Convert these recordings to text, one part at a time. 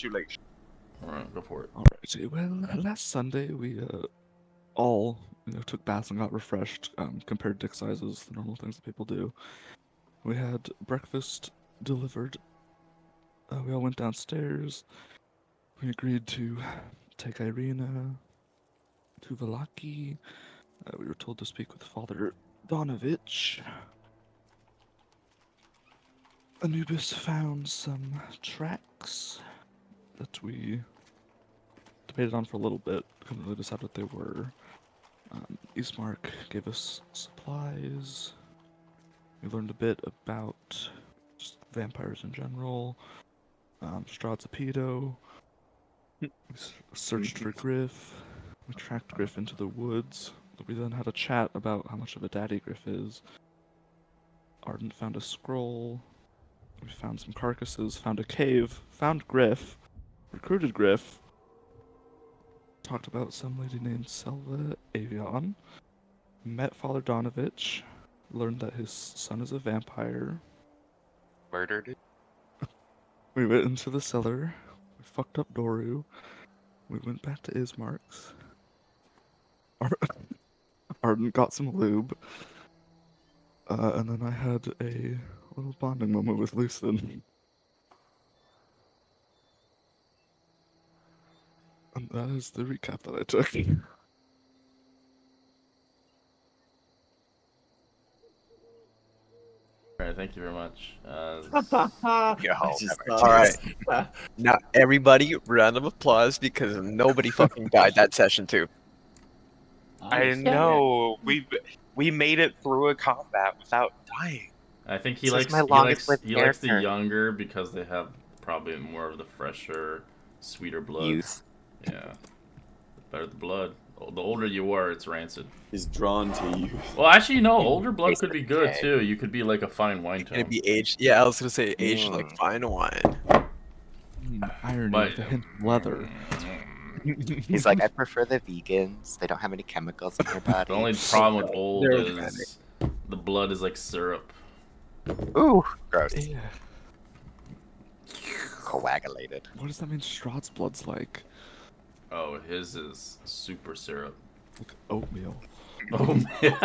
shoot. Alright, go for it. Alrighty, well, last Sunday we all took baths and got refreshed, compared dick sizes, the normal things that people do. We had breakfast delivered. We all went downstairs. We agreed to take Irina to Valaki. We were told to speak with Father Donovich. Anubis found some tracks that we debated on for a little bit, couldn't really decide what they were. Ismark gave us supplies. We learned a bit about just vampires in general. Strahd's a pedo. We searched for Griff. We tracked Griff into the woods. We then had a chat about how much of a daddy Griff is. Ardent found a scroll. We found some carcasses, found a cave, found Griff, recruited Griff, talked about some lady named Selva Avion, met Father Donovich, learned that his son is a vampire. Murdered it. We went into the cellar, we fucked up Doru, we went back to Ismark's. Arden got some lube, and then I had a little bonding moment with Lucid. And that is the recap that I took. Alright, thank you very much. All right. Now, everybody, round of applause because nobody fucking died that session too. I know. We made it through a combat without dying. I think This is my longest lived he likes the character. younger because they have probably more of the fresher, sweeter blood. Youth. Yeah. The better the blood. The older you are, it's rancid. He's drawn to you. Well, actually, no. Older blood could be good too. You could be like a fine wine Gonna tone. be aged. Yeah, I was gonna say aged like fine wine. Irony But- with a hint of leather. He's like, I prefer the vegans. They don't have any chemicals in their body. The only problem with old They're is the blood is like syrup. Ooh, gross. Yeah. Coagulated. What does that mean Strahd's blood's like? Oh, his is super syrup. Like oatmeal. Oh man.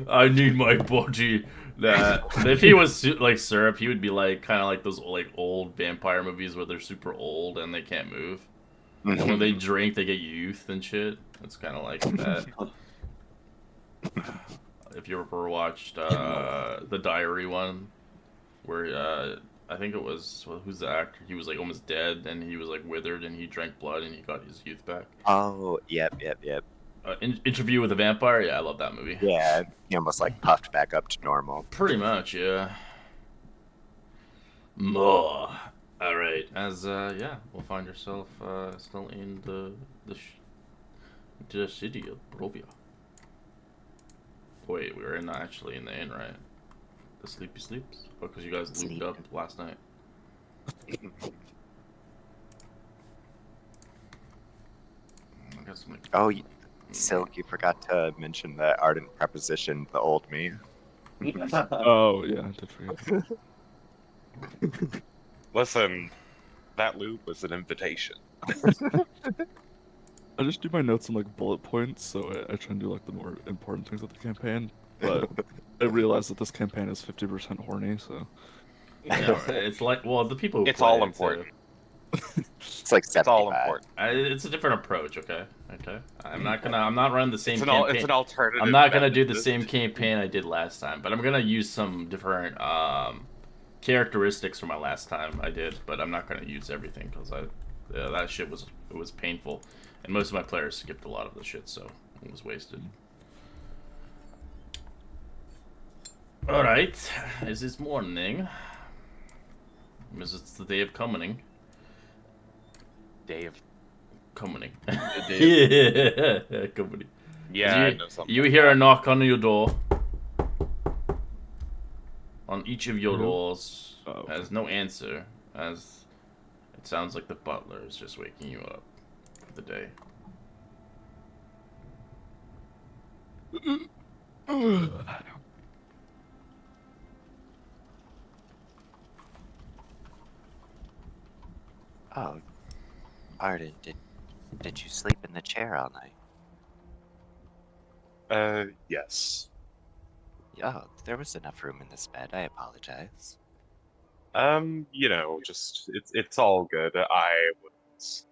I need my body. That if he was like syrup, he would be like kind of like those like old vampire movies where they're super old and they can't move. And when they drink, they get youth and shit. It's kind of like that. If you ever watched the Diary one, where I think it was who's the actor? He was like almost dead and he was like withered and he drank blood and he got his youth back. Oh, yep. Interview with a Vampire. Yeah, I love that movie. Yeah, he almost like puffed back up to normal. Pretty much, yeah. More. All right. As yeah, we'll find yourself still in the city of Barovia. Wait, we were actually in the inn, right? The Sleepy Sleeps? Oh, because you guys looped up last night. I got some, like, Oh, Silk, you forgot to mention the ardent preposition, the old me. Oh, yeah, I did forget. Listen, that loop was an invitation. I just do my notes in like bullet points, so I try and do like the more important things of the campaign. But I realize that this campaign is 50% horny, so. Yeah, it's like, well, the people who It's play all it, important. It's like 75. It's all important. It's a different approach, okay? Okay. I'm not running the same It's campaign. an alternative. I'm not gonna do method. the same campaign I did last time, but I'm gonna use some different characteristics from my last time I did, but I'm not gonna use everything because that shit was painful, and most of my players skipped a lot of the shit, so it was wasted. All right, is this morning? Because it's the day of commoning. Dave. Commoning. day Yeah, commoning. Yeah, I You, know something. you hear a knock on your door. On each of your doors. Oh. As no answer. As it sounds like the butler is just waking you up for the day. Oh, Arden, did you sleep in the chair all night? Yes. Oh, there was enough room in this bed. I apologize. Just it's all good. I was,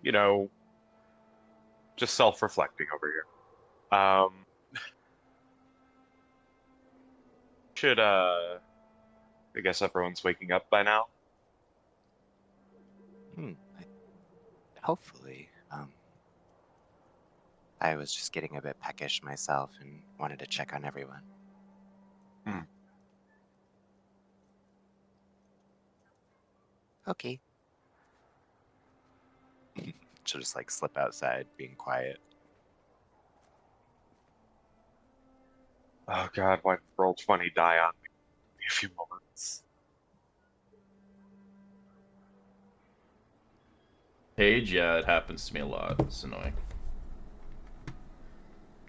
you know, just self-reflecting over here. Should I guess everyone's waking up by now. Hmm. Hopefully. I was just getting a bit peckish myself and wanted to check on everyone. Hmm. Okay. She'll just like slip outside, being quiet. Oh God, why did Roll20 die on me? Give me a few moments. Page, yeah, it happens to me a lot. It's annoying.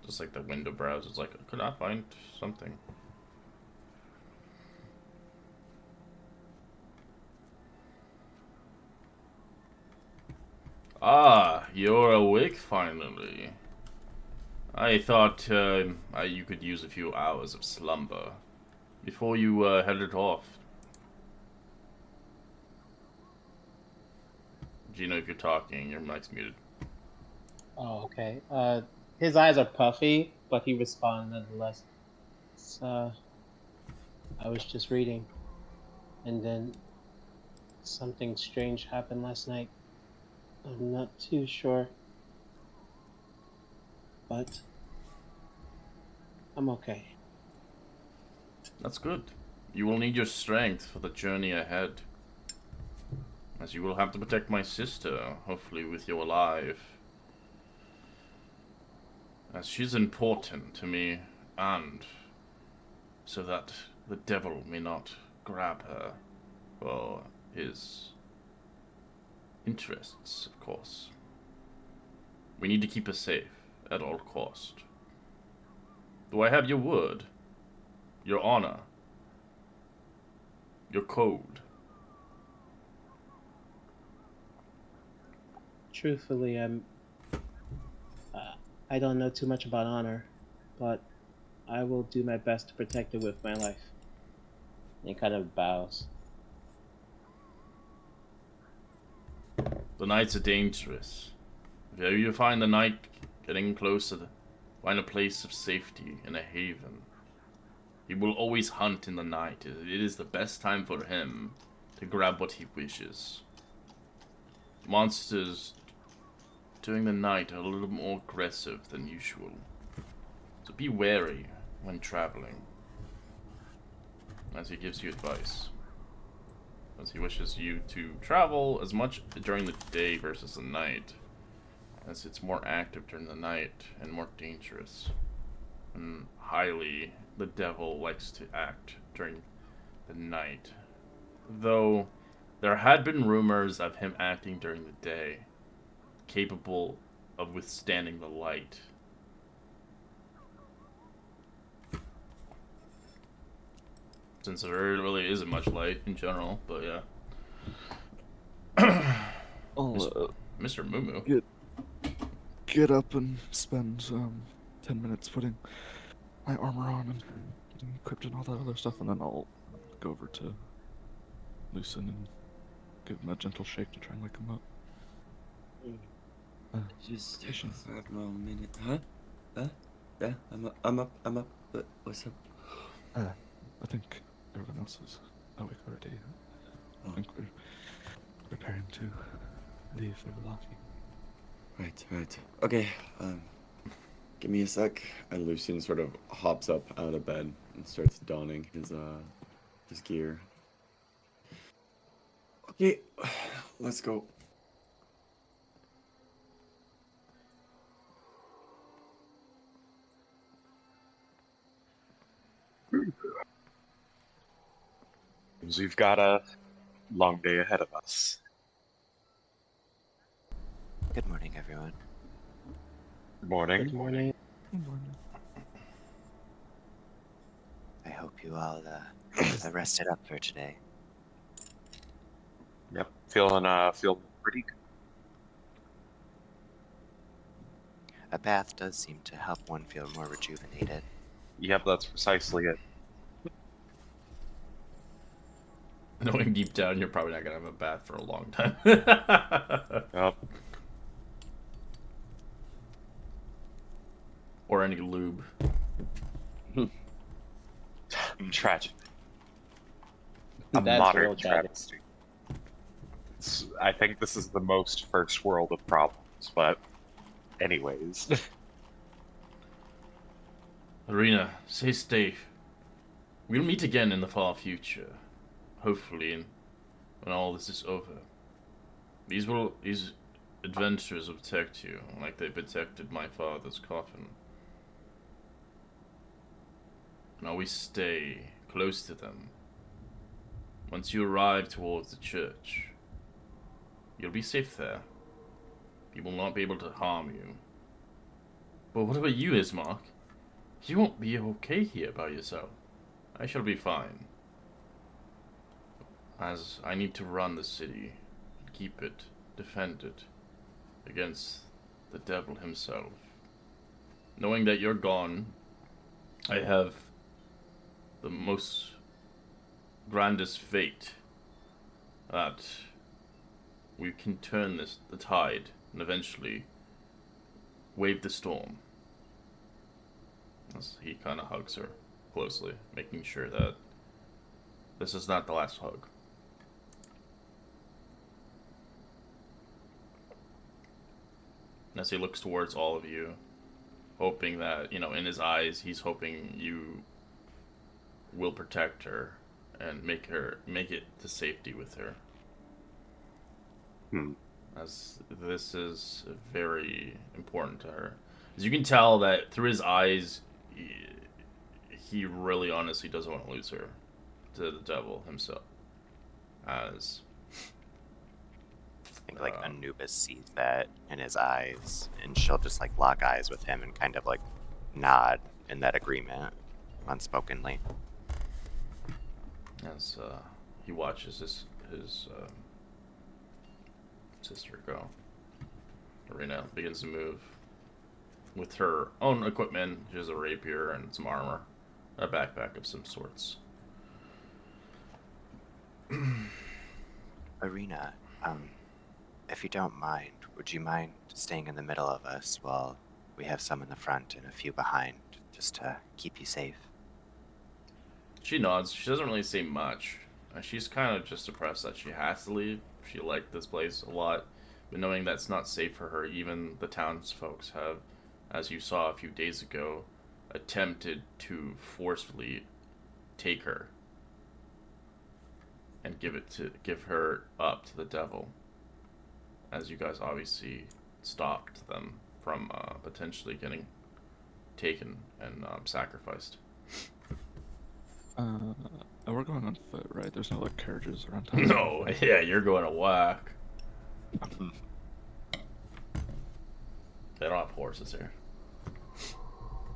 Just like the window browser, it's like, I could not find something. Ah, you're awake finally. I thought you could use a few hours of slumber before you headed off. Gino, if you're talking, your mic's muted. Oh, okay. His eyes are puffy, but he responds nonetheless. So, I was just reading, and then something strange happened last night. I'm not too sure, but I'm okay. That's good. You will need your strength for the journey ahead, as you will have to protect my sister, hopefully with you alive. As she's important to me, and so that the devil may not grab her for his interests, of course. We need to keep her safe at all cost. Do I have your word? Your honor? Your code? Truthfully, I don't know too much about honor, but I will do my best to protect it with my life. And he kind of bows. The nights are dangerous. If you find the night getting closer, find a place of safety and a haven. He will always hunt in the night. It is the best time for him to grab what he wishes. Monsters during the night are a little more aggressive than usual. So be wary when traveling. As he gives you advice. As he wishes you to travel as much during the day versus the night. As it's more active during the night and more dangerous. And highly, the devil likes to act during the night. Though, there had been rumors of him acting during the day, capable of withstanding the light. Since there really isn't much light in general, but yeah. I'll Mr. Moo get up and spend 10 minutes putting my armor on and getting equipped and all that other stuff, and then I'll go over to Lucen and give him a gentle shake to try and wake him up. Just Patient. 5 more minutes. Huh? Yeah, I'm up. But what's up? I think everyone else is awake already. I think we're preparing to leave for Velaki. Right. Okay, give me a sec. And Lucian sort of hops up out of bed and starts donning his gear. Okay, let's go. Seems we've got a long day ahead of us. Good morning, everyone. Good morning. Good morning. I hope you all are rested up for today. Yep, feeling pretty good. A bath does seem to help one feel more rejuvenated. Yep, that's precisely it. Knowing deep down you're probably not gonna have a bath for a long time. Yep. Or any lube. Tragic. A That's modern real tragic. travesty. I think this is the most first world of problems, but anyways. Arena, stay safe. We'll meet again in the far future. Hopefully, when all this is over. These adventures will protect you, like they protected my father's coffin. And always stay close to them. Once you arrive towards the church, you'll be safe there. He will not be able to harm you. But what about you, Ismark? You won't be okay here by yourself. I shall be fine. As I need to run the city, keep it, defend it, against the devil himself. Knowing that you're gone, I have the most grandest fate that we can turn the tide and eventually wave the storm. As he kind of hugs her closely, making sure that this is not the last hug. As he looks towards all of you, hoping that, in his eyes, he's hoping you will protect her and make it to safety with her. As this is very important to her. As you can tell that through his eyes, he really honestly doesn't want to lose her to the devil himself. As I think like Anubis sees that in his eyes, and she'll just like lock eyes with him and kind of like nod in that agreement, unspokenly. As he watches his sister go. Arena begins to move with her own equipment. She has a rapier and some armor, a backpack of some sorts. Arena, if you don't mind, would you mind staying in the middle of us while we have some in the front and a few behind, just to keep you safe? She nods. She doesn't really say much. She's kind of just depressed that she has to leave. She liked this place a lot, but knowing that's not safe for her, even the townsfolk have, as you saw a few days ago, attempted to forcefully take her and give her up to the devil. As you guys obviously stopped them from potentially getting taken and sacrificed. We're going on foot, right? There's no like carriages around town. No, yeah, you're going to whack. They don't have horses here.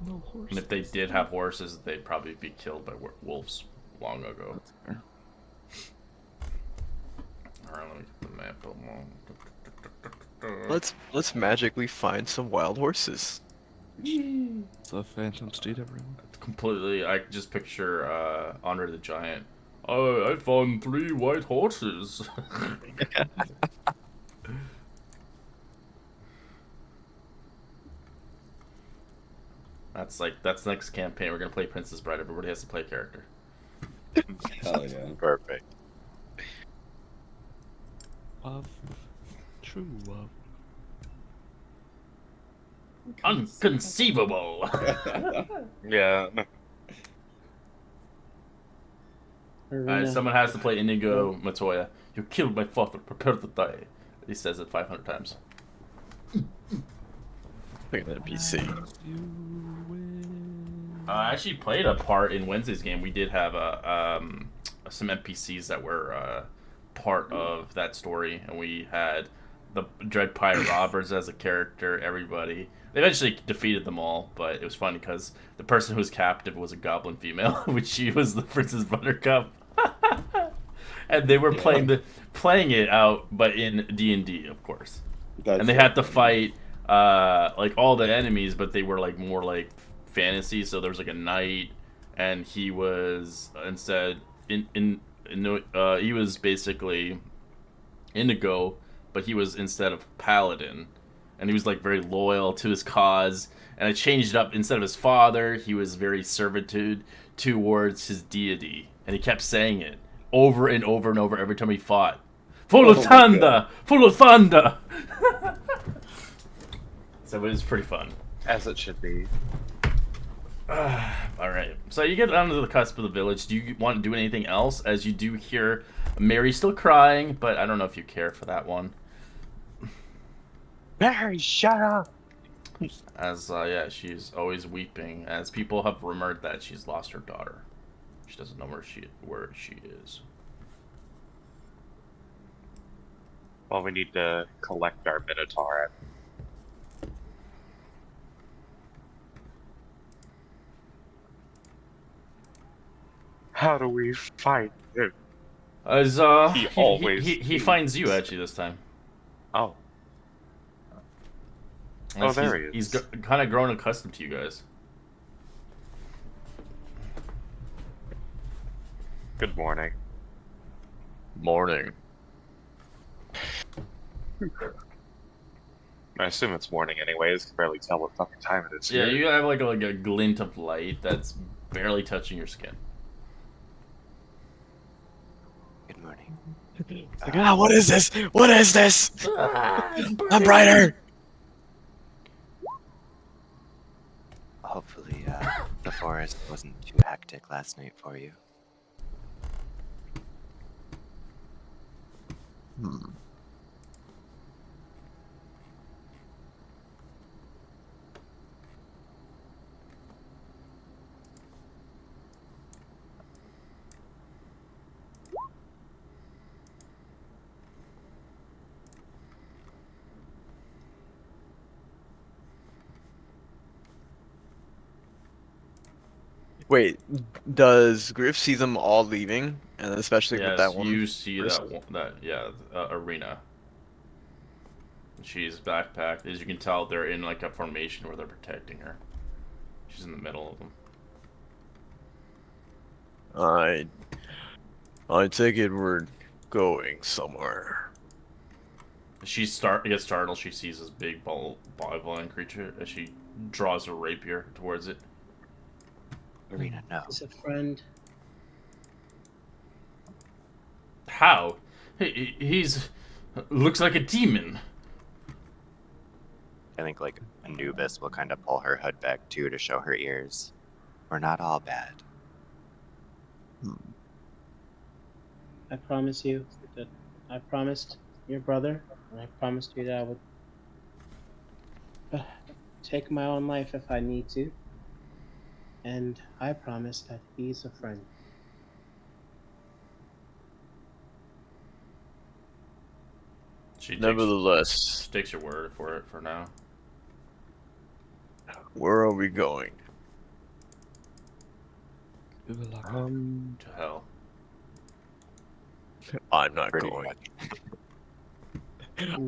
No horses. And if they did have horses, they'd probably be killed by wolves long ago. That's fair. Alright, let me get the map up. Let's magically find some wild horses. It's a phantom steed, everyone. Completely, I just picture Honor the Giant. Oh, I found 3 white horses. That's next campaign. We're gonna play Princess Bride. Everybody has to play a character. Hell yeah. Perfect. Love. True love. Unconceivable. Yeah. Arena. Someone has to play Inigo Montoya. You killed my father. Prepare to die. He says it 500 times. Look at that NPC. I actually played a part in Wednesday's game. We did have some NPCs that were part of that story, and we had the Dread Pirate Robbers as a character. Everybody. They eventually defeated them all, but it was funny because the person who was captive was a goblin female, which she was the Princess Buttercup. and they were Yeah. playing it out, but in D&D, of course. That's And they so had to funny. fight like all the enemies, but they were like more like fantasy. So there was like a knight, and he was instead he was basically Indigo, but he was instead of paladin, and he was like very loyal to his cause. And I changed it up. Instead of his father, he was very servitude towards his deity, and he kept saying it over and over and over every time he fought. Full Oh of my thunder, God. full of thunder. So it was pretty fun. As it should be. All right. So you get onto the cusp of the village. Do you want to do anything else? As you do hear Mary still crying, but I don't know if you care for that one. Barry, shut up! As yeah, she's always weeping. As people have rumored that she's lost her daughter. She doesn't know where she is. Well, we need to collect our Minotaur. How do we fight him? As He always he finds you actually this time. Oh. As there he He's is. kind of grown accustomed to you guys. Good morning. Morning. I assume it's morning anyways. Can barely tell what fucking time it is Yeah, here. you have like a glint of light that's barely touching your skin. Good morning. Like, what is this? What is this? I'm brighter. Hopefully, the forest wasn't too hectic last night for you. Wait, does Griff see them all leaving, and especially with Yes, that one? you see person? Arena. She's backpacked. As you can tell, they're in like a formation where they're protecting her. She's in the middle of them. I take it we're going somewhere. She gets startled. She sees this big ball-vine creature as she draws her rapier towards it. Arena, no. He's a friend. How? He's looks like a demon. I think like Anubis will kind of pull her hood back too to show her ears. We're not all bad. I promise you that I promised your brother, and I promised you that I would take my own life if I need to. And I promise that he's a friend. Nevertheless, She takes your word for it for now. where are we going? To hell. I'm not Pretty going. much.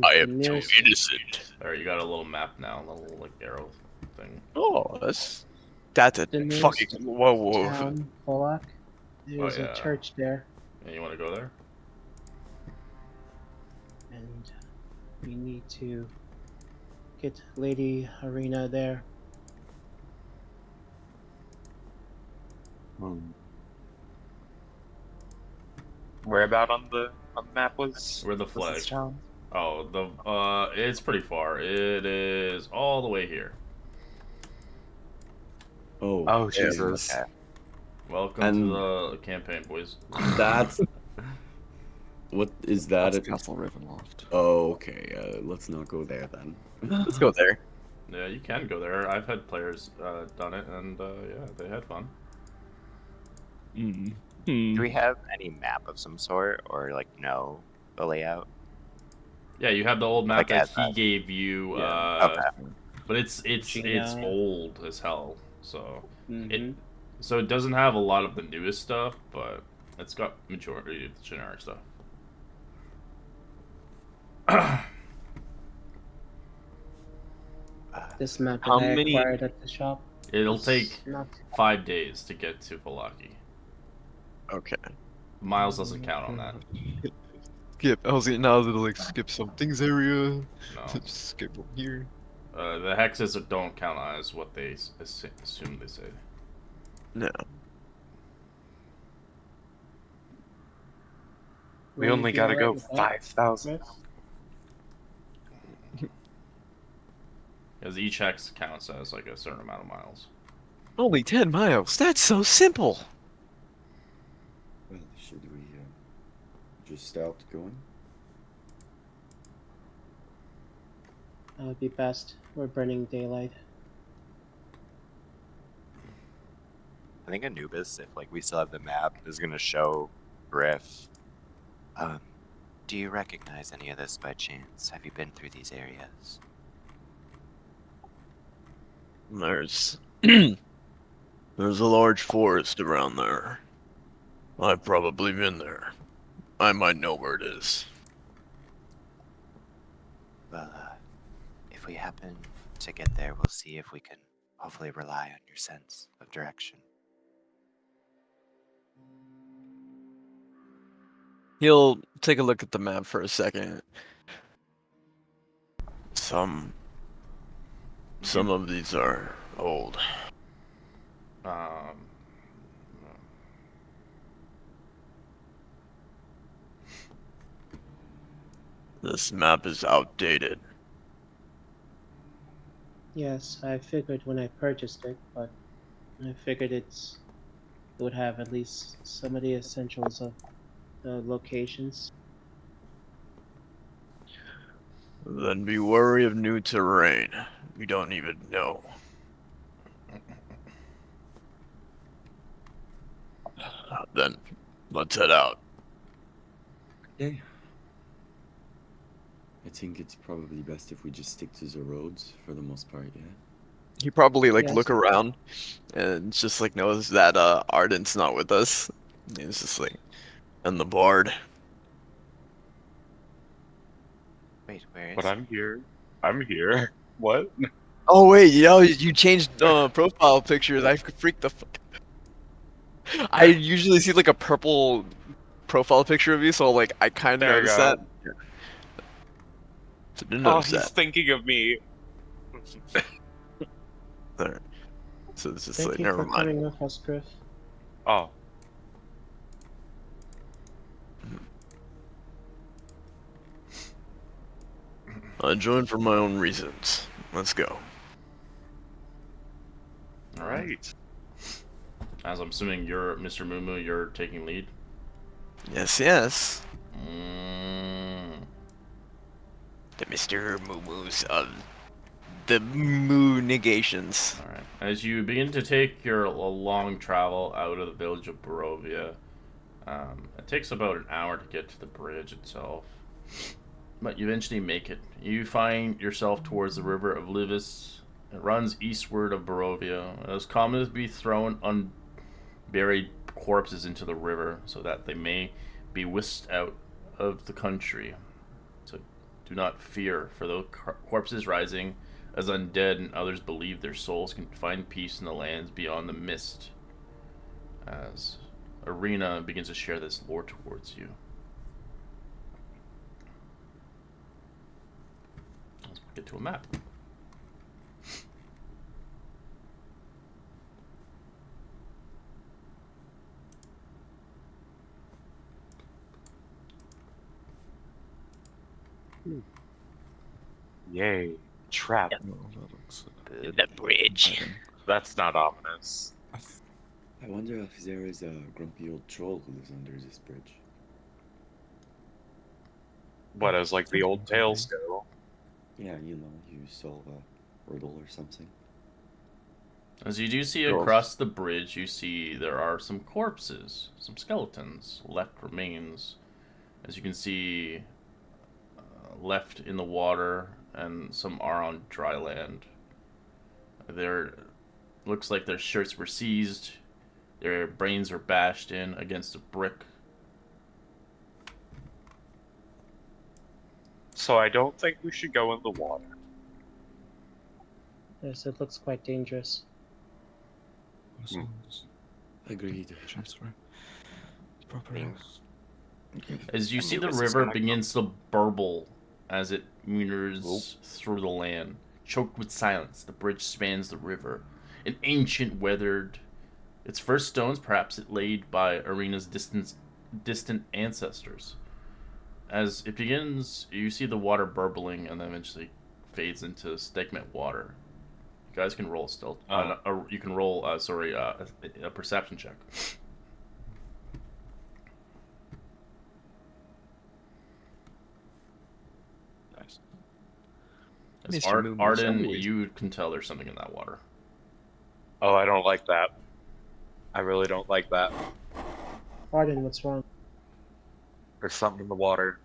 I am too Nearest- innocent. Alright, you got a little map now, a little like arrow thing. Oh, that's a The nearest fucking whoa. town, Polak. There's yeah. a church there, And you want to go there? and we need to get Lady Arena there. Where about on the map was? Where the was flag? this town? Oh, it's pretty far. It is all the way here. Oh, Oh damn. Jesus! Okay. Welcome And- to the campaign, boys. That's what is that? That's Castle Ravenloft. Oh, okay. Let's not go there then. Let's go there. Yeah, you can go there. I've had players done it, and yeah, they had fun. Do we have any map of some sort, or like know the layout? Yeah, you have the old map Like that as he that. gave you, Okay. but it's Gina. old as hell. So Mhm. so it doesn't have a lot of the newest stuff, but It's got majority of the generic stuff. This map that How I many- acquired at the shop. It'll is take not 5 days to get to Valaki. Okay. Miles doesn't count on that. Skip. I was now like skip something's area. No. Just skip over here. The hexes don't count as what they assume they say. No. We Will you only be gotta alright go with that, 5,000. Chris? Because each hex counts as like a certain amount of miles. Only 10 miles. That's so simple. Well, should we just start going? That would be best. We're burning daylight. I think Anubis, if like we still have the map, is gonna show Griff. Do you recognize any of this by chance? Have you been through these areas? There's there's a large forest around there. I've probably been there. I might know where it is. Well, if we happen to get there, we'll see if we can hopefully rely on your sense of direction. He'll take a look at the map for a second. Some of these are old. This map is outdated. Yes, I figured when I purchased it, but I figured it would have at least some of the essentials of the locations. Then be wary of new terrain. We don't even know. Then, let's head out. Okay. I think it's probably best if we just stick to the roads for the most part, yeah? He probably like Yes. look around and just like knows that Arden's not with us. He's just like, and the bard. Wait, where is But I'm here. I'm here. What? Oh wait, you changed profile pictures. I freaked the fuck. I usually see like a purple profile picture of you, so like I kind of There we noticed go. that. So didn't Oh, notice he's that. thinking of me. There. So it's just Thank like you never for mind. coming with us, Griff. Oh, I joined for my own reasons. Let's go. all right. As I'm assuming you're Mr. Moo, you're taking lead. Yes, yes. The Mr. Moo Moos of the Moo negations. All right. As you begin to take your long travel out of the village of Barovia, it takes about an hour to get to the bridge itself, but you eventually make it. You find yourself towards the river of Livis. It runs eastward of Barovia. It is common to be thrown unburied corpses into the river so that they may be whisked out of the country. So do not fear, for those corpses rising as undead, and others believe their souls can find peace in the lands beyond the mist. As Arena begins to share this lore towards you. Let's get to a map. Yay. Trap. Oh, that looks The bridge. exciting. That's not ominous. I wonder if there is a grumpy old troll who lives under this bridge. What, as like the old tales go? Yeah, you solve a riddle or something. As you do see Sure. across the bridge, you see there are some corpses, some skeletons, left remains. As you can see, left in the water, and some are on dry land. There looks like their shirts were seized, their brains are bashed in against a brick So I don't think we should go in the water. Yes, it looks quite dangerous. Sounds Agreed. transfer. Proper Being- rest. As you see the Anubis is river gonna- begins to burble as it meanders through the land. Choked with silence, the bridge spans the river. An ancient, weathered. Its first stones, perhaps it laid by Arena's distant ancestors. As it begins, you see the water burbling and then eventually fades into stagnant water. You guys can roll still. You can roll, a perception check. Nice. As Mr. Moon, Arden, always- you can tell there's something in that water. Oh, I don't like that. I really don't like that. Arden, what's wrong? There's something in the water.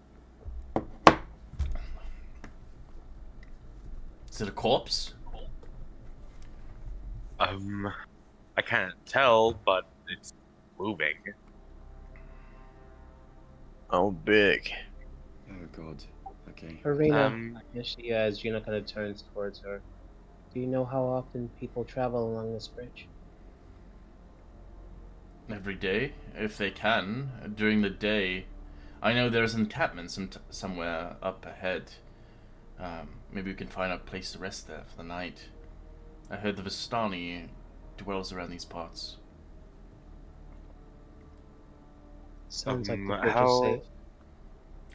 Is it a corpse? I can't tell, but it's moving. Oh, big. Oh god. Okay. Arena. As Gina kind of turns towards her. Do you know how often people travel along this bridge? Every day, if they can. During the day, I know there's encampment somewhere up ahead. Maybe we can find a place to rest there for the night. I heard the Vistani dwells around these parts. Sounds like the bridge how- is safe.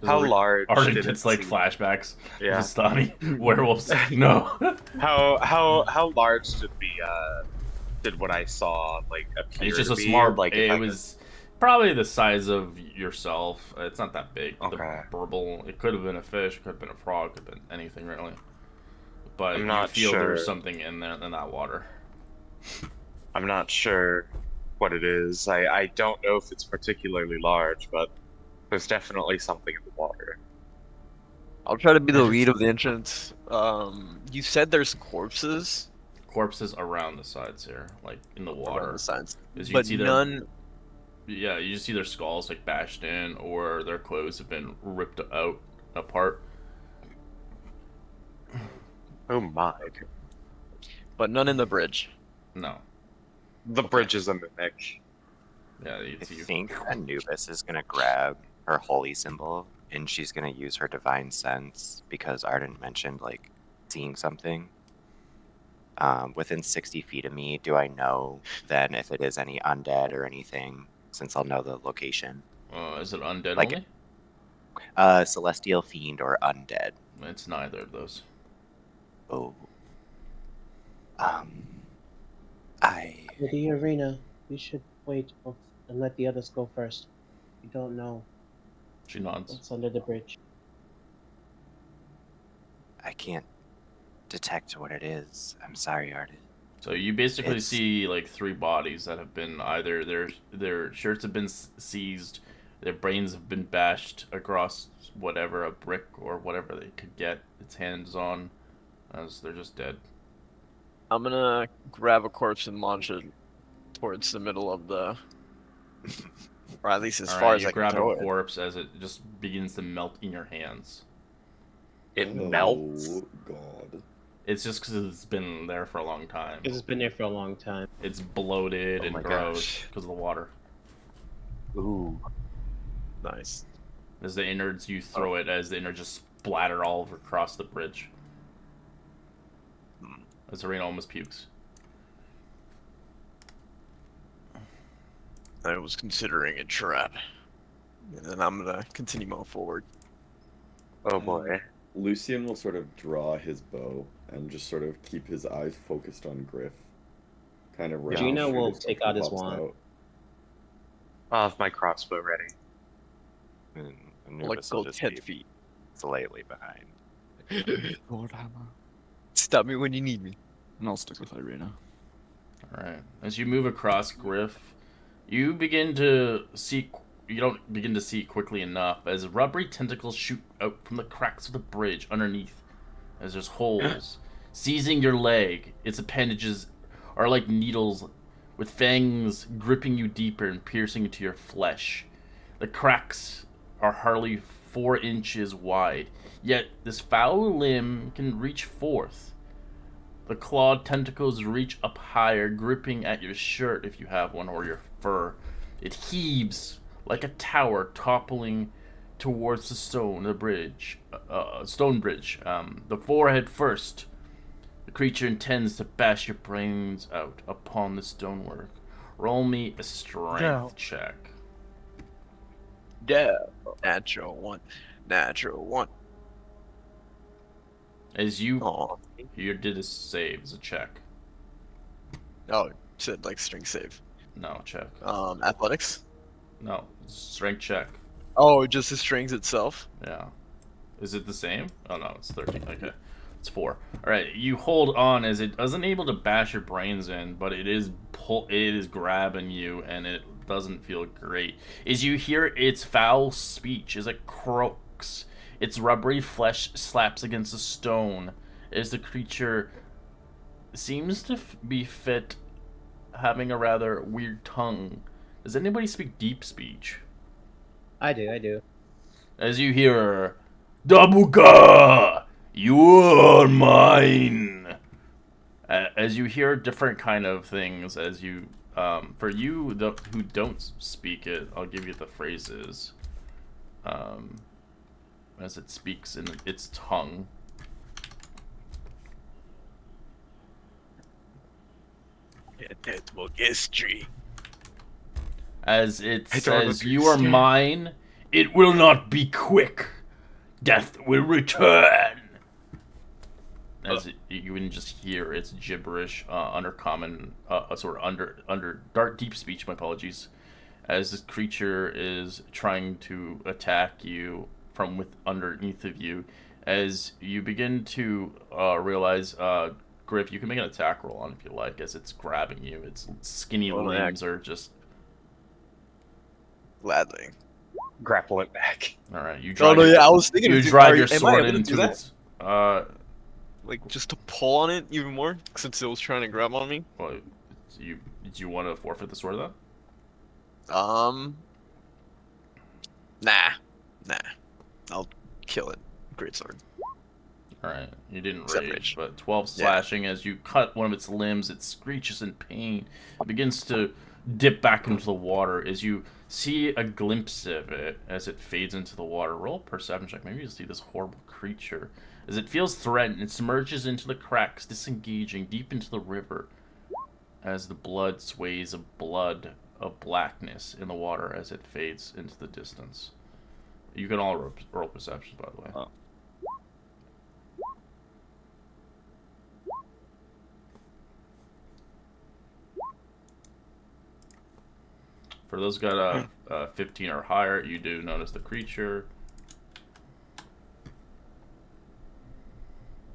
How large Arden did gets it like seem? flashbacks. Yeah. Vistani werewolves. No. How large did what I saw like appear? It's just to a be? small. Like if It I was probably the size of yourself. It's not that big. Okay. The burble. It could have been a fish. It could have been a frog. Could have been anything really. But I'm you not feel there's sure. something in there in that water. I'm not sure what it is. I don't know if it's particularly large, but there's definitely something in the water. I'll try to be the lead of the entrance. You said there's corpses Corpses around the sides here, like in the around water. the sides, As you but can see their- none. Yeah, you just see their skulls like bashed in, or their clothes have been ripped out apart. Oh my. But none in the bridge. No. The bridge is a mimic. Yeah, I it's you. think Anubis is gonna grab her holy symbol and she's gonna use her divine sense because Arden mentioned like seeing something. Within 60 feet of me, do I know then if it is any undead or anything? Since I'll know the location. Is it undead Like- only? Celestial fiend or undead. It's neither of those. Oh. For the arena, we should wait and let the others go first. We don't know She nods. what's under the bridge. I can't detect what it is. I'm sorry, Arden. So you basically It's- see like three bodies that have been either their shirts have been seized, their brains have been bashed across whatever, a brick or whatever they could get its hands on, as they're just dead. I'm gonna grab a corpse and launch it towards the middle of the, or at least as All far right, as you I can grab throw a it. corpse as it just begins to melt in your hands. It melts. Oh god. It's just because it's been there for a long time. It's been there for a long time. It's bloated Oh and my gross gosh. because of the water. Ooh. Nice. As the innards, you throw it as the innards just splatter all over across the bridge. As Arena almost pukes. I was considering a trap, and then I'm gonna continue moving forward. Oh boy. Lucian will sort of draw his bow and just sort of keep his eyes focused on Griff. Kind of Gina shoot will if take something out his pops wand. out. I'll have my crossbow ready. And Like Anubis will gold just 10 be feet. slightly behind. Lord Hammer. Stop me when you need me. And I'll stick with Irina. Alright. As you move across Griff, you begin to see. You don't begin to see quickly enough as rubbery tentacles shoot out from the cracks of the bridge underneath. As there's holes. Seizing your leg, its appendages are like needles with fangs gripping you deeper and piercing into your flesh. The cracks are hardly 4 inches wide. Yet this foul limb can reach forth. The clawed tentacles reach up higher, gripping at your shirt if you have one or your fur. It heaves like a tower toppling towards the stone bridge. The forehead first. The creature intends to bash your brains out upon the stonework. Roll me a strength check. Yeah. Natural one. Natural one. As you Oh. you did a save as a check. Oh, said like string save. No, check. Athletics. No, strength check. Oh, just the strings itself. Yeah. Is it the same? Oh no, it's 13. Okay. It's 4. Alright, you hold on as it isn't able to bash your brains in, but it is grabbing you and it doesn't feel great. As you hear its foul speech as it croaks, its rubbery flesh slaps against the stone as the creature seems to be fit having a rather weird tongue. Does anybody speak deep speech? I do. As you hear, Dabuka, you are mine. As you hear different kind of things, as you, for you who don't speak it, I'll give you the phrases. As it speaks in its tongue. Network history. As it I don't says, you are understand. mine. It will not be quick. Death will return. As you can just hear its gibberish, undercommon, sort of under dark deep speech. My apologies. As this creature is trying to attack you from underneath of you, as you begin to realize, Griff, you can make an attack roll on if you like, as it's grabbing you. Its skinny Roll an limbs are just. Gladly. Grapple it back. All right, you Oh drive. no, yeah, I was thinking. You of drive your am I sword able to do into that? its. Like just to pull on it even more, since it was trying to grab on me. Well, did you want to forfeit the sword then? Nah. I'll kill it. Great sword. Alright, you didn't Except rage, rage. but 12 slashing. As you cut one of its limbs, it screeches in pain. It begins to dip back into the water as you see a glimpse of it as it fades into the water. Roll a perception check. Maybe you see this horrible creature. As it feels threatened, it submerges into the cracks, disengaging deep into the river as the blood sways of blackness in the water as it fades into the distance. You can all roll perception, by the way. Oh. For those who got a 15 or higher, you do notice the creature.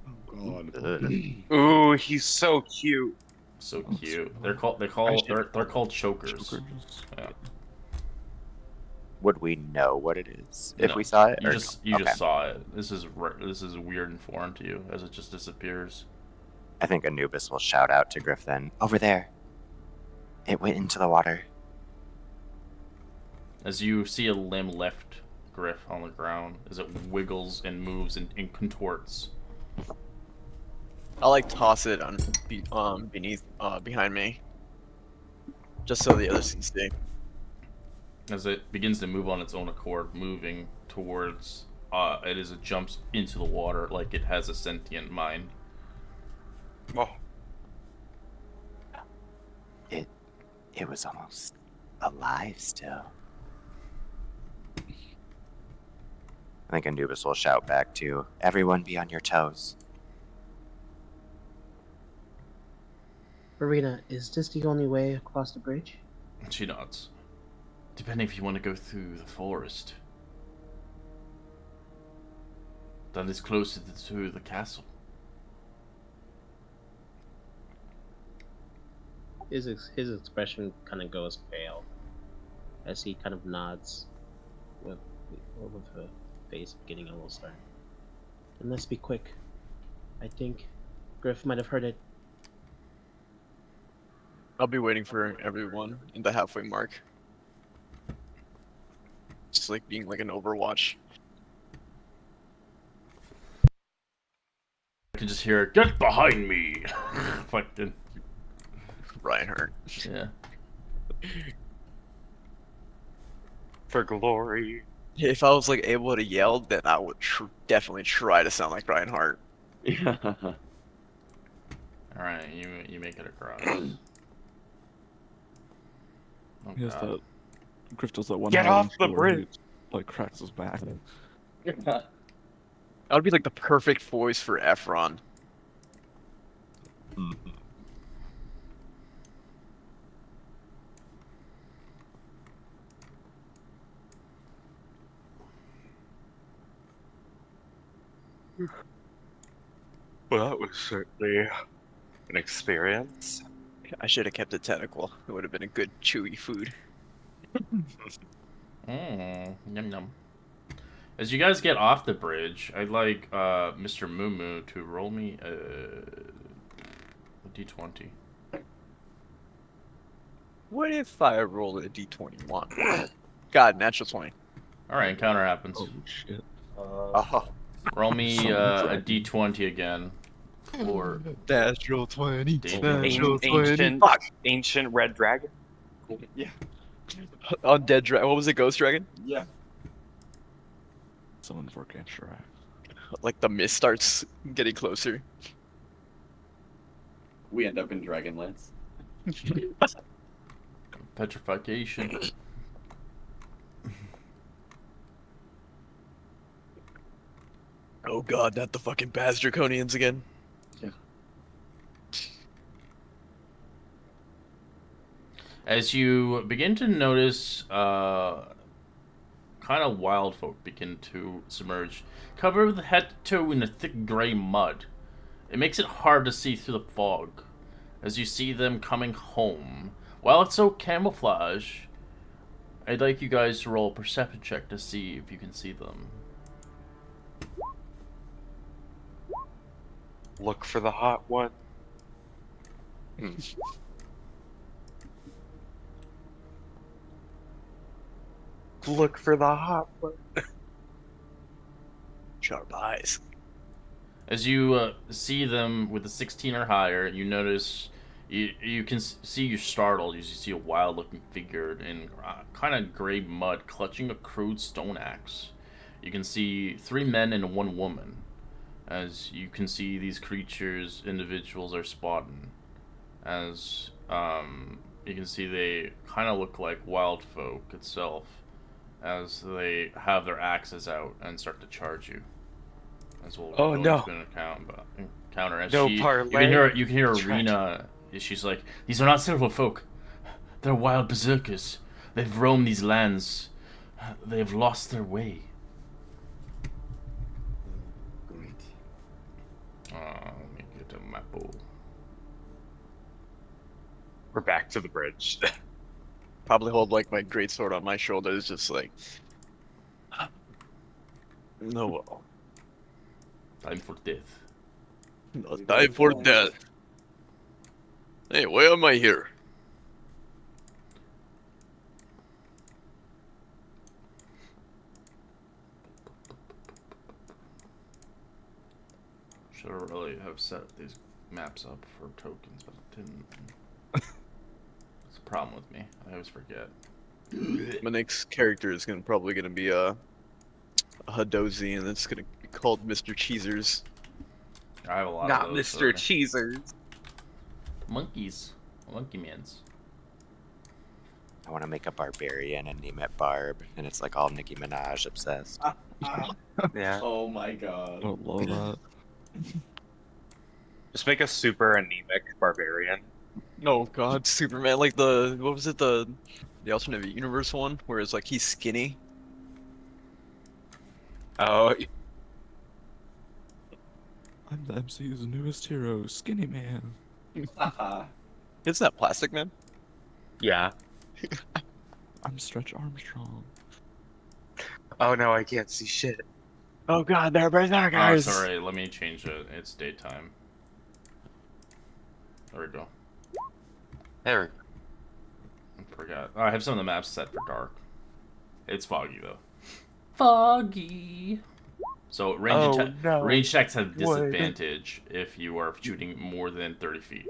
Oh God. Ooh, he's so cute. So Oh, cute. so- They're called chokers. Chokers. Yeah. Would we know what it is if No, we saw it? You or just no? Okay. just saw it. This is weird and foreign to you as it just disappears. I think Anubis will shout out to Griff then. Over there. It went into the water. As you see a limb left Griff on the ground as it wiggles and moves and contorts. I'll like toss it beneath behind me, just so the others can see. As it begins to move on its own accord, moving towards it jumps into the water like it has a sentient mind. Oh, It was almost alive still. I think Anubis will shout back to everyone be on your toes. Marina, is this the only way across the bridge? She nods. Depending if you want to go through the forest. That is closer to the castle. His expression kind of goes pale as he kind of nods with the face getting a little stern. And let's be quick. I think Griff might have heard it. I'll be waiting for everyone in the halfway mark. Just like being like an Overwatch. can just hear, "Get behind me!" Fucking Reinhardt. yeah. For glory. If I was like able to yell, then I would definitely try to sound like Reinhardt. Yeah. All right, you make it across. Oh, He has God. that. Griff does that one Get howling off the shit where he, bridge. like cracks his back. That would be like the perfect voice for Efron. Well, that was certainly an experience. I should have kept it tentacle. It would have been a good chewy food. Yum yum. As you guys get off the bridge, I'd like Mr. Moo to roll me a d20. What if I rolled a d21? God, natural 20. All right, encounter happens. Oh shit. Oh, Roll me Son of a a dragon. d20 again. Or Natural 20. David. Natural 20. Ancient, ancient red dragon. Yeah. Undead dragon. What was it? Ghost dragon? Yeah. Someone's working Strahd. Like the mist starts getting closer. We end up in Dragonlance. petrification. Oh god, not the fucking Baz Draconians again. As you begin to notice, kind of wild folk begin to submerge, covered with head to toe in a thick gray mud. It makes it hard to see through the fog, as you see them coming home. While it's so camouflage, I'd like you guys to roll a perception check to see if you can see them. Look for the hot one. Look for the hot one. Sharp eyes. As you see them with a 16 or higher, you notice you can see you're startled. You see a wild-looking figure in kind of gray mud, clutching a crude stone axe. You can see 3 men and 1 woman. As you can see, these creatures, individuals are spotting. As you can see, they kind of look like wild folk itself, as they have their axes out and start to charge you. As we'll Oh, go no. into an encounter. As No you parlay. can hear Tragic. Arena. She's like, "These are not silver folk. They're wild berserkers. They've roamed these lands. They've lost their way." Great. Let me get a map. We're back to the bridge. Probably hold like my greatsword on my shoulders, just like. No, well, Time for death. no time for death. Hey, why am I here? Should really have set these maps up for tokens, but it didn't. It's a problem with me. I always forget. My next character is probably gonna be a Hadozi, and it's gonna be called Mr. Cheezers. I have a lot Not of those. Mr. Cheezers. Monkeys. Monkey mans. I want to make a barbarian and name it Barb, and it's like all Nicki Minaj obsessed. Yeah. Oh my god. I love that. Just make a super anemic barbarian. Oh god, Superman, like the what was it, the alternate universe one, where it's like he's skinny. Oh, I'm the MCU's newest hero, Skinny Man. Isn't that Plastic Man? yeah. I'm Stretch Armstrong. Oh no, I can't see shit. Oh god, they're Oh, berserkers. sorry. Let me change it. It's daytime. There we go. There we go. I forgot. Oh, I have some of the maps set for dark. It's foggy though. Foggy. So Oh, no. range checks have Would. disadvantage if you are shooting more than 30 feet.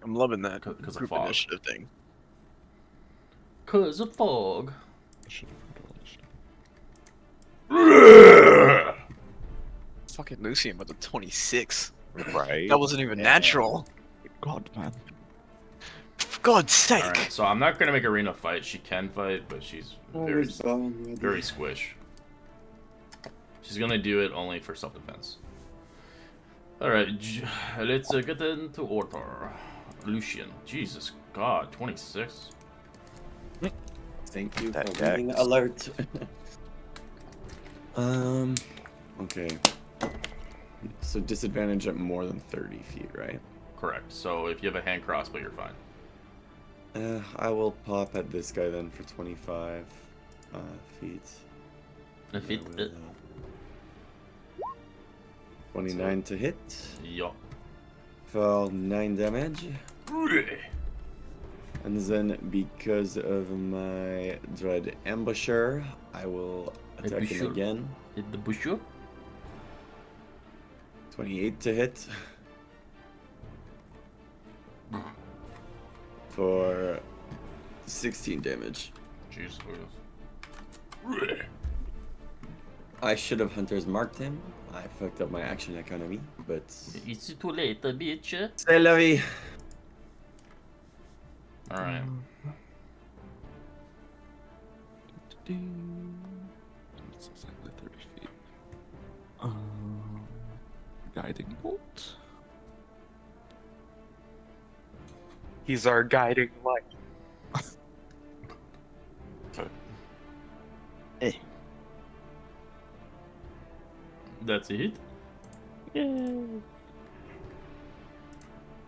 I'm loving that 'Cause of group fog. initiative thing. Cause of fog. I should have heard all this. Fucking Lucian with a 26. Right? That wasn't even Yeah. natural. God, man. For God's sake. Alright, so I'm not gonna make Arena fight. She can fight, but she's very, very squish. She's gonna do it only for self-defense. Alright, let's get into order. Lucian. Jesus God, 26. Thank you That for being dex. alert. Okay. So disadvantage at more than 30 feet, right? Correct. So if you have a hand crossbow, you're fine. I will pop at this guy then for 25 feet. If I it, will, 29 to hit yeah. for 9 damage. And then because of my Dread Ambusher, I will attack him Ambusher. again. Hit the busher. 28 to hit. For 16 damage. Jesus. I should have Hunter's marked him. I fucked up my action economy, but... It's too late, bitch. C'est la vie! Alright. That's exactly 30 feet. Guiding bolt. He's our guiding light. That's it. Yay.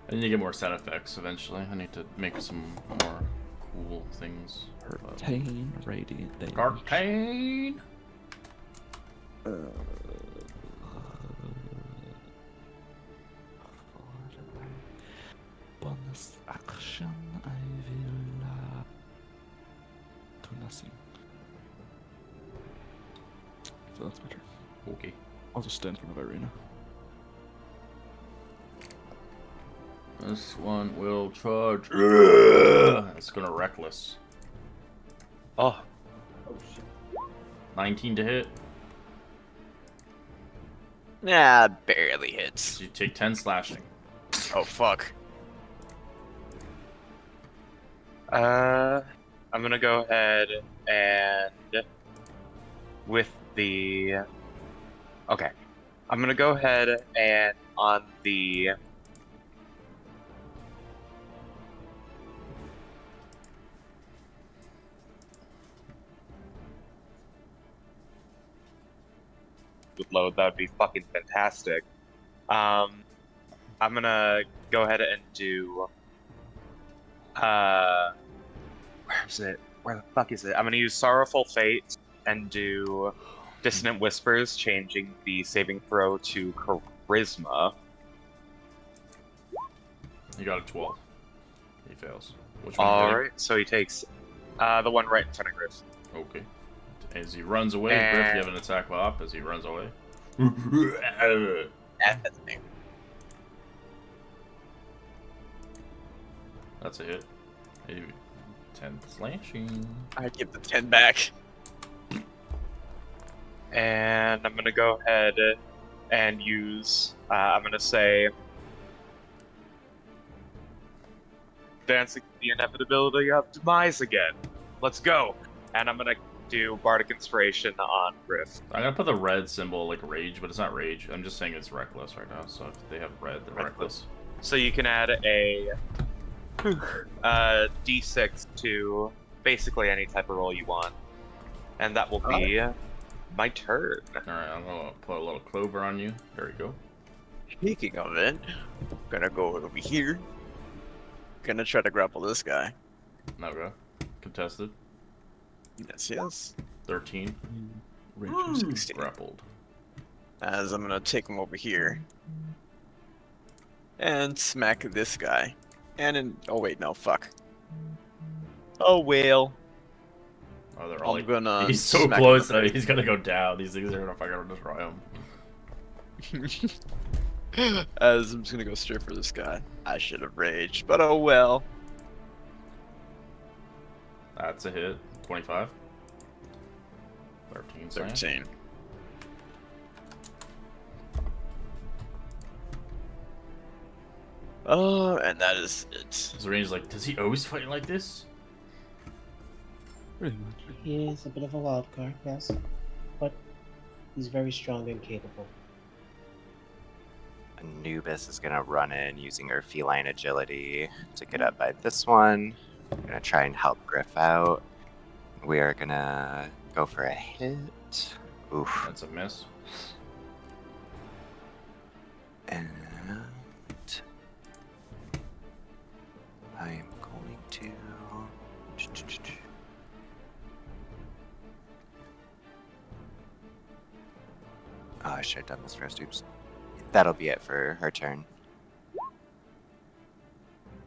I need to get more sound effects eventually. I need to make some more cool things. Hurricane, radiant damage. Arcane! Bonus action, I will do nothing. So that's better. Okay. I'll just stand in front of Irina. This one will charge. It's gonna reckless. Oh, 19 to hit. Nah, barely hits. So you take 10 slashing. Oh, fuck. I'm gonna go ahead and with the. Okay, I'm gonna go ahead and on the. Would load, that would be fucking fantastic. I'm gonna go ahead and do. Where is it? Where the fuck is it? I'm gonna use Sorrowful Fate and do Dissonant Whispers, changing the saving throw to Charisma. You got a 12. He fails. Which one? Did Alright, so he takes the one right in front of Griff. he? Okay. As he runs away, Griff, you have an attack op as he runs away. That's the thing. That's a hit. 10 slashing. I give the 10 back. And I'm gonna go ahead and use, I'm gonna say, Dancing the Inevitability of Demise again. Let's go! And I'm gonna do Bardic Inspiration on Griff. I'm gonna put the red symbol like rage, but it's not rage. I'm just saying it's reckless right now. So if they have red, they're reckless. So you can add a d6 to basically any type of roll you want. And that will be my turn. Alright, I'm gonna put a little clover on you. There you go. Speaking of it, gonna go over here. Gonna try to grapple this guy. Now go. Contested. Yes. 13. Range Ooh. of 16. Grappled. As I'm gonna take him over here. And smack this guy. And oh wait, no, fuck. Oh, whale. Oh, they're all I'm like, gonna he's so smack him close in the that he's gonna go down. These things are gonna fucking destroy him. As I'm just gonna go straight for this guy. I should have raged, but oh well. That's a hit. 25. 13 slam. 13. Oh, and that is it. Zorane's like, does he always fight like this? Pretty much. He is a bit of a wild card, yes, but he's very strong and capable. Anubis is gonna run in using her feline agility to get up by this one. We're gonna try and help Griff out. We are gonna go for a hit. Oof. That's a miss. And I am going to. Oh, I should have done this first. Oops. That'll be it for her turn.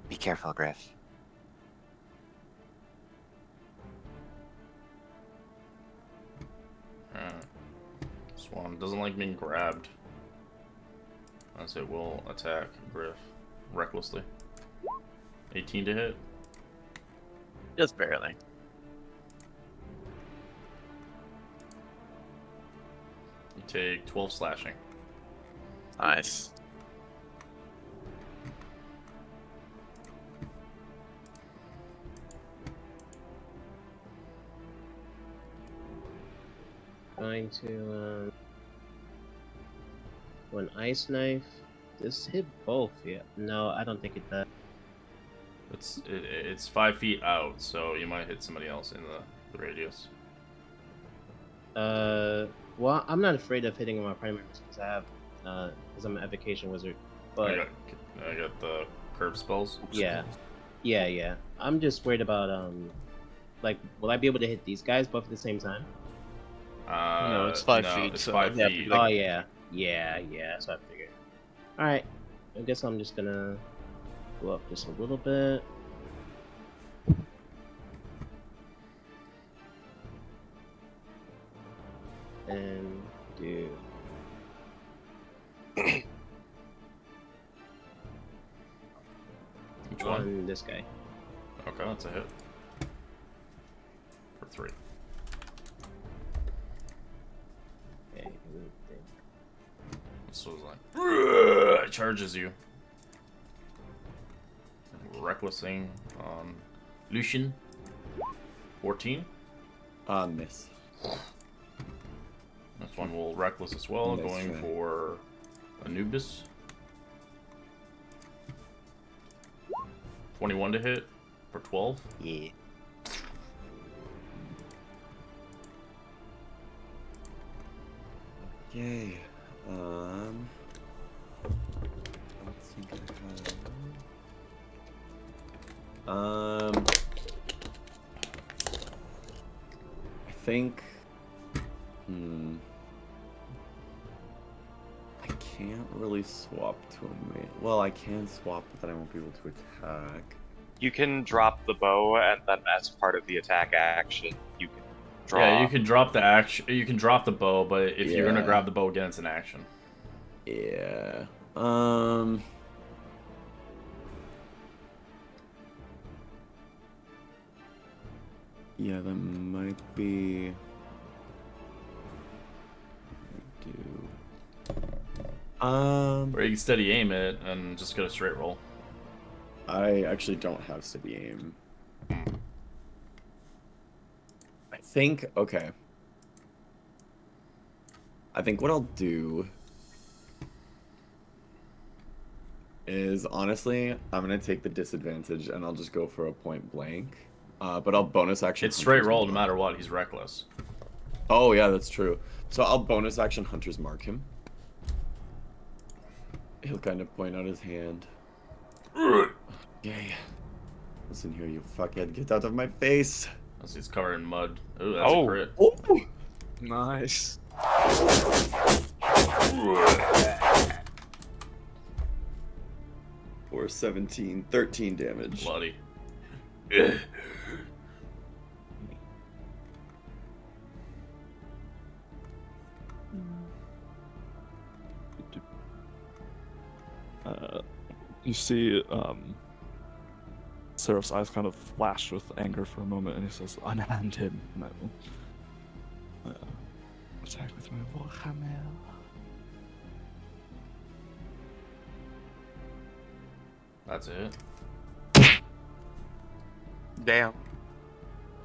Be careful, Griff. Swan doesn't like being grabbed. As it will attack Griff recklessly. 18 to hit. Just barely. You take 12 slashing. Nice. Going to an ice knife. This hit both, yeah. No, I don't think it does. It's 5 feet out, so you might hit somebody else in the radius. Well, I'm not afraid of hitting my primaries because I have, because I'm an evocation wizard. But I got the curve spells. yeah, yeah. I'm just worried about like, will I be able to hit these guys both at the same time? No, it's 5 feet, It's so 5 yeah, feet. Oh yeah. That's what I figured. All right, I guess I'm just gonna go up just a little bit. And do Which one? on this guy. Okay, that's a hit. For 3. Okay, This was like, charges you. Recklessing on Lucian. 14. Miss. This one will reckless as well, Nice going try. for Anubis. 21 to hit for 12. Yeah. Yay. Let's think I think. I can't really swap to a mate. Well, I can swap, but then I won't be able to attack. You can drop the bow, and then as part of the attack action, you can draw. Yeah, you can drop the action. You can drop the bow, but if you're gonna Yeah. grab the bow again, it's an action. Yeah. Yeah, that might be. Or you can steady aim it and just get a straight roll. I actually don't have steady aim. I think, okay. I think what I'll do is, honestly, I'm gonna take the disadvantage and I'll just go for a point blank. But I'll bonus action. It's straight Hunter's roll no Mark. matter what. He's reckless. Oh yeah, that's true. So I'll bonus action Hunter's Mark him. He'll kind of point out his hand. Yay. Listen here, you fuckhead. Get out of my face. As he's covered in mud. Ooh, that's Oh. a crit. Oh! Nice. Or 17, 13 damage. Bloody. You see, Seraph's eyes kind of flash with anger for a moment, and he says, "Unhand him, and I will attack with my Warhammer." That's it. Damn.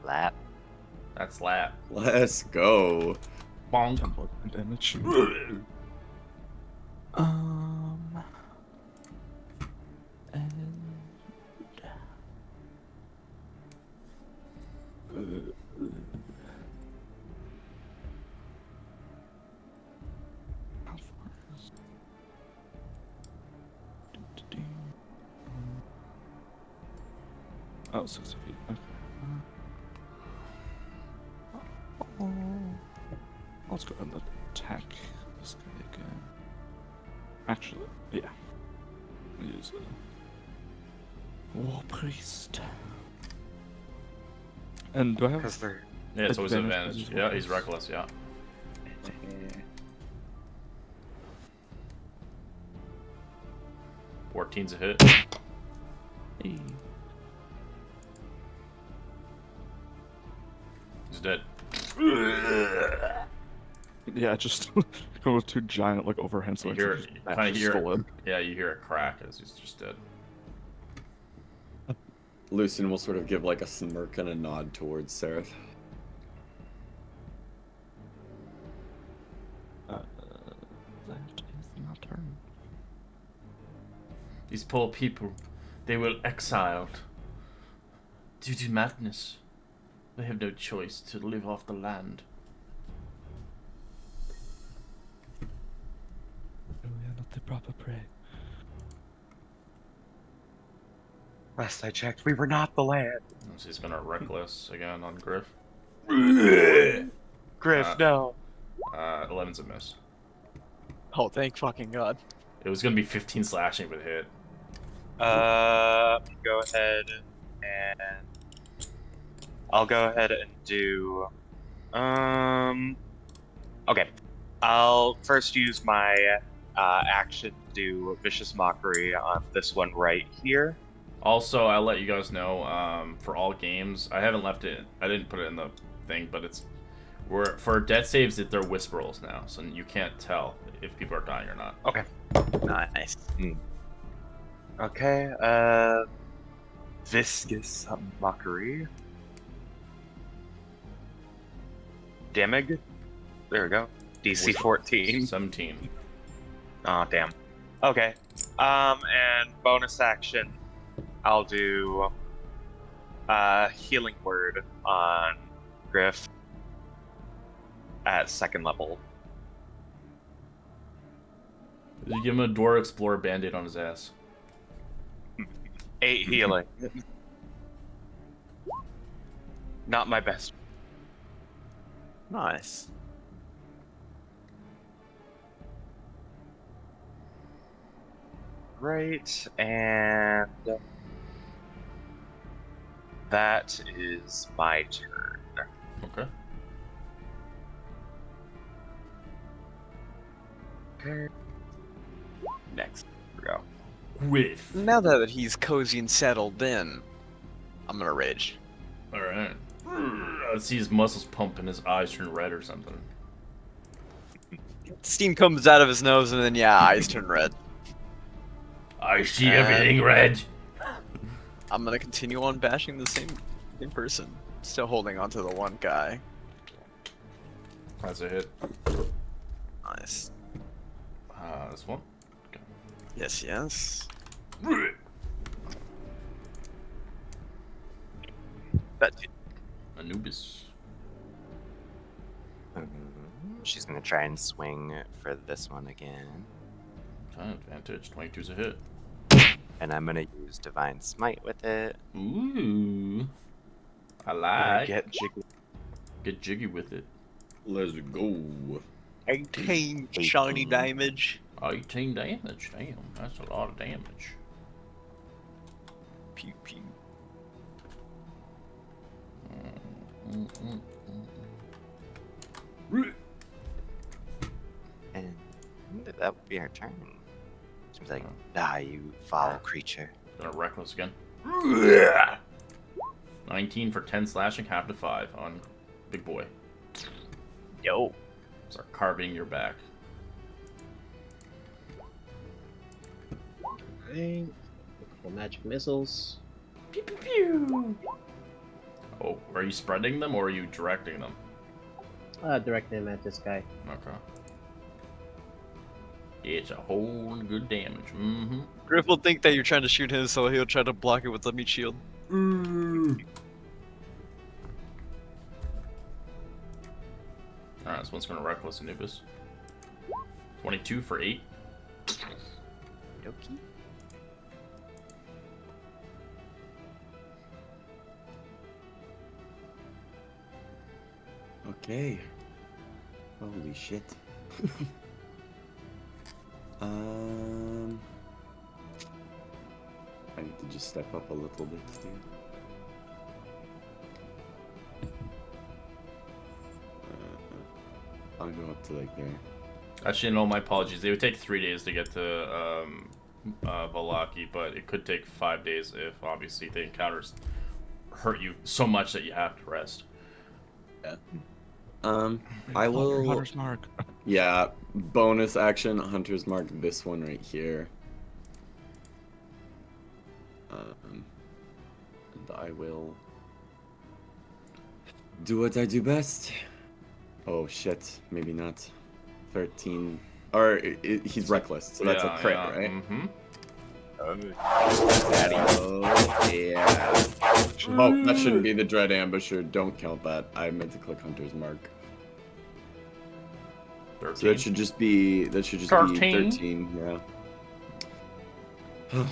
Lap. That's lap. Let's go. 10 Bonk. point damage. And how far is? Oh, 60 feet. Okay. Let's go and attack this guy again. Actually, yeah. Use a War Priest. And do I have? Because they're Yeah, it's always an Advantage advantage. as Yeah, well. he's reckless, yeah. 14's a hit. Hey. He's dead. Yeah, just go with two giant like overhand You swords. hear, and just kind bash of his hear, skull in. yeah, you hear a crack as he's just dead. Lucian will sort of give like a smirk and a nod towards Seraph. That is my turn. These poor people, they were exiled due to madness. They have no choice to live off the land. We are not the proper prey. last I checked, we were not the land. So he's gonna reckless again on Griff. Griff, no. 11's a miss. Oh, thank fucking god. It was gonna be 15 slashing with hit. Go ahead and I'll go ahead and do. Okay, I'll first use my action to do vicious mockery on this one right here. Also, I'll let you guys know, for all games, I haven't left it, I didn't put it in the thing, but for death saves, they're whisper rolls now, so you can't tell if people are dying or not. Okay. Nice. Okay. Viscous mockery. Damage. There we go. DC 14. 17. Oh, damn. Okay. And bonus action, I'll do healing word on Griff at 2nd level. You give him a Dwarf Explorer band-aid on his ass. 8 healing. Not my best. Nice. Great, and that is my turn. Okay. Okay. Next, we go. Griff. Now that he's cozy and settled in, I'm gonna rage. Alright. Let's see his muscles pump and his eyes turn red or something. Steam comes out of his nose and then eyes turn red. I see everything red. I'm gonna continue on bashing the same person. Still holding on to the one guy. That's a hit. Nice. This one. Yes, yes. That Anubis. She's gonna try and swing for this one again. Okay, advantage. 22's a hit. And I'm gonna use Divine Smite with it. Ooh. I Gonna like. get jiggy. Get jiggy with it. Let's go. 18 shiny 18. damage. 18 damage. Damn, that's a lot of damage. Pew pew. And that would be her turn. She's like, "Ah, you foul creature." Gonna reckless again. 19 for 10 slashing, half to 5 on big boy. Yo. Start carving your back. Alright. Couple magic missiles. Pew, pew, pew. Oh, are you spreading them or are you directing them? Direct them at this guy. Okay. It's a whole good damage. Mm-hmm. Griff will think that you're trying to shoot him, so he'll try to block it with a meat shield. Alright, this one's gonna reckless Anubis. 22 for 8. Doki. Okay. Holy shit. I need to just step up a little bit here. I'll go up to like there. Actually, no, my apologies. They would take 3 days to get to Valaki, but it could take 5 days if obviously the encounters hurt you so much that you have to rest. I Oh, will. Hunter's Mark. Yeah, bonus action, Hunter's Mark, this one right here. And I will do what I do best. Oh shit, maybe not. 13. Or he's reckless, so that's a crit, right? Mm-hmm. Oh, yeah. Oh, that shouldn't be the Dread Ambusher. Don't count that. I meant to click Hunter's Mark. 13. So that should just be 13. 13, yeah.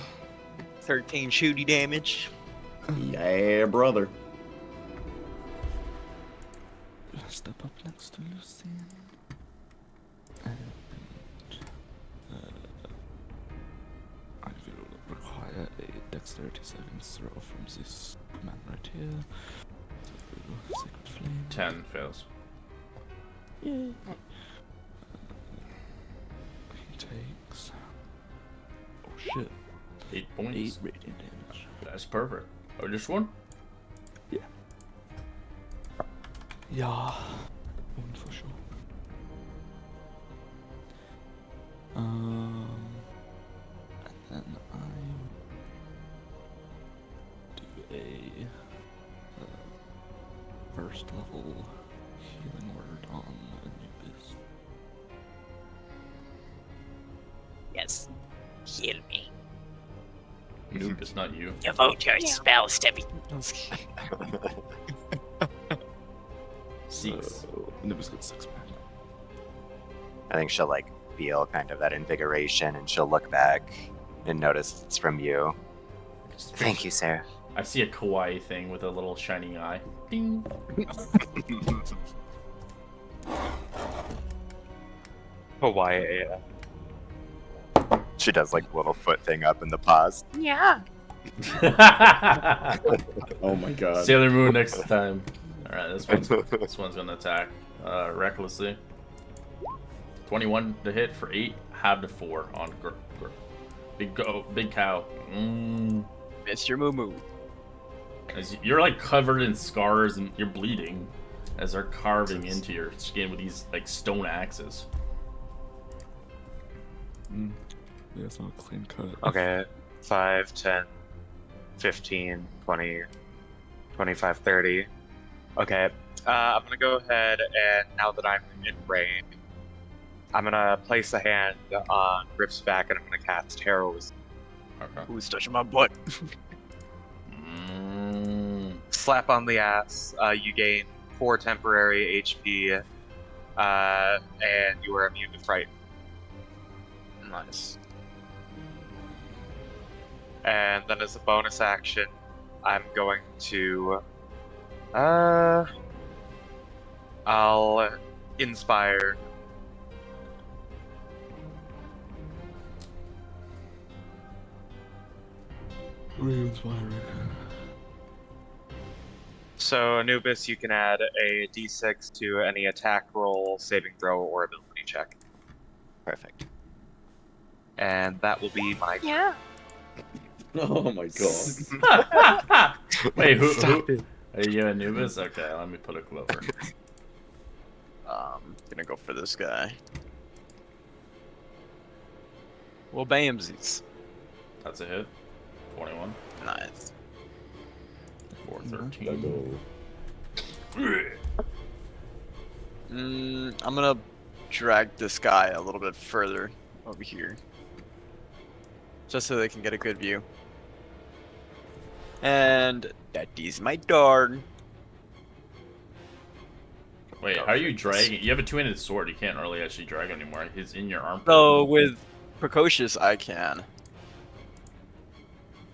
13 shooty damage. Yeah, brother. Step up next to Lucian. And I will require a dexterity savings throw from this man right here. So, Sacred Flame. 10 fails. Yay. He takes. Oh shit. 8 points. 8 radiant damage. That's perfect. Oh, just one? Yeah. One for sure. And then I do a first level healing word on Anubis. Yes. Heal me. Nope, it's not you. Devote your spells to me. 6. Anubis gets 6 back. I think she'll like feel kind of that invigoration, and she'll look back and notice it's from you. Thank you, Sarah. I see a kawaii thing with a little shining eye. Ding. Hawaii. She does like a little foot thing up in the paws. Yeah. Oh my god. Sailor Moon next time. Alright, this one's gonna attack recklessly. 21 to hit for 8, half to 4 on big cow. Mr. Moo Moo. You're like covered in scars and you're bleeding as they're carving into your skin with these like stone axes. Yeah, it's not a clean cut. Okay, 5, 10, 15, 20, 25, 30. Okay, I'm gonna go ahead and now that I'm in range, I'm gonna place a hand on Rip's back and I'm gonna cast Heroism. Okay. Who's touching my butt? Slap on the ass. You gain 4 temporary HP, and you are immune to fright. Nice. And then as a bonus action, I'm going to I'll inspire. Re-inspiring. So Anubis, you can add a d6 to any attack roll, saving throw, or ability check. Perfect. And that will be my turn. Yeah. Oh my god. Wait, who? Stop it. Are you Anubis? Okay, let me put a clover. Gonna go for this guy. Well, bamsies. That's a hit. 21. Nice. 413. I'm gonna drag this guy a little bit further over here. Just so they can get a good view. And that is my dog. Wait, how are you dragging? You have a two-handed sword. You can't really actually drag him anymore. He's in your armpit. So with Precocious, I can.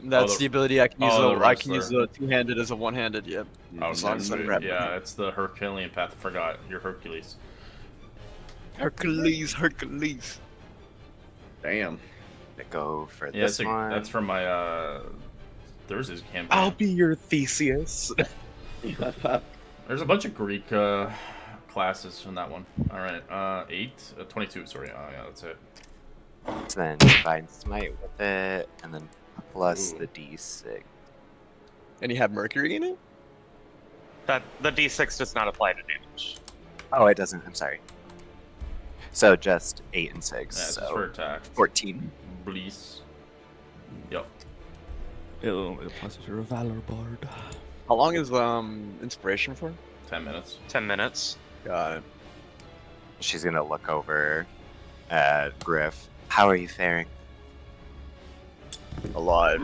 That's the- the ability I can use. the I can use wrestler. the two-handed as a one-handed. Yep. Oh, As long as I grab yeah, it's the Herculean path. I forgot. You're Hercules. Hercules. Damn. To go for Yeah, this one. that's from my Thursday's campaign. I'll be your Theseus. There's a bunch of Greek classes from that one. All right, 22. Sorry. Oh yeah, that's it. So then Divine Smite with it, and then plus Ooh. the D6. And you have Mercury in it? That the D6 does not apply to damage. Oh, it doesn't. I'm sorry. So just 8 and 6. Yeah, it's just so for attack. 14. Blease. Yep. It applies if you're a Valor Bard. How long is inspiration for? 10 minutes. 10 minutes. Got it. She's gonna look over at Griff. How are you faring? Alive.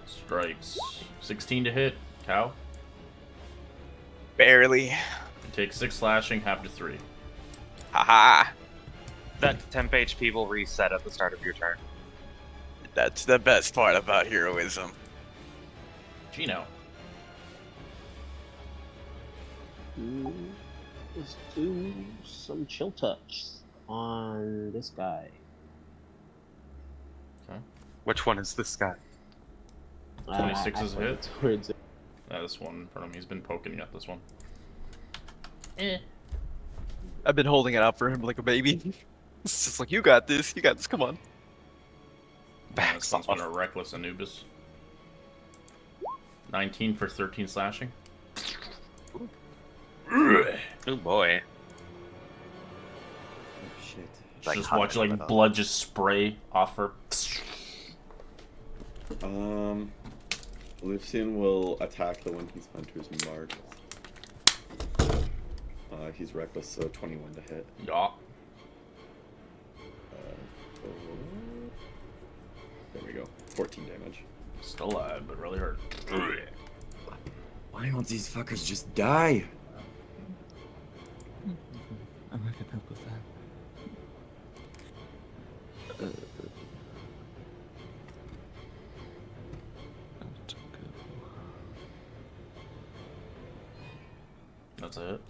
Strikes. 16 to hit. Cow. Barely. You take 6 slashing, half to 3. Haha. That temp HP will reset at the start of your turn. That's the best part about heroism. Gino. Let's do some chill touch on this guy. Which one is this guy? 26 is a I hit. towards it. Yeah, this one in front of me. He's been poking at this one. I've been holding it out for him like a baby. It's just like, you got this, come on. And this one's gonna reckless Anubis. 19 for 13 slashing. Oh boy. Oh, shit. Like Just hugging watch a like little. blood just spray off her. Lucian will attack the one he's hunter's marked. He's reckless, so 21 to hit. Yeah. There we go. 14 damage. Still alive, but really hurt. Why don't these fuckers just die? I can help with that. Not good. That's a hit.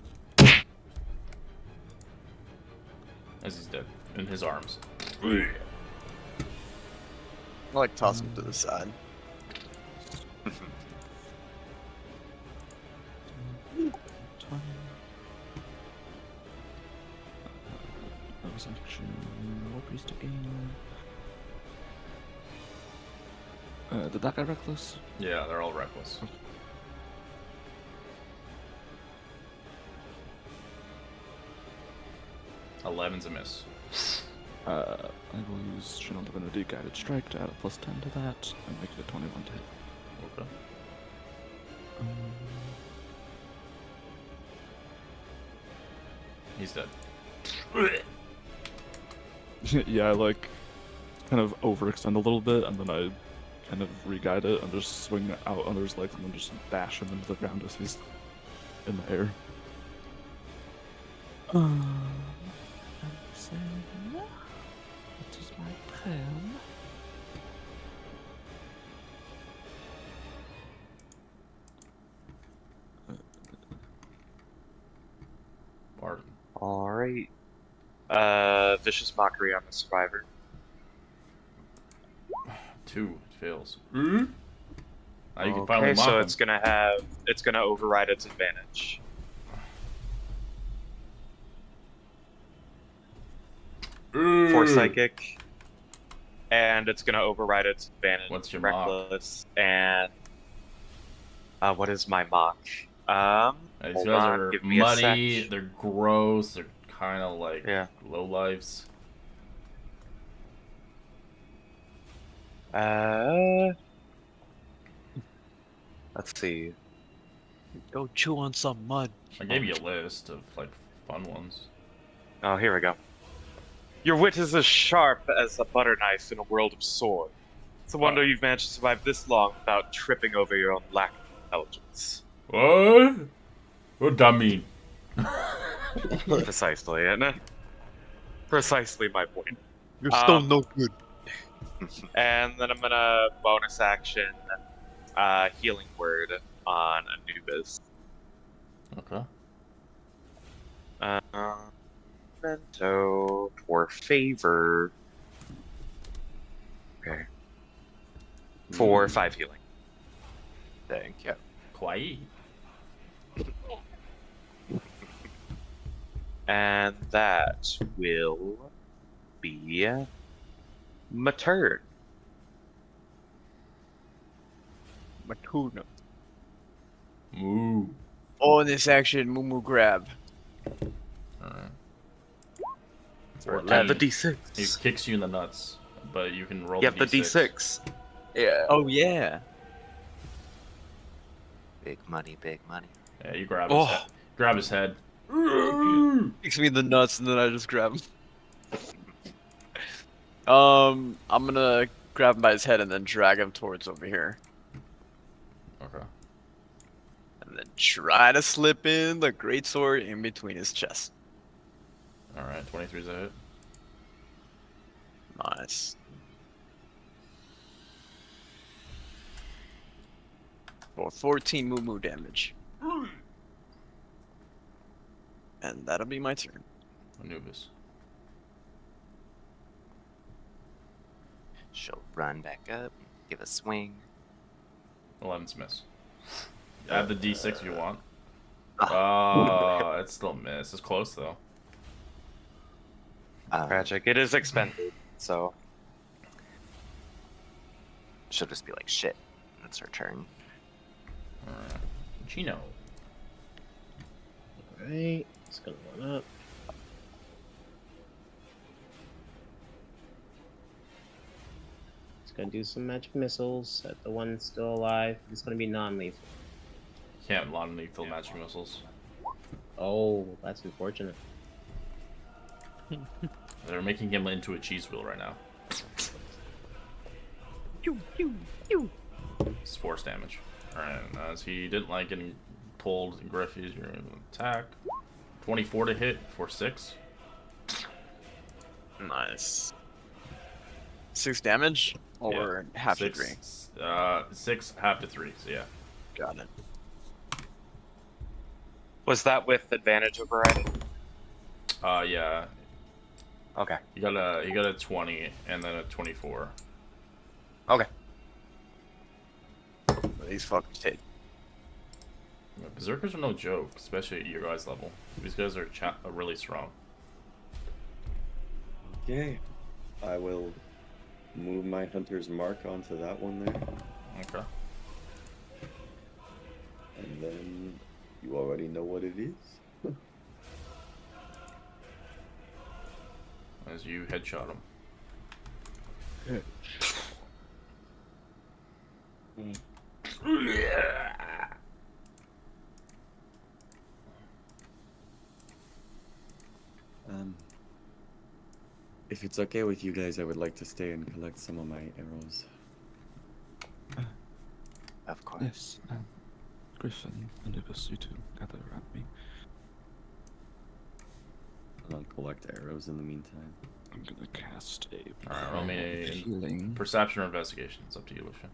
As he's dead. In his arms. I like toss him to the side. 20. That was action. What priest to gain? Did that guy reckless? Yeah, they're all reckless. Eleven's a miss. I will use Channel Divinity Guided Strike to add a +10 to that and make it a 21 to hit. Okay. He's dead. Yeah, I like kind of overextend a little bit and then I kind of re-guide it and just swing it out under his legs and then just bash him into the ground as he's in the air. And so, that is my plan. Barton. Alright. Vicious Mockery on the survivor. 2. It fails. Now you can finally Okay, mock so him. it's gonna override its advantage. For psychic. and it's gonna override its advantage. What's your mock? Reckless, and what is my mock? These Hold guys on, are give me a muddy. sec. They're gross. They're kind of like Yeah. low lives. Let's see. Go chew on some mud. I gave you a list of like fun ones. Oh, here we go. Your wit is as sharp as a butter knife in a world of sword. It's a wonder you've managed to survive this long without tripping over your own lack of intelligence. What? What that mean? Precisely, and precisely my point. You're still no good. And then I'm gonna bonus action healing word on Anubis. Okay. Memento for favor. Okay. For 5 healing. Thank you. Kawaii. And that will be my turn. Matuna. Moo. Bonus action, Moo grab. Alright. Add the 14. d6. He kicks you in the nuts, but you can roll Yep, the d6. d6. Yeah. Oh yeah. Big money, big money. Yeah, you grab Oh. his head. Grab his head. Kicks me in the nuts and then I just grab him. I'm gonna grab him by his head and then drag him towards over here. Okay. And then try to slip in the greatsword in between his chest. Alright, 23's a hit. Nice. For 14 moo damage. And that'll be my turn. Anubis. She'll run back up, give a swing. 11's miss. Add the d6 if you want. Oh, it's still miss. It's close though. Tragic. It is expended, so. She'll just be like, shit. That's her turn. Alright. Chino. Alright, it's gonna run up. It's gonna do some magic missiles at the one still alive. It's gonna be non-lethal. Can't non-lethal magic missiles. Oh, that's unfortunate. They're making him into a cheese wheel right now. It's force damage. Alright, as he didn't like getting pulled and Griffey's, you're going to attack. 24 to hit for 6. Nice. 6 damage? Or half to 3? 6, half to 3, so yeah. Got it. Was that with advantage overriding? Yeah. Okay. You got a 20 and then a 24. Okay. These fuckers hit. Yeah, Berserkers are no joke, especially at your guys' level. These guys are really strong. Okay. I will move my hunter's mark onto that one there. Okay. And then you already know what it is. As you headshot him. Okay. If it's okay with you guys, I would like to stay and collect some of my arrows. Of course. Yes, Griffin, Anubis, you two gather around me. I'll collect arrows in the meantime. I'm gonna cast a Alright, roll me a healing. perception or investigation. It's up to you, Lucian.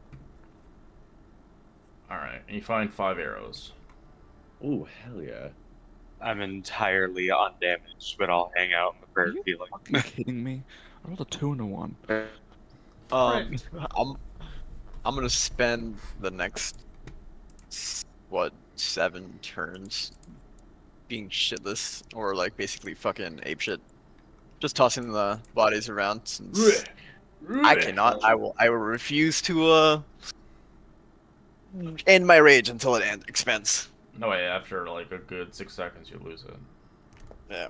Alright, and you find 5 arrows. Oh, hell yeah. I'm entirely undamaged, but I'll hang out in the prayer you healing. fucking kidding me? I rolled a 2 and a 1. I'm gonna spend the next 7 turns being shitless or like basically fucking apeshit. Just tossing the bodies around since I cannot. I will refuse to end my rage until it expends. No way, after like a good 6 seconds, you lose it. Yeah.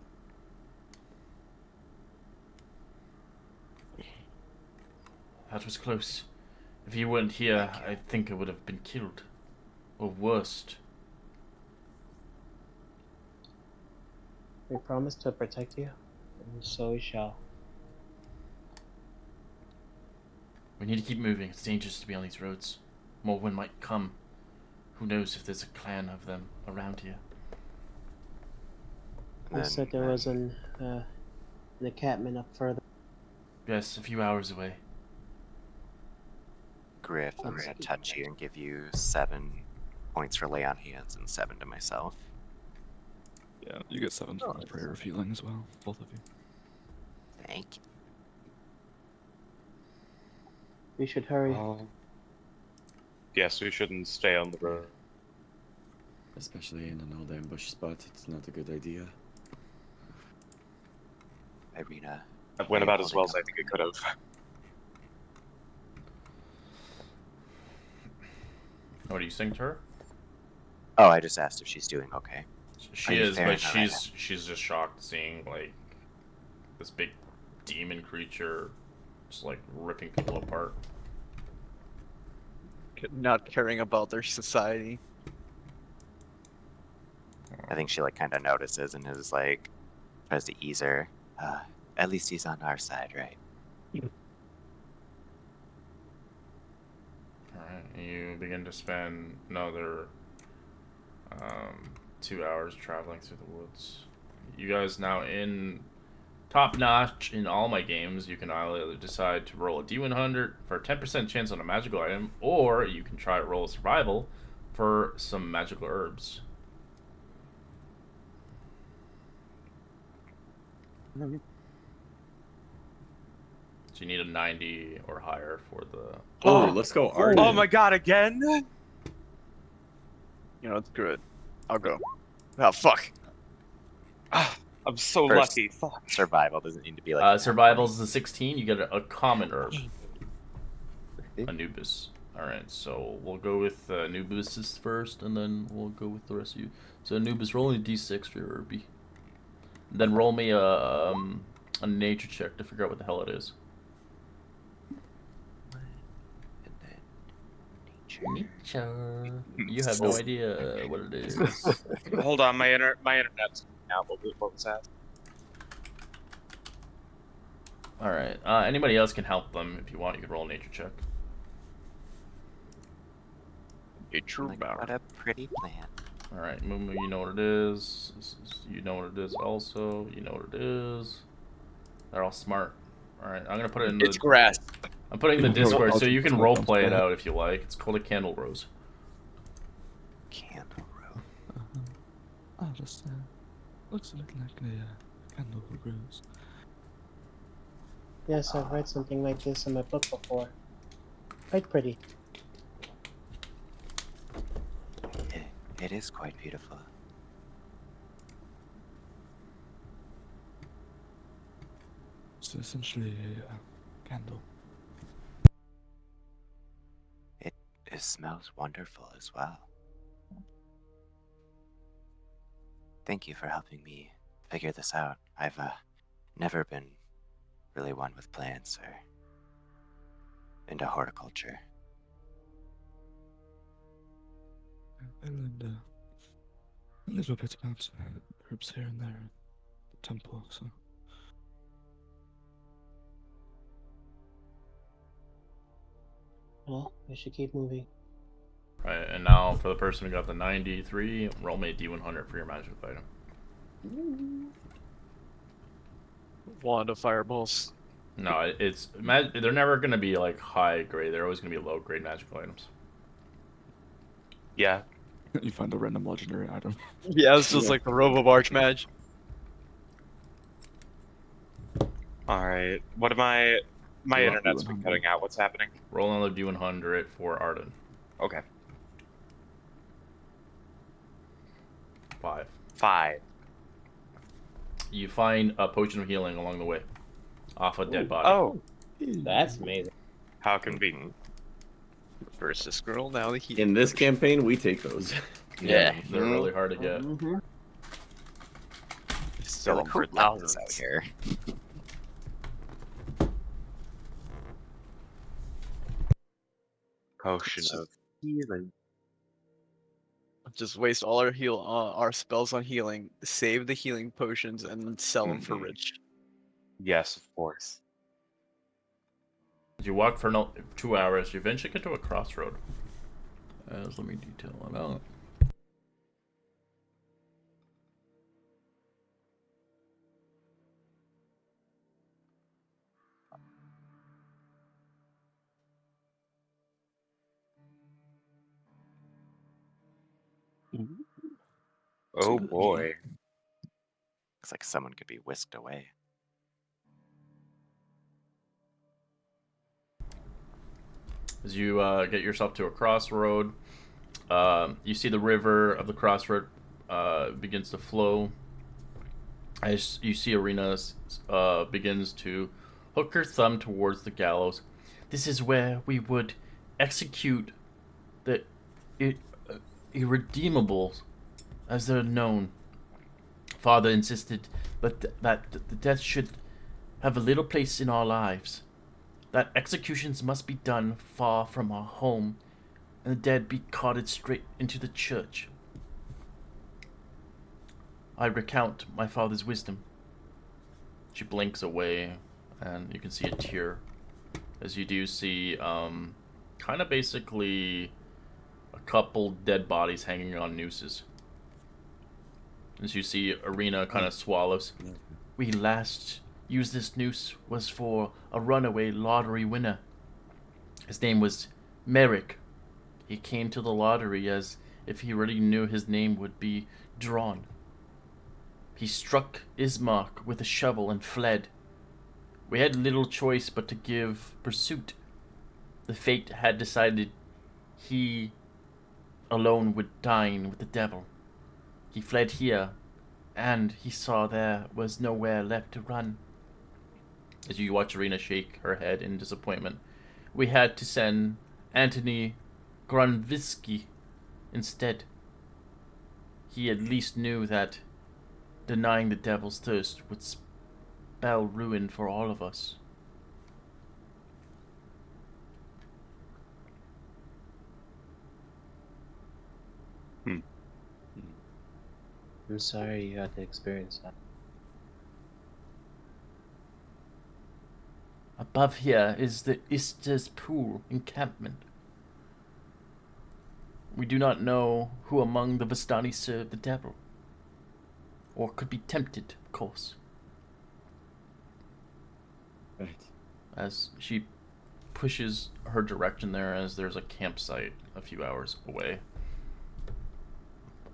That was close. If you weren't here, I think I would have been killed. Or worst. We promise to protect you, and so we shall. We need to keep moving. It's dangerous to be on these roads. More wind might come. Who knows if there's a clan of them around here. You said there was an encampment up further. Yes, a few hours away. Griff, I'm Let's gonna keep touch you and give you 7 points for lay on hands and 7 to myself. Yeah, you get 7 from prayer of healing as well, both of you. Thank you. We should hurry. Yes, we shouldn't stay on the road. Especially in an old ambush spot, it's not a good idea. Irina. It went about as well as I think it could have. What do you think to her? Oh, I just asked if she's doing okay. She you is, fair but enough? she's just shocked seeing like this big demon creature just like ripping people apart. Not caring about their society. I think she like kind of notices and is like tries to ease her. At least he's on our side, right? Alright, you begin to spend another 2 hours traveling through the woods. You guys now in top notch in all my games. You can either decide to roll a D100 for a 10% chance on a magical item, or you can try to roll a survival for some magical herbs. So you need a 90 or higher for the... Oh, let's go Arden. Oh my god, again? You know, it's good. I'll go. Oh, fuck. I'm so First. lucky. Fuck. Survival doesn't need to be like. Survival's the 16. You get a common herb. Anubis. Alright, so we'll go with Anubis first, and then we'll go with the rest of you. So Anubis, roll me a d6 for your herbie. Then roll me a nature check to figure out what the hell it is. And then nature. You have no idea what it is. Hold on, my internet's out. What was that? Alright, anybody else can help them if you want. You can roll a nature check. Like, what a pretty plant. Alright, Mumu, you know what it is. You know what it is also. You know what it is. They're all smart. Alright, I'm gonna put it in the... It's grass. I'm putting it in the Discord so you can It's role play it out if you like. It's called a candle rose. Candle row. Oh, just looks a little like a candle rose. Yes, I've read something like this in my book before. Quite pretty. It is quite beautiful. It's essentially a candle. It smells wonderful as well. Thank you for helping me figure this out. I've never been really one with plants or into horticulture. I learned a little bit about herbs here and there at the temple, so. Well, we should keep moving. Right, and now for the person who got the 93, roll me a D100 for your magic item. Wand of fireballs. No, they're never gonna be like high grade. They're always gonna be low grade magical items. Yeah. You find a random legendary item. Yeah, it's just like the robe of Archmage. Alright. What am I... My You're up, internet's been D100. cutting out. What's happening? Roll another D100 for Arden. Okay. 5. 5. You find a potion of healing along the way, off a dead body. Oh. That's amazing. How convenient. First the scroll, now the heat. In this campaign, we take those. Yeah, Yeah. they're really hard to get. Mm-hmm. Still Still them for relentless out thousands. here. Potion It's just- of healing. Just waste all our spells on healing, save the healing potions, and then sell them for Mhm. rich. Yes, of course. You walk for 2 hours, you eventually get to a crossroad. Let me detail it out. Oh Good. boy. Looks like someone could be whisked away. As you get yourself to a crossroad, you see the river of the crossroad begins to flow. As you see Arena begins to hook her thumb towards the gallows. This is where we would execute the irredeemables, as they're known. Father insisted that the death should have a little place in our lives. That executions must be done far from our home, and the dead be carted straight into the church. I recount my father's wisdom. She blinks away, and you can see a tear. As you do see, kind of basically a couple dead bodies hanging on nooses. As you see, Arena kind of swallows. We last used this noose was for a runaway lottery winner. His name was Merrick. He came to the lottery as if he really knew his name would be drawn. He struck Ismark with a shovel and fled. We had little choice but to give pursuit. The fate had decided he alone would dine with the devil. He fled here, and he saw there was nowhere left to run. As you watch Arena shake her head in disappointment, we had to send Antony Grunvisky instead. He at least knew that denying the devil's thirst would spell ruin for all of us. I'm sorry you had to experience that. Above here is the Ister's Pool encampment. We do not know who among the Vistani served the devil, or could be tempted, of course. Right. As she pushes her direction there, as there's a campsite a few hours away.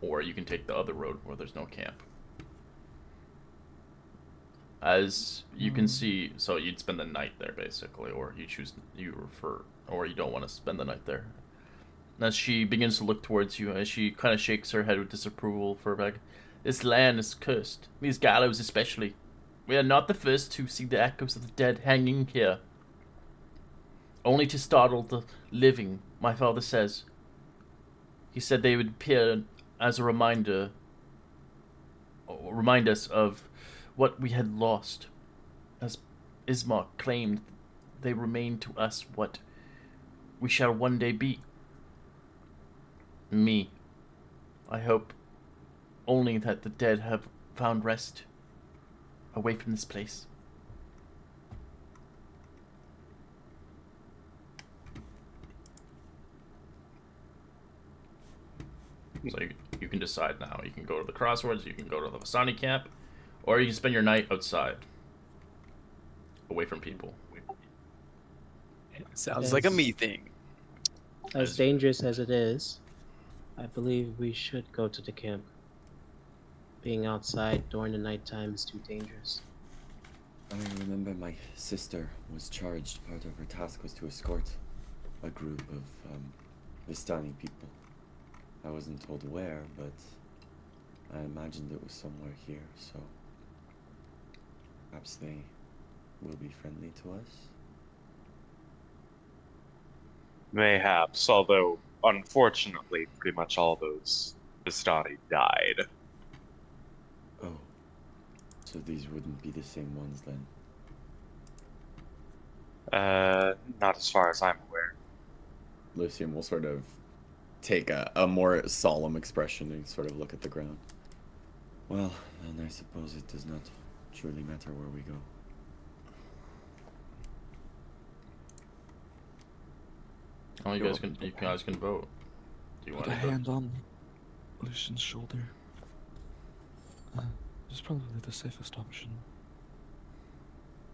Or you can take the other road where there's no camp. As you can see, so you'd spend the night there basically, or or you don't want to spend the night there. As she begins to look towards you, as she kind of shakes her head with disapproval for Veg, this land is cursed, these gallows especially. We are not the first to see the echoes of the dead hanging here. Only to startle the living, my father says. He said they would appear as a remind us of what we had lost. As Ismark claimed, they remain to us what we shall one day be. Me. I hope only that the dead have found rest away from this place. So you can decide now. You can go to the crossroads, you can go to the Vasani camp, or you can spend your night outside, away from people. Sounds like a Yes. me thing. As dangerous as it is, I believe we should go to the camp. Being outside during the nighttime is too dangerous. I remember my sister was charged. Part of her task was to escort a group of Vistani people. I wasn't told where, but I imagined it was somewhere here, so perhaps they will be friendly to us. Mayhaps, although unfortunately, pretty much all those Vistani died. Oh, so these wouldn't be the same ones then. Not as far as I'm aware. Lucian will sort of take a more solemn expression and sort of look at the ground. Well, then I suppose it does not truly matter where we go. Oh, you guys can vote. Do you Put want a to? hand on Lucian's shoulder. It's probably the safest option.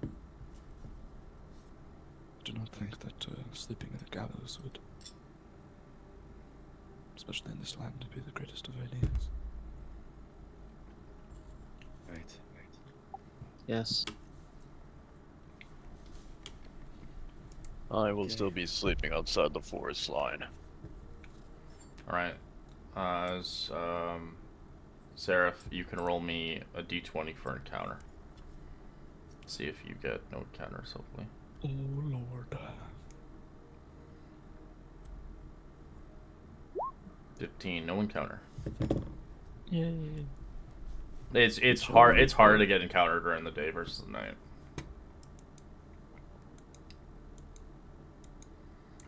I do not think that sleeping in a gallows would, especially in this land, be the greatest of ideas. Right. Yes. I will still be sleeping outside the forest line. All right. Seraph, you can roll me a d20 for encounter. See if you get no encounters, hopefully. Oh Lord. 15, no encounter. Yay. It's hard to get encounter during the day versus the night.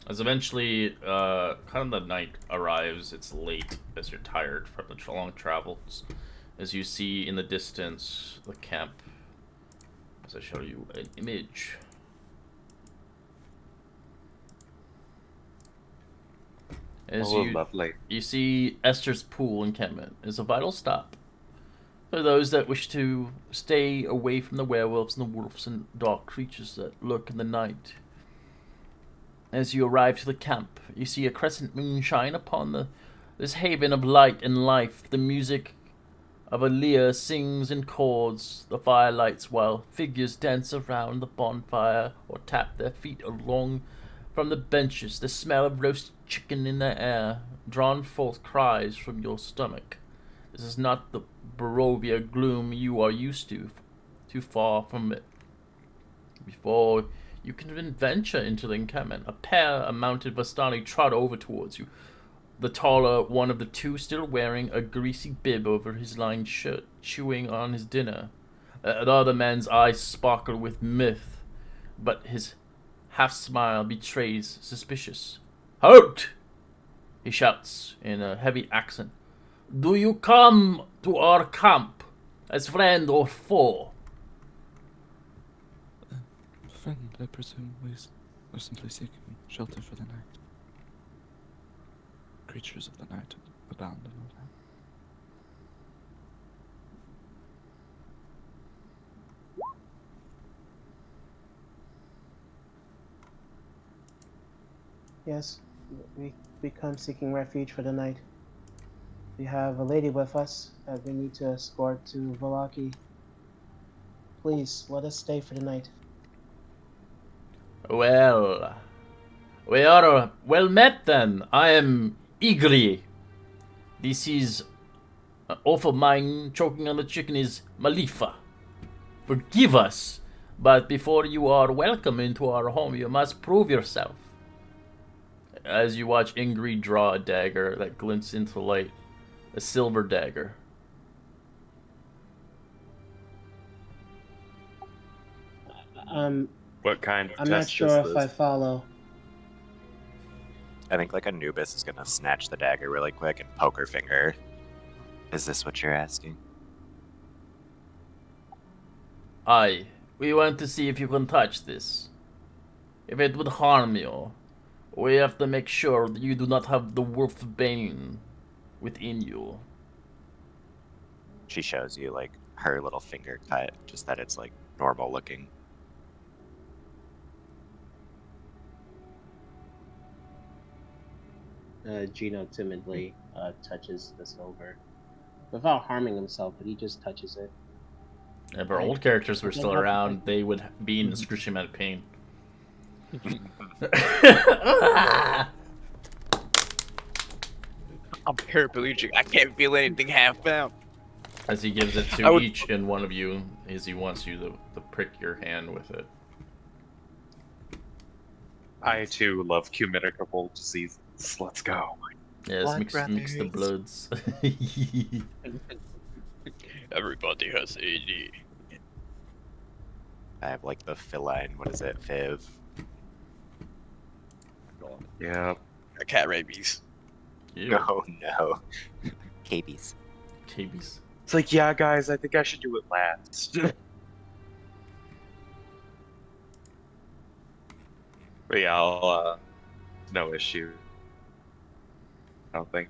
As eventually, kind of the night arrives, it's late as you're tired from the long travels. As you see in the distance, the camp, as I show you an image. As Lovely. you see Esther's Pool encampment is a vital stop for those that wish to stay away from the werewolves and the wolves and dark creatures that lurk in the night. As you arrive to the camp, you see a crescent moon shine upon this haven of light and life. The music of a lyre sings in chords, the fire lights while figures dance around the bonfire or tap their feet along from the benches. The smell of roast chicken in the air, drawn forth cries from your stomach. This is not the Barovia gloom you are used to, too far from it. Before you can even venture into the encampment, a mounted Vistani trot over towards you. The taller one of the two still wearing a greasy bib over his lined shirt, chewing on his dinner. The other man's eyes sparkle with mirth, but his half-smile betrays suspicious. "Halt!" he shouts in a heavy accent. "Do you come to our camp as friend or foe?" Friend, I presume we are simply seeking shelter for the night. Creatures of the night abound in our land. Yes, we come seeking refuge for the night. We have a lady with us that we need to escort to Valaki. Please, let us stay for the night. Well, we are well met then. I am Igri. This is oath of mine. Choking on the chicken is Malifa. Forgive us, but before you are welcome into our home, you must prove yourself. As you watch Ingrid draw a dagger that glints into light, a silver dagger. What kind of I'm not test sure is if this? I follow. I think like Anubis is gonna snatch the dagger really quick and poke her finger. Is this what you're asking? Aye, we want to see if you can touch this. If it would harm you, we have to make sure that you do not have the wolfbane within you. She shows you like her little finger cut, just that it's like normal looking. Gino timidly touches the silver. Without harming himself, but he just touches it. If our old characters were still around, they would be in excruciating amount of pain. I'm paraplegic. I can't feel anything half bound. As he gives it to each and one of you, as he wants you to prick your hand with it. I too love communicable diseases. Let's go. Yes, Blood mix the brothers. bloods. Everybody has AD. I have like the feline. What is it? Fiv. Yep. Cat rabies. Ew. No, no. Cabies. Cabies. It's like, yeah, guys, I think I should do it last. But yeah, no issue. I don't think.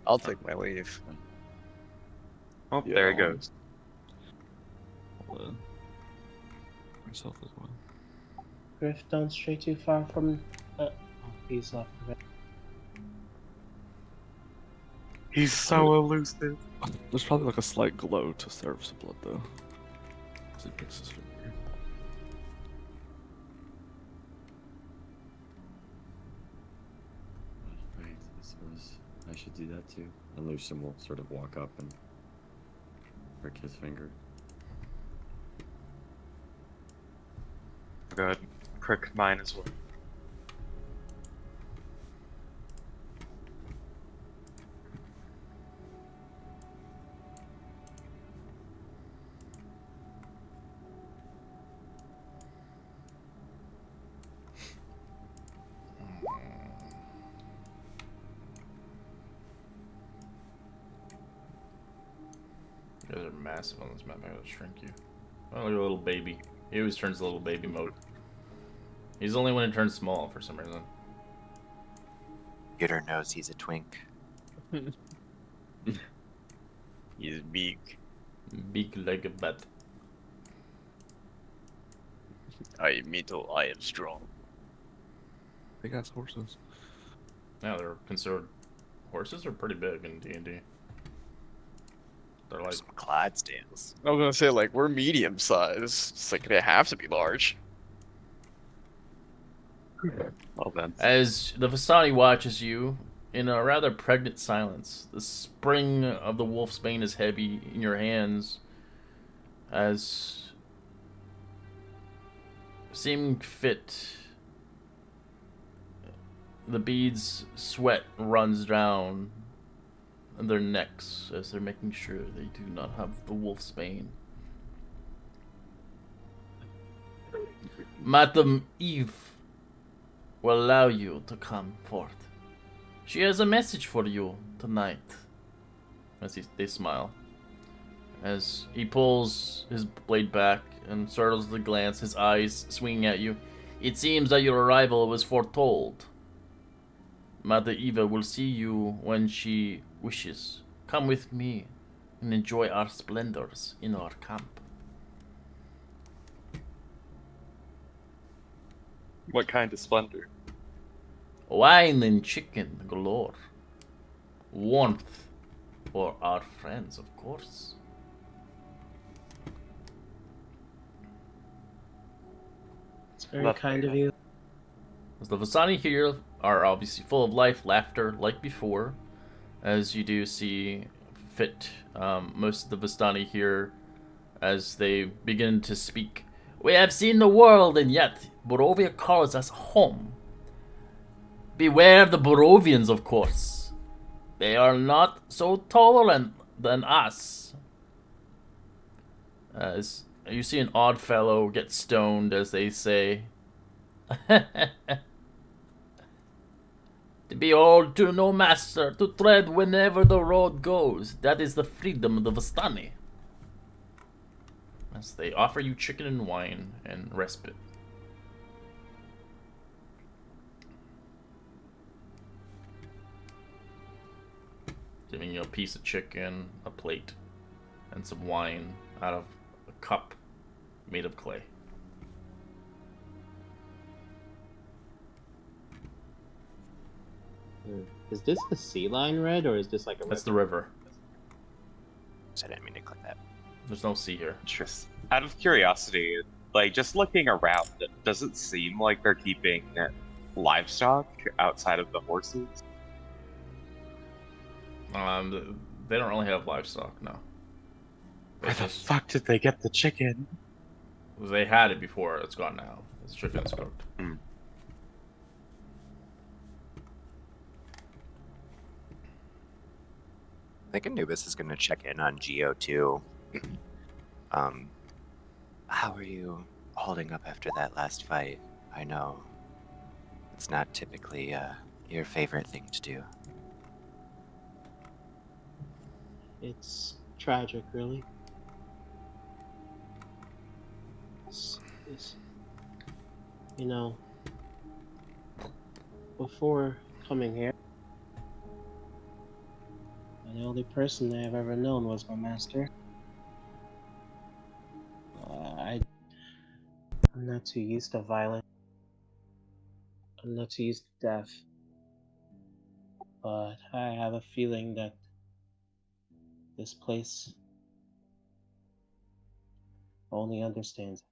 I'll take my leave. Oh, Yeah, there it goes. I'll, myself as well. Griff, don't stray too far from. Oh, he's left. He's so elusive. There's probably like a slight glow to Seraph's blood though. As he picks his finger. Right, I suppose I should do that too. And Lucian will sort of walk up and prick his finger. Go ahead and prick mine as well. You guys are massive on this map. I gotta shrink you. Oh, look at a little baby. He always turns the little baby mode. He's only when it turns small for some reason. Peter knows he's a twink. He's big. Big like a bat. I am middle, I am strong. Big ass horses. Yeah, they're considered. Horses are pretty big in D&D. They're like. Some Clydesdales. I was gonna say, like, we're medium size. It's like they have to be large. Well then. As the Vistani watches you in a rather pregnant silence, the spring of the wolf's bane is heavy in your hands as seeming fit the beads sweat runs down their necks as they're making sure they do not have the wolf's bane. Madam Eve will allow you to come forth. She has a message for you tonight. As they smile. As he pulls his blade back and startles the glance, his eyes swinging at you. It seems that your arrival was foretold. Mother Eva will see you when she wishes. Come with me and enjoy our splendors in our camp. What kind of splendor? Wine and chicken galore. Warmth for our friends, of course. It's very Love kind it. of you. As the Vistani here are obviously full of life, laughter, like before. As you do see fit, most of the Vistani here, as they begin to speak. We have seen the world, and yet Barovia calls us home. Beware the Barovians, of course. They are not so tolerant than us. As you see an odd fellow get stoned as they say, to be old to no master, to tread whenever the road goes. That is the freedom of the Vistani. As they offer you chicken and wine and respite. Giving you a piece of chicken, a plate, and some wine out of a cup made of clay. Is this the sea line red, or is this like a That's river? the river. So I didn't mean to click that. There's no sea here. Interesting. Out of curiosity, like just looking around, does it seem like they're keeping livestock outside of the horses? They don't really have livestock, no. Where the fuck did they get the chicken? They had it before. It's gone now. This chicken is cooked. think Anubis is gonna check in on Geo too. How are you holding up after that last fight? I know it's not typically your favorite thing to do. It's tragic, really. It's, you know, before coming here, the only person I've ever known was my master. I'm not too used to violence. I'm not too used to death. But I have a feeling that this place only understands.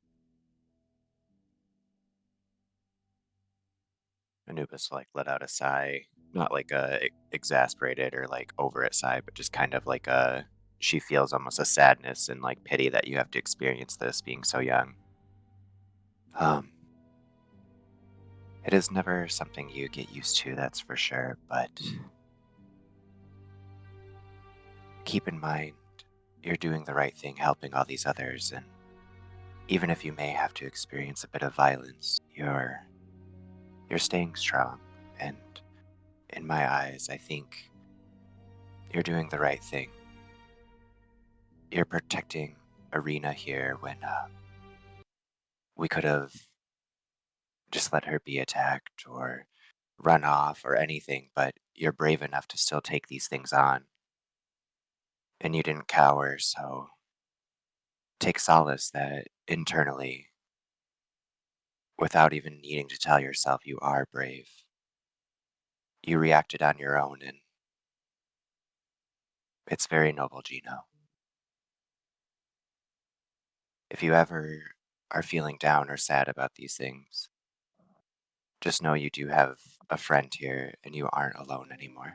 Anubis like let out a sigh, not like a exasperated or like over it sigh, but just kind of like a she feels almost a sadness and like pity that you have to experience this being so young. Um, it is never something you get used to, that's for sure, but keep in mind you're doing the right thing helping all these others, and even if you may have to experience a bit of violence, you're staying strong, and in my eyes, I think you're doing the right thing. You're protecting Arena here when we could have just let her be attacked or run off or anything, but you're brave enough to still take these things on. And you didn't cower, so take solace that internally, without even needing to tell yourself you are brave, you reacted on your own, and it's very noble, Gino. If you ever are feeling down or sad about these things, just know you do have a friend here and you aren't alone anymore.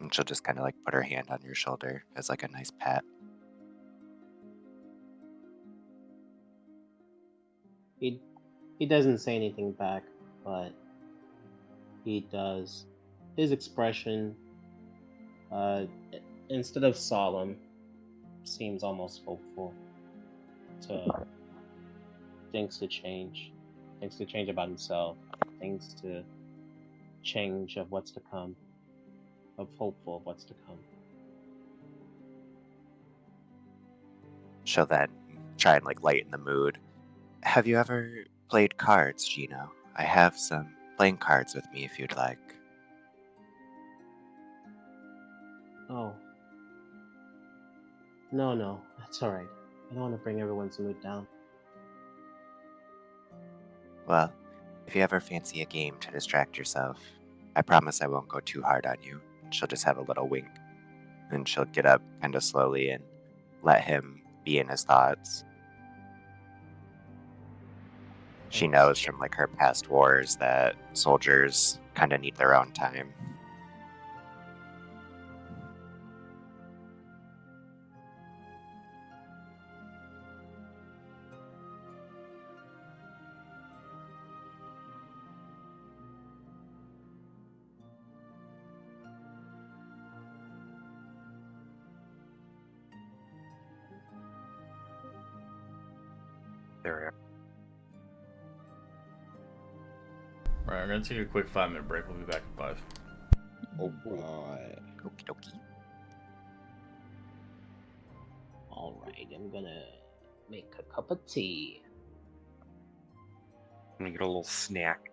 And she'll just kind of like put her hand on your shoulder as like a nice pat. He doesn't say anything back, but he does. His expression, uh, instead of solemn, seems almost hopeful. To things to change, things to change about himself, things to change of what's to come, of hopeful of what's to come. She'll then try and like lighten the mood. Have you ever played cards, Gino? I have some playing cards with me if you'd like. Oh, no, that's all right. I don't want to bring everyone's mood down. Well, if you ever fancy a game to distract yourself, I promise I won't go too hard on you. She'll just have a little wink. And she'll get up kind of slowly and let him be in his thoughts. She knows from like her past wars that soldiers kind of need their own time. There we are. Alright, I'm gonna take a quick 5-minute break. We'll be back in 5. Alright. Okie dokie. All right, I'm gonna make a cup of tea. I'm gonna get a little snack.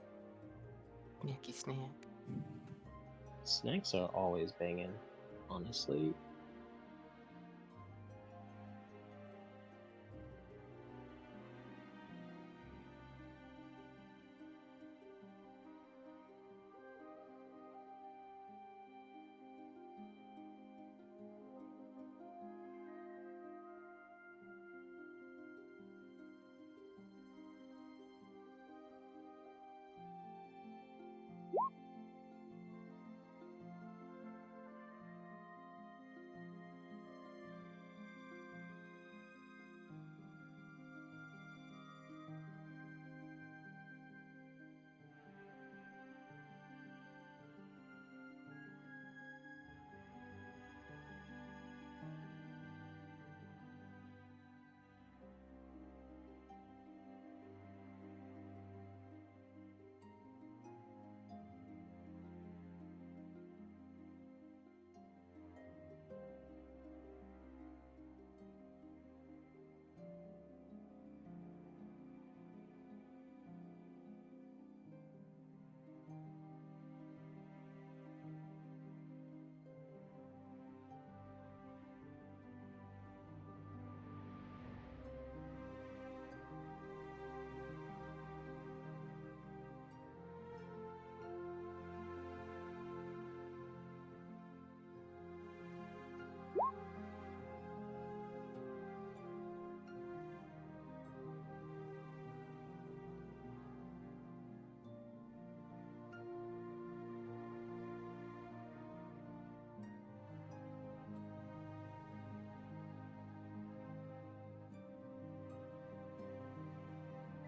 Snacky snack. Snacks are always banging, honestly.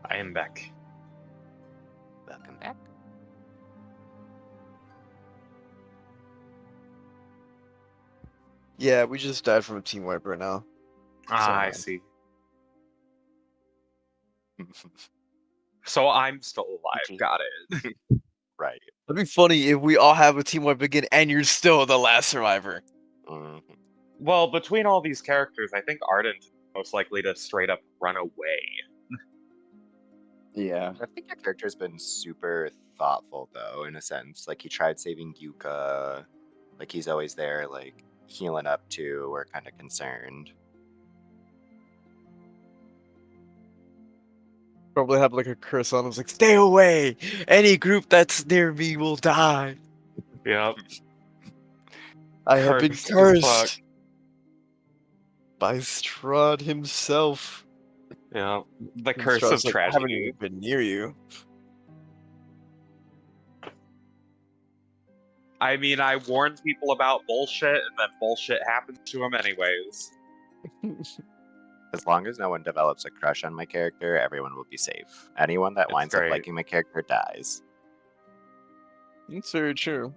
I am back. Welcome back. Yeah, we just died from a team wipe right now. Ah, I So, see. So I'm still alive. GG. Got it. Right. it'd be funny if we all have a team wipe again and you're still the last survivor. Mhm. Well, between all these characters, I think Ardent is most likely to straight up run away. Yeah. I think your character's been super thoughtful, though, in a sense. Like, he tried saving Yuka. Like, he's always there, like, healing up too. We're kind of concerned. Probably have like a curse on him. It's like, stay away! Any group that's near me will die. Yep. I have been Cursed as fuck. cursed by Strahd himself. Yeah. The And curse of Strahd's like, I haven't tragedy. even been near you. I mean, I warned people about bullshit, and then bullshit happens to them anyways. As long as no one develops a crush on my character, everyone will be safe. Anyone that That's winds up great. liking my character dies. It's very true.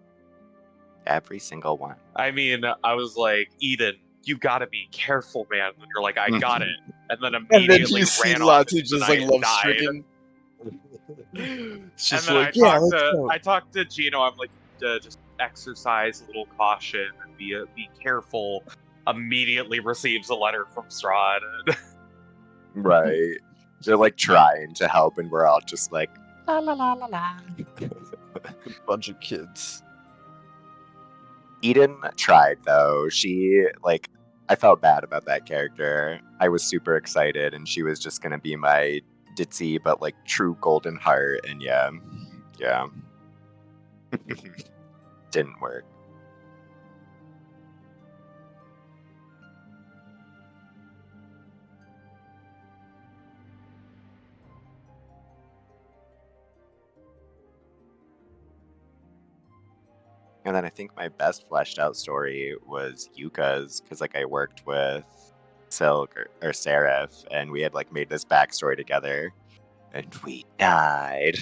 Every single one. I mean, I was like, Eden, you gotta be careful, man. And you're like, I got it. And then And then immediately you see ran off Latu into the just like night and love died. stricken. It's And just then like, yeah, let's go. I talked to Gino. I'm like, just exercise a little caution and be careful. Immediately receives a letter from Strahd. Right. They're like trying to help, and we're all just like, La la la la la. A bunch of kids. Eden tried though. She like I felt bad about that character. I was super excited and she was just gonna be my ditzy but like true golden heart, and yeah. Didn't work. And then I think my best fleshed out story was Yuka's, because like I worked with Silk or Seraph, and we had like made this backstory together, and we died.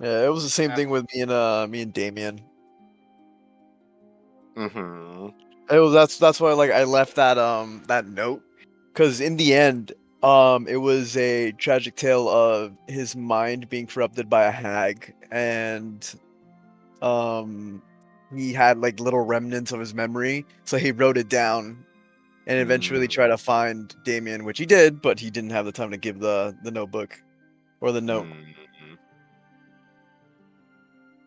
Yeah, it was the same thing with me and Damien. Mm-hmm. It was that's why like I left that note, because in the end it was a tragic tale of his mind being corrupted by a hag, and he had like little remnants of his memory, so he wrote it down and eventually tried to find Damien, which he did, but he didn't have the time to give the notebook or the note. Mm-hmm.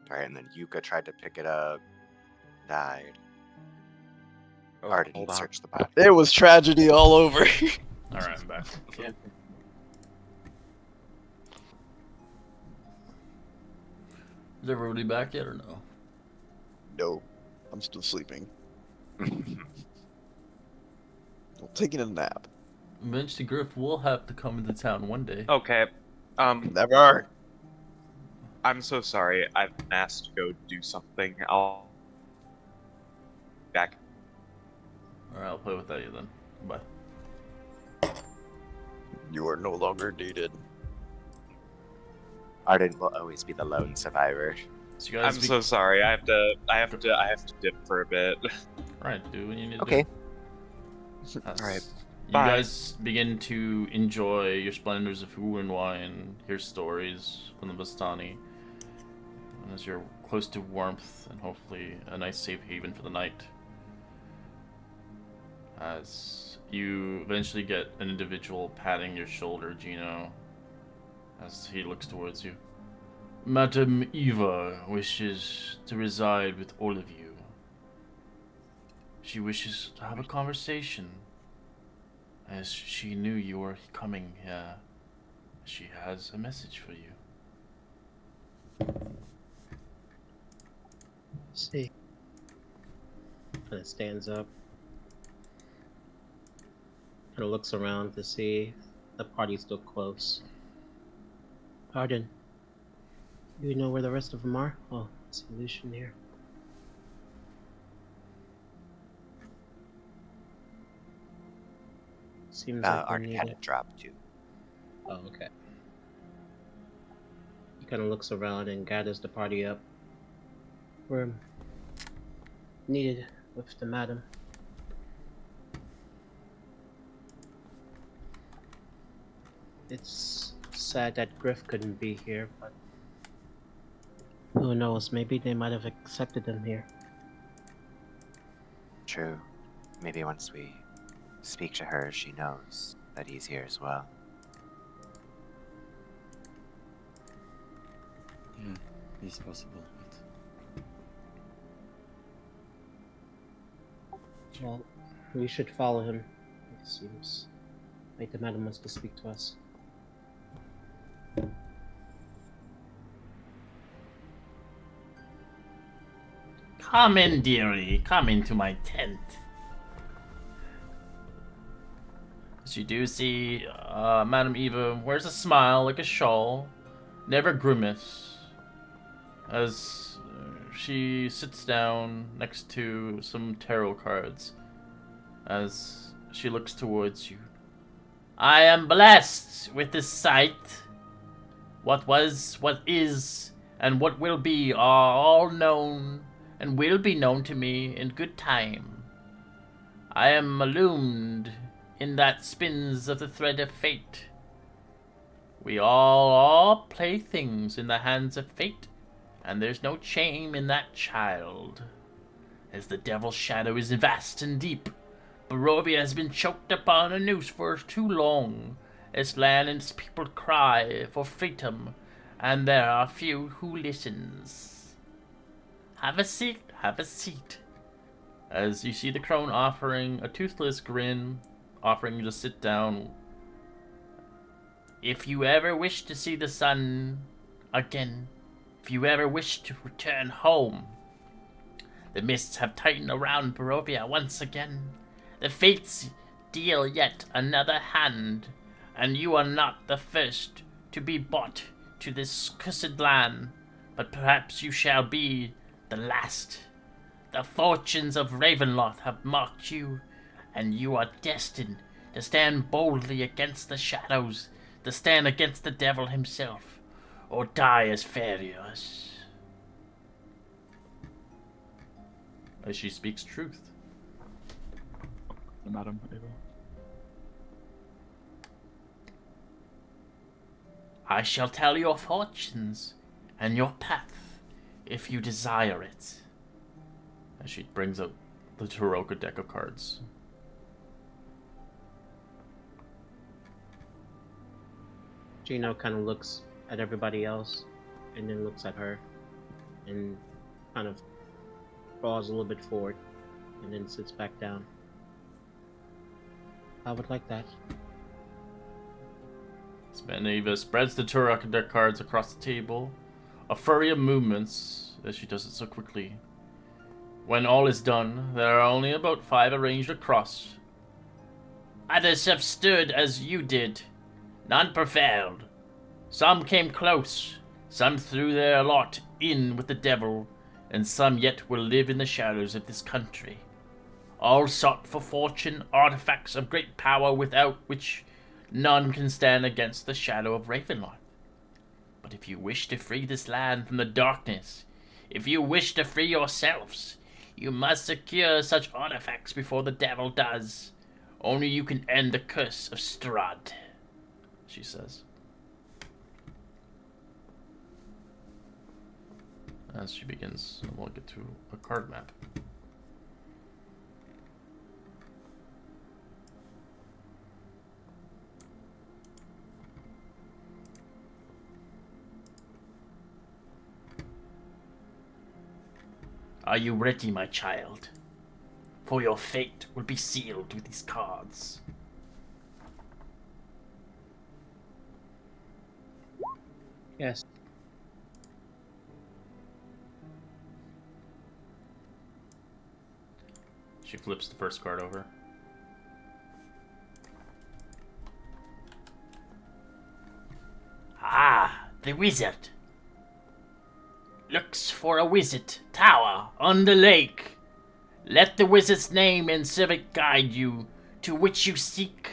All right, and then Yuka tried to pick it up, died. Oh, Arden hold on. searched the body. It was tragedy all over. All right, I'm back. Yeah. Is everybody back yet or no? No, I'm still sleeping. I'm taking a nap. Eventually, Griff will have to come into town one day. Okay. Never. I'm so sorry. I've been asked to go do something. I'll back. All right, I'll play without you then. Bye. You are no longer needed. Arden will always be the lone survivor. So you guys I'm so sorry. I have to dip for a bit. All right, do what you need to Okay. do. All right. You Bye. guys begin to enjoy your splendors of food and wine, hear stories from the Vistani. And as you're close to warmth and hopefully a nice safe haven for the night, as you eventually get an individual patting your shoulder, Gino, as he looks towards you. Madame Eva wishes to reside with all of you. She wishes to have a conversation, as she knew you were coming here. She has a message for you. See. Kind of stands up. Kind of looks around to see if the party's still close. Pardon. You know where the rest of them are? Oh, solution here. Seems like we Already need had it. it dropped too. Oh, okay. He kind of looks around and gathers the party up. We're needed with the madam. It's sad that Griff couldn't be here, but who knows? Maybe they might have accepted him here. True. Maybe once we speak to her, she knows that he's here as well. Yeah, it's possible. Well, we should follow him. It seems like the madam wants to speak to us. Come in, dearie. Come into my tent. As you do see, Madame Eva wears a smile like a shawl, never grimace, as she sits down next to some tarot cards, as she looks towards you. I am blessed with this sight. What was, what is, and what will be are all known, and will be known to me in good time. I am illumined in that spins of the thread of fate. We all are playthings in the hands of fate, and there's no shame in that child. As the devil's shadow is vast and deep, Barovia has been choked upon a noose for too long. Its land and its people cry for freedom, and there are few who listens. Have a seat, have a seat. As you see the crone offering a toothless grin, offering you to sit down. If you ever wish to see the sun again, if you ever wish to return home, the mists have tightened around Barovia once again. The fates deal yet another hand, and you are not the first to be brought to this cursed land, but perhaps you shall be the last. The fortunes of Ravenloft have marked you, and you are destined to stand boldly against the shadows, to stand against the devil himself, or die as Farios. As she speaks truth. Madam Eva. I shall tell your fortunes and your path, if you desire it. As she brings up the Taroka deck of cards. Gino kind of looks at everybody else, and then looks at her, and kind of crawls a little bit forward, and then sits back down. I would like that. Eva spreads the Turok deck cards across the table, a flurry of movements as she does it so quickly. When all is done, there are only about 5 arranged across. Others have stood as you did. None prevailed. Some came close. Some threw their lot in with the devil, and some yet will live in the shadows of this country. All sought for fortune, artifacts of great power without which none can stand against the shadow of Ravenloft. But if you wish to free this land from the darkness, if you wish to free yourselves, you must secure such artifacts before the devil does. Only you can end the curse of Strahd, she says. As she begins, we'll get to a card map. Are you ready, my child? For your fate will be sealed with these cards. Yes. She flips the first card over. Ah, the wizard. Looks for a wizard tower on the lake. Let the wizard's name and civic guide you to which you seek.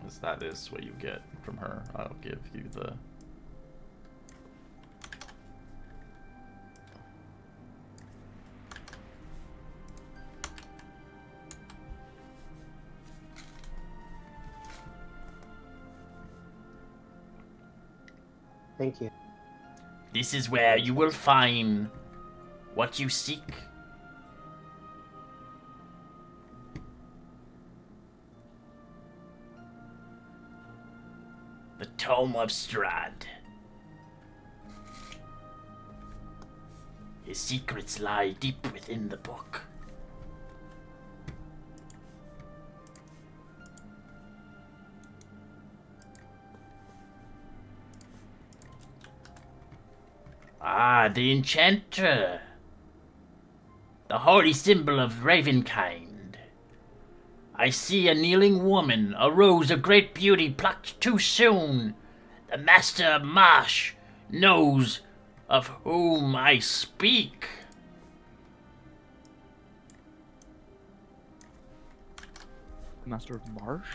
Because that is what you get from her. I'll give you the... Thank you. This is where you will find what you seek. The Tome of Strahd. His secrets lie deep within the book. Ah, the Enchanter. The holy symbol of Ravenkind. I see a kneeling woman, a rose of great beauty plucked too soon. The Master of Marsh knows of whom I speak. Master of Marsh?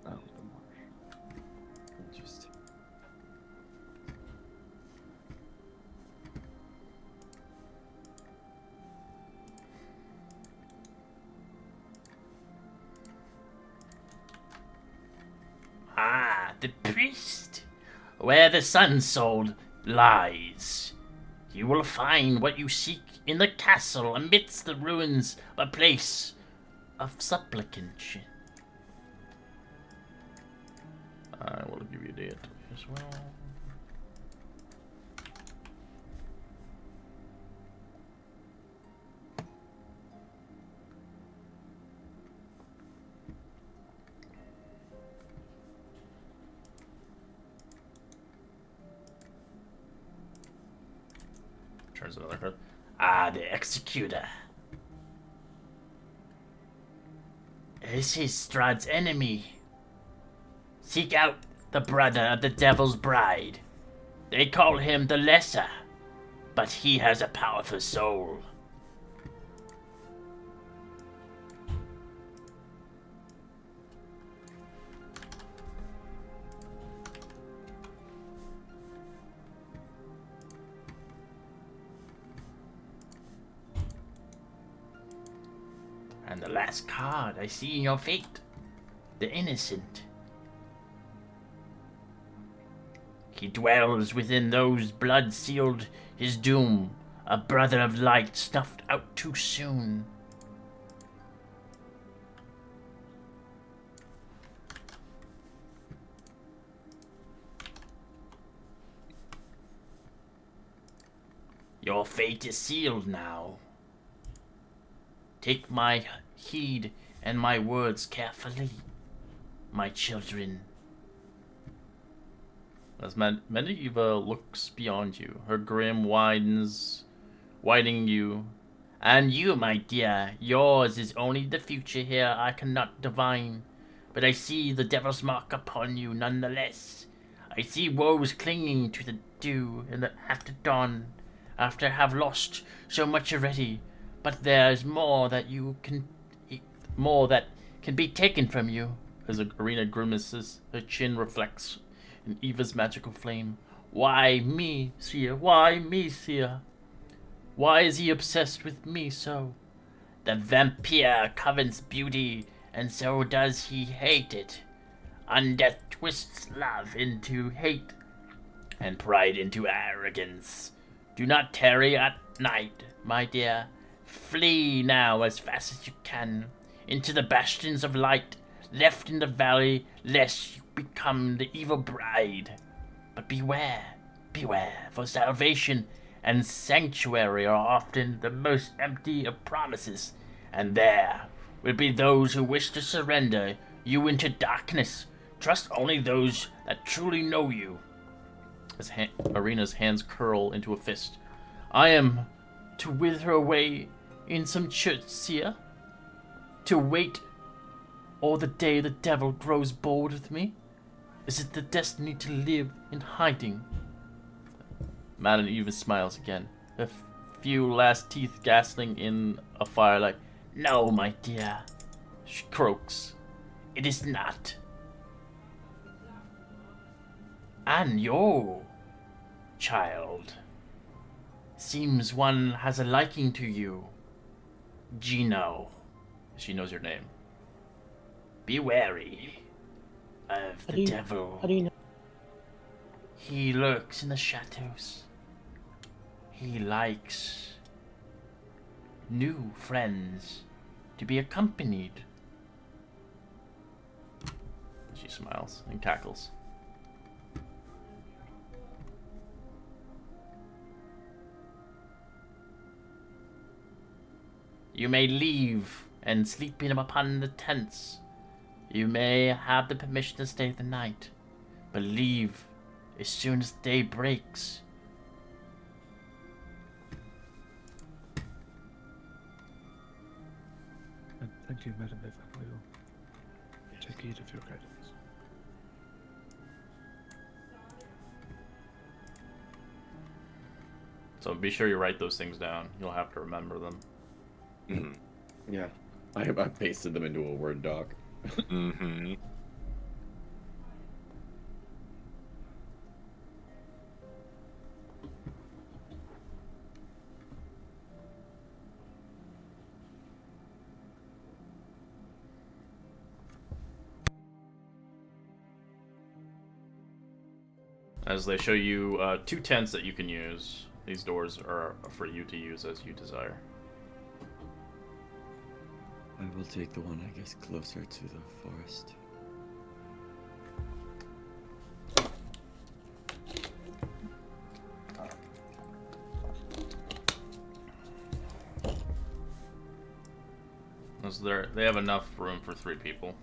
Oh, the Marsh. Interesting. Ah, the priest. Where the sun soul lies. You will find what you seek in the castle amidst the ruins of a place of supplication. I will give you that as well. Turns another card. Ah, the Executor. This is Strahd's enemy. Seek out the brother of the Devil's Bride. They call him the Lesser, but he has a powerful soul. And the last card I see in your fate, the Innocent. He dwells within those blood sealed his doom, a brother of light snuffed out too soon. Your fate is sealed now. Take my heed and my words carefully, my children. As Medivh looks beyond you, her grin widening you. And you, my dear, yours is only the future here I cannot divine. But I see the devil's mark upon you nonetheless. I see woes clinging to the dew in the after dawn, after have lost so much already. But there is more that can be taken from you. As Arena grimaces, her chin reflects in Eva's magical flame. Why me, Seer? Why me, Seer? Why is he obsessed with me so? The vampire covets beauty, and so does he hate it. Undeath twists love into hate, and pride into arrogance. Do not tarry at night, my dear. Flee now as fast as you can into the bastions of light left in the valley, lest you become the evil bride. But beware, beware, for salvation and sanctuary are often the most empty of promises, and there will be those who wish to surrender you into darkness. Trust only those that truly know you. As Arena's hands curl into a fist. I am to wither away in some church, Seer? To wait all the day the devil grows bored with me? Is it the destiny to live in hiding? Madame Eva smiles again, her few last teeth ghastly in a firelight. No, my dear. She croaks. It is not. And your child. Seems one has a liking to you. Gino. She knows your name. Be wary of the devil. How do you know? He lurks in the shadows. He likes new friends to be accompanied. She smiles and cackles. You may leave and sleep in upon the tents. You may have the permission to stay the night, but leave as soon as day breaks. And thank you, Madam Eva. We will take heed of your guidance. So be sure you write those things down. You'll have to remember them. Mm-hmm. Yeah. I pasted them into a Word doc. Mm-hmm. As they show you 2 tents that you can use. These doors are for you to use as you desire. I will take the one, I guess, closer to the forest. As they have enough room for 3 people.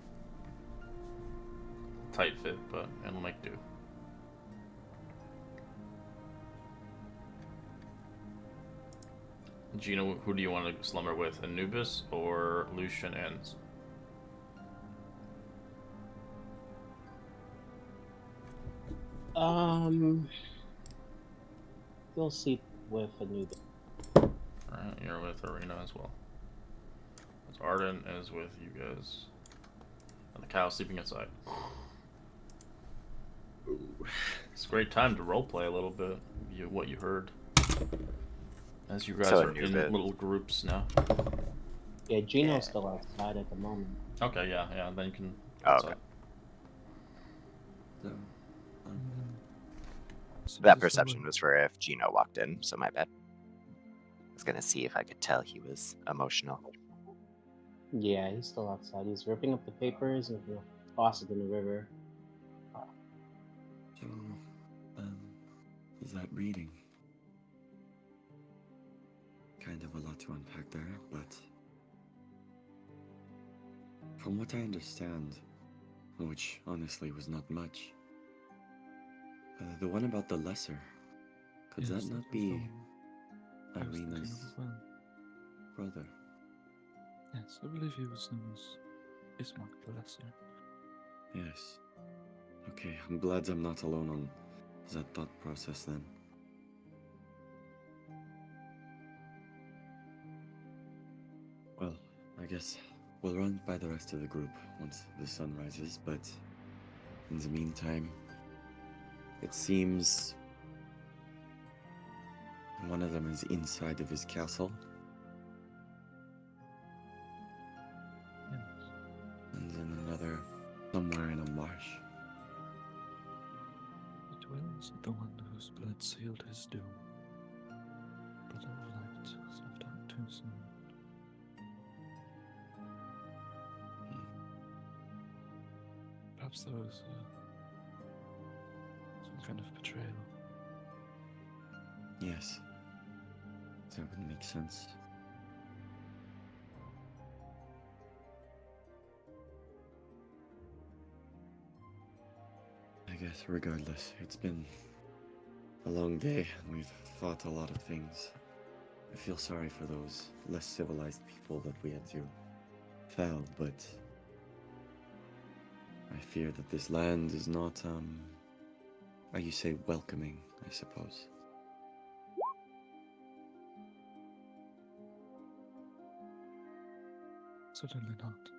Tight fit, but it'll make do. Gino, who do you want to slumber with? Anubis or Lucian and... We'll sleep with Anubis. Alright, you're with Arena as well. As Arden is with you guys. And the cow sleeping inside. It's a great time to roleplay a little bit. What you heard. As you guys So are in little groups now. Yeah, Gino's still outside at the moment. Okay, yeah, then you can... Oh, okay. So, That perception was for if Gino walked in, so my bad. I was gonna see if I could tell he was emotional. Yeah, he's still outside. He's ripping up the papers and he'll toss it in the river. so, is that reading? Kind of a lot to unpack there, but from what I understand, which honestly was not much, the one about the lesser, could Yes, that was not be I was thinking of Irina's as well. brother? Yes, I believe he was known as Ismark the Lesser. Yes. Okay, I'm glad I'm not alone on that thought process then. Well, I guess we'll run by the rest of the group once the sun rises, but in the meantime, it seems one of them is inside of his castle, Yes. and then another somewhere in a marsh. He dwells with the one whose blood sealed his doom. Brother of light, slept out too soon. Perhaps there was some kind of betrayal. Yes, that would make sense. I guess regardless, it's been a long day and we've fought a lot of things. I feel sorry for those less civilized people that we had to fell, but I fear that this land is not, how you say, welcoming, I suppose. Certainly not.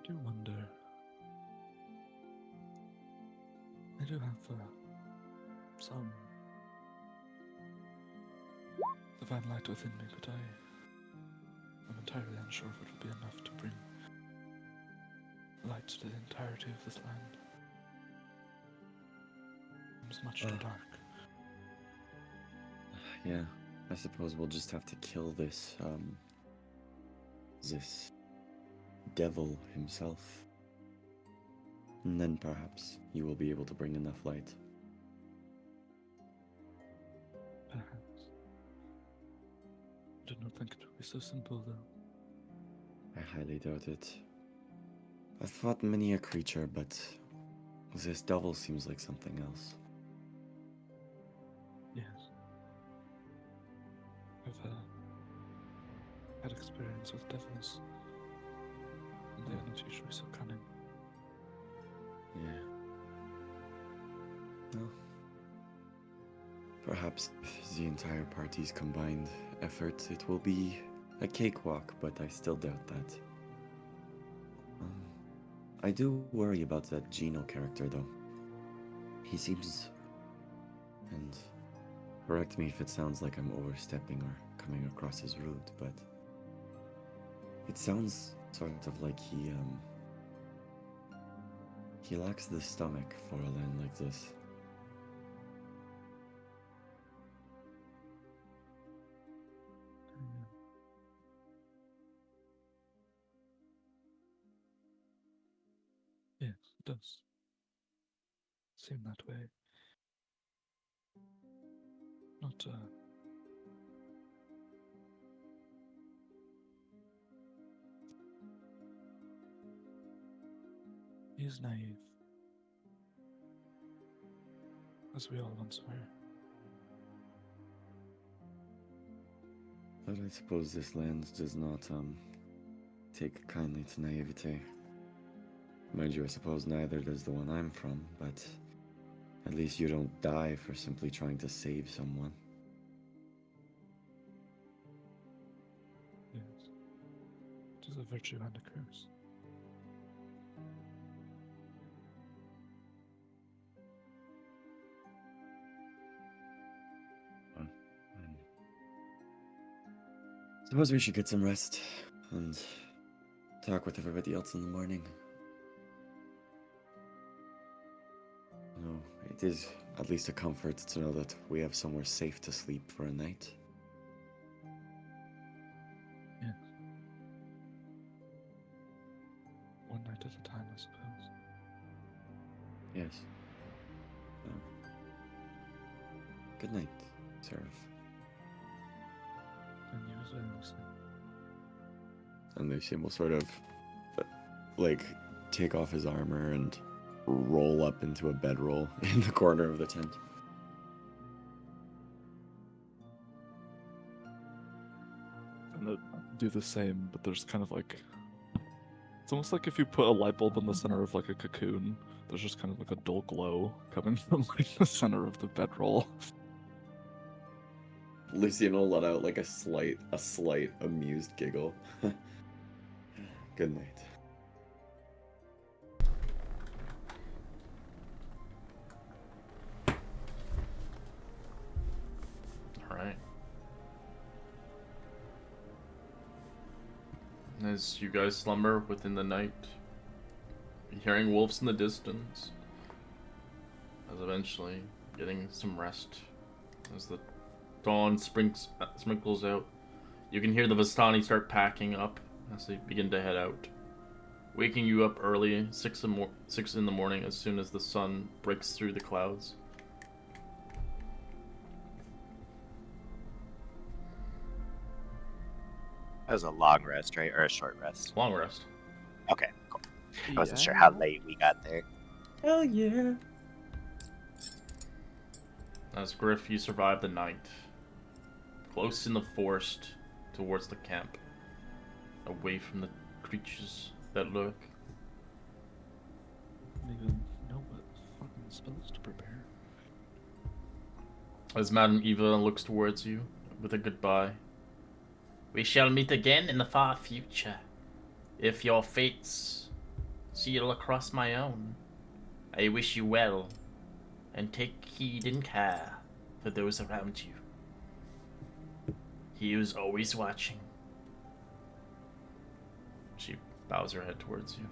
do wonder. I do have some divine light within me, but I'm entirely unsure if it will be enough to bring light to the entirety of this land. It's much too dark. Yeah, I suppose we'll just have to kill this devil himself. And then perhaps you will be able to bring enough light. Perhaps. I did not think it would be so simple, though. I highly doubt it. I've fought many a creature, but this devil seems like something else. Yes. I've had experience with devils, and they are not usually so cunning. Yeah. Well, perhaps with the entire party's combined efforts, it will be a cakewalk, but I still doubt that. I do worry about that Gino character, though. He seems... And correct me if it sounds like I'm overstepping or coming across as rude, but... It sounds sort of like he lacks the stomach for a land like this. Yes, it does seem that way. Not, He is naive, as we all once were. But I suppose this land does not, take kindly to naivete. Mind you, I suppose neither does the one I'm from, but at least you don't die for simply trying to save someone. Yes. It is a virtue and a curse. Suppose we should get some rest and talk with everybody else in the morning. No, it is at least a comfort to know that we have somewhere safe to sleep for a night. Yes. One night at a time, I suppose. Yes. Good night, Seraph. And you as well, Lucy. And Lucian will sort of, like, take off his armor and roll up into a bedroll in the corner of the tent. I'm gonna do the same, but there's kind of like... It's almost like if you put a light bulb in the center of like a cocoon, there's just kind of like a dull glow coming from like the center of the bedroll. Lucian will let out like a slight amused giggle. Good night. Alright. As you guys slumber within the night, hearing wolves in the distance, as eventually getting some rest as the dawn sprinkles out. You can hear the Vistani start packing up as they begin to head out, waking you up early, 6 in the morning, as soon as the sun breaks through the clouds. That was a long rest, right? Or a short rest? Long rest. Okay, cool. I wasn't sure how late we got there. Hell yeah. As Griff, you survive the night, close in the forest towards the camp, away from the creatures that lurk. I don't even know what fucking spells to prepare. As Madame Eva looks towards you with a goodbye. We shall meet again in the far future, if your fates sail across my own. I wish you well, and take heed and care for those around you. He is always watching. She bows her head towards you.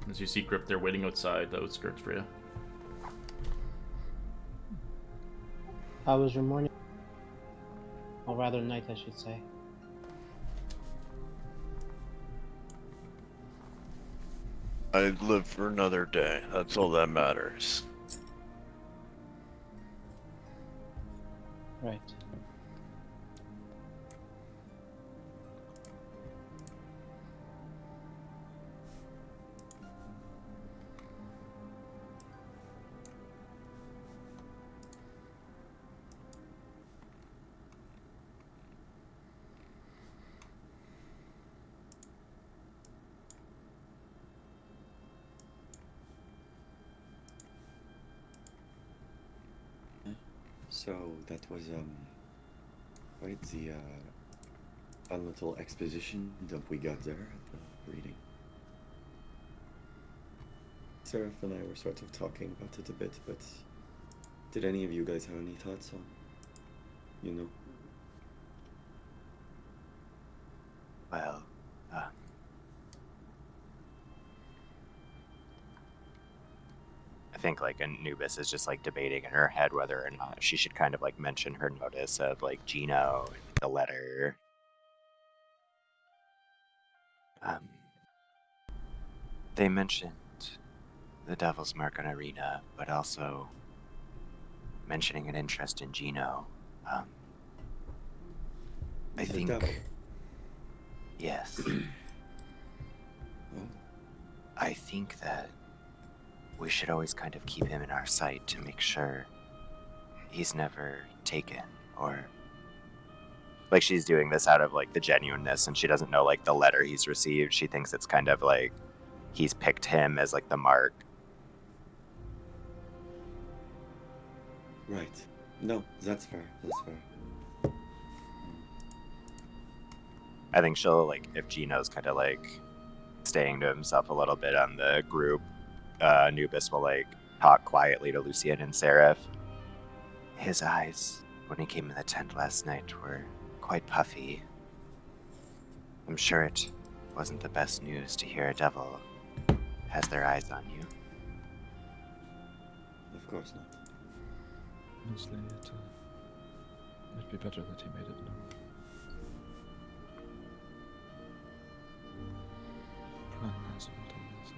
As you see Grip there waiting outside the outskirts for you. How was your morning? Or rather, night, I should say. I live for another day. That's all that matters. Right. So that was quite the fun little exposition that we got there at the reading. Seraph and I were sort of talking about it a bit, but did any of you guys have any thoughts on, you know? Well, I think like Anubis is just like debating in her head whether or not she should kind of like mention her notice of like Gino and the letter. They mentioned the Devil's Mark on Arena, but also mentioning an interest in Gino. I The think, devil. yes, Oh, I think that we should always kind of keep him in our sight to make sure he's never taken, or like she's doing this out of like the genuineness, and she doesn't know like the letter he's received. She thinks it's kind of like he's picked him as like the mark. right. No, that's fair. That's fair. I think she'll like if Gino's kind of like staying to himself a little bit on the group, Anubis will like talk quietly to Lucian and Seraph. His eyes when he came in the tent last night were quite puffy. I'm sure it wasn't the best news to hear a devil has their eyes on you. Of course not. Honestly, it'd be better that he made it known. Prying eyes are not always.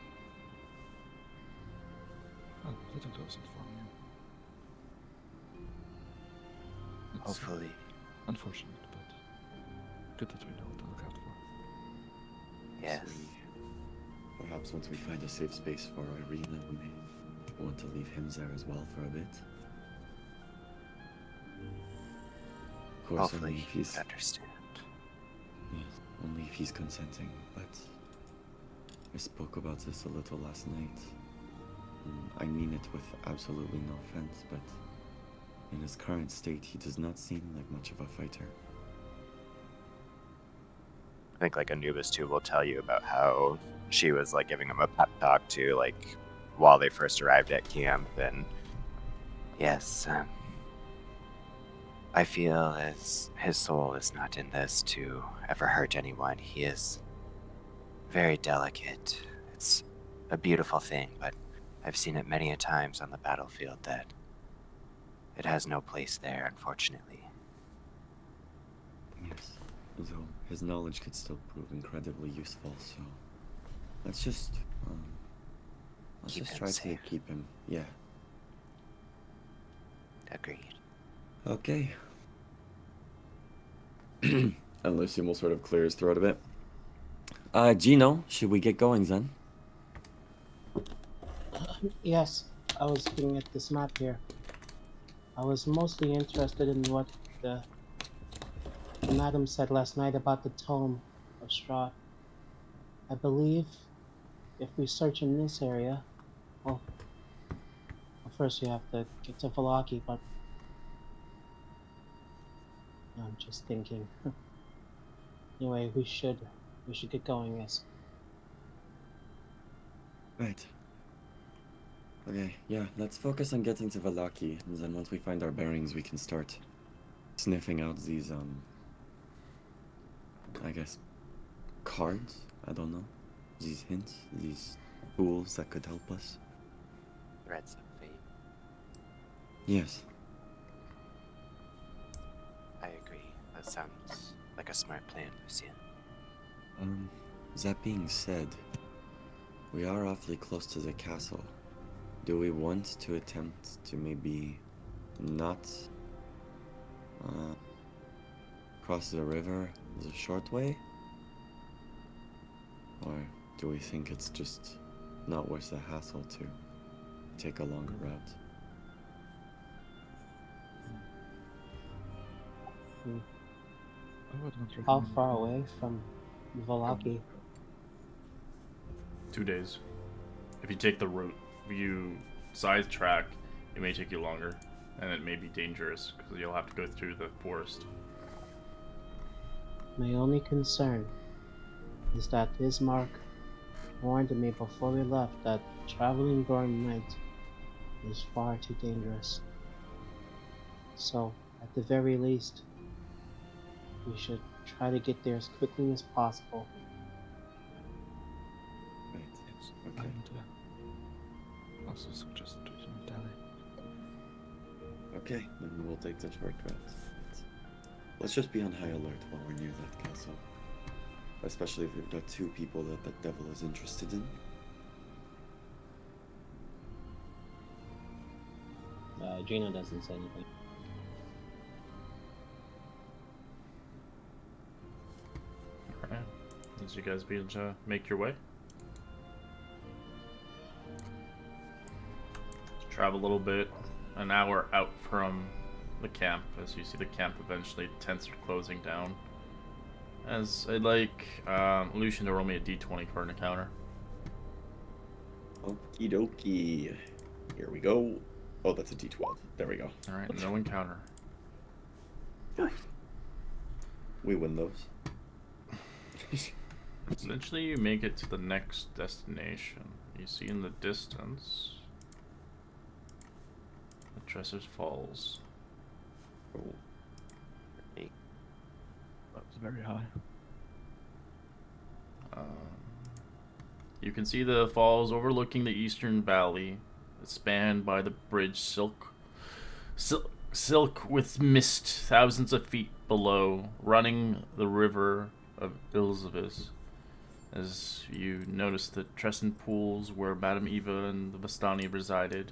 Oh, they don't always inform you. It's Hopefully, unfortunate, but good that we know what to look out for. yes. Perhaps once we find a safe space for Irina, we may want to leave him there as well for a bit. Of course, Hopefully, only if he he's would understand. yes, only if he's consenting. But I spoke about this a little last night. I mean it with absolutely no offense, but in his current state, he does not seem like much of a fighter. I think like Anubis too will tell you about how she was like giving him a pep talk too, like while they first arrived at camp, and yes, I feel as his soul is not in this to ever hurt anyone. He is very delicate. It's a beautiful thing, but I've seen it many a times on the battlefield that it has no place there, unfortunately. Yes, though his knowledge could still prove incredibly useful. So let's just Keep him try safe. to keep him. Yeah. Agreed. Okay. And Lucian will sort of clear his throat a bit. Gino, should we get going then? Yes, I was looking at this map here. I was mostly interested in what the madam said last night about the tome of Strahd. I believe if we search in this area, well, first you have to get to Valaki, but I'm just thinking. Anyway, we should get going. Yes. Right. Okay, yeah, let's focus on getting to Valaki, and then once we find our bearings, we can start sniffing out these, I guess, cards? I don't know. These hints, these tools that could help us. Threads of fate. Yes. I agree. That sounds like a smart plan, Lucian. That being said, we are awfully close to the castle. Do we want to attempt to maybe not cross the river the short way? Or do we think it's just not worth the hassle to take a longer route? I would not How recommend far it. away from Valaki? 2 days. If you take the route, if you sidetrack, it may take you longer, and it may be dangerous because you'll have to go through the forest. My only concern is that Ismark warned me before we left that traveling during night is far too dangerous. So, at the very least, we should try to get there as quickly as possible. Right. Yes. Okay. And also suggest we don't dally. Okay, then we'll take the short route. Let's just be on high alert while we're near that castle. Especially if we've got two people that the devil is interested in. Gino doesn't say anything. Alright. As you guys begin to make your way. Travel a little bit, an hour out from the camp, as you see the camp eventually, tents are closing down. As I'd like Lucian to roll me a d20 for an encounter. Okie dokie. Here we go. Oh, that's a d12. There we go. Alright, no encounter. We win those. Eventually you make it to the next destination. You see in the distance the Tressor's Falls. Oh. That was very high. You can see the falls overlooking the eastern valley. It's spanned by the bridge silk with mist thousands of feet below, running the river of Ilzavis. As you notice the Tresson pools where Madame Eva and the Vistani resided,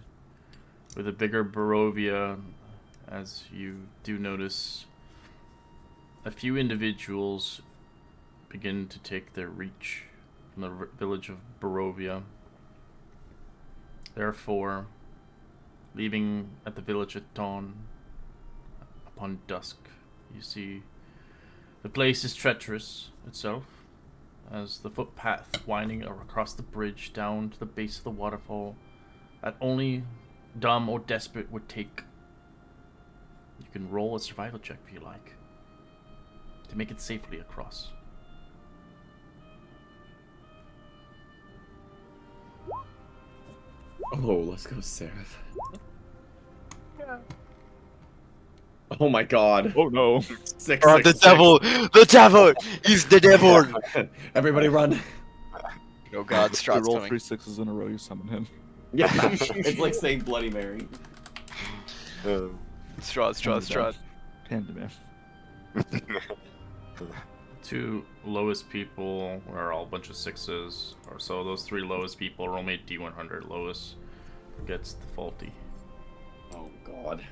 with a bigger Barovia, as you do notice a few individuals begin to take their reach from the village of Barovia. Therefore, leaving at the village at dawn, upon dusk, you see the place is treacherous itself, as the footpath winding across the bridge down to the base of the waterfall that only dumb or desperate would take. You can roll a survival check if you like to make it safely across. Oh, let's go, Seraph. Oh my god. Oh no. Six, Oh, six, the six. devil! The devil! He's the devil! Everybody run. Oh god, If you Strahd's roll coming. 3 6s in a row, you summon him. Yeah, it's like saying Bloody Mary. Strahd. Candyman. Two lowest people are all a bunch of sixes, or so those three lowest people roll me a D100. Lowest gets the faulty. Oh god.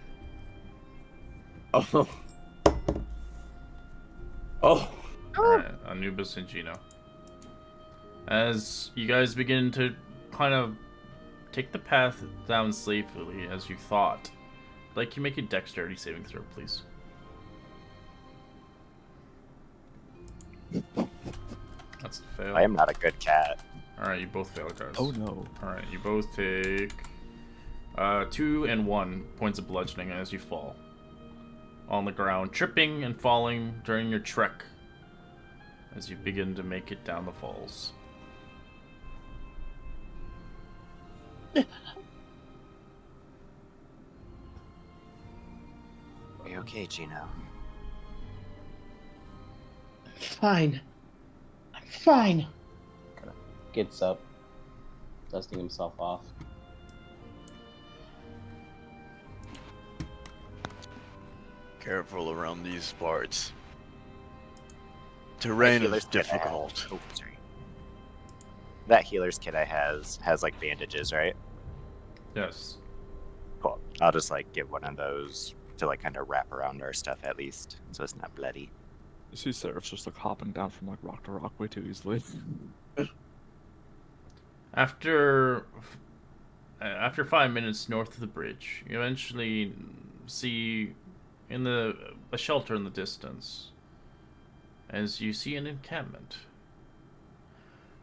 Oh. Oh. Alright, Anubis and Gino. As you guys begin to kind of take the path down safely as you thought, I'd like you make a dexterity saving throw, please. That's a fail. I am not a good cat. Alright, you both fail, guys. Oh no. Alright, you both take 2 and 1 points of bludgeoning as you fall on the ground, tripping and falling during your trek as you begin to make it down the falls. Are you okay, Gino? Fine. I'm fine. Gets up, dusting himself off. Careful around these parts. Terrain is healer's kit I have- difficult. Oh, sorry. That healer's kit I has like bandages, right? Yes. Cool. I'll just like get one of those to like kind of wrap around our stuff at least, so it's not bloody. You see Seraph's just like hopping down from like rock to rock way too easily. After 5 minutes north of the bridge, you eventually see a shelter in the distance. As you see an encampment,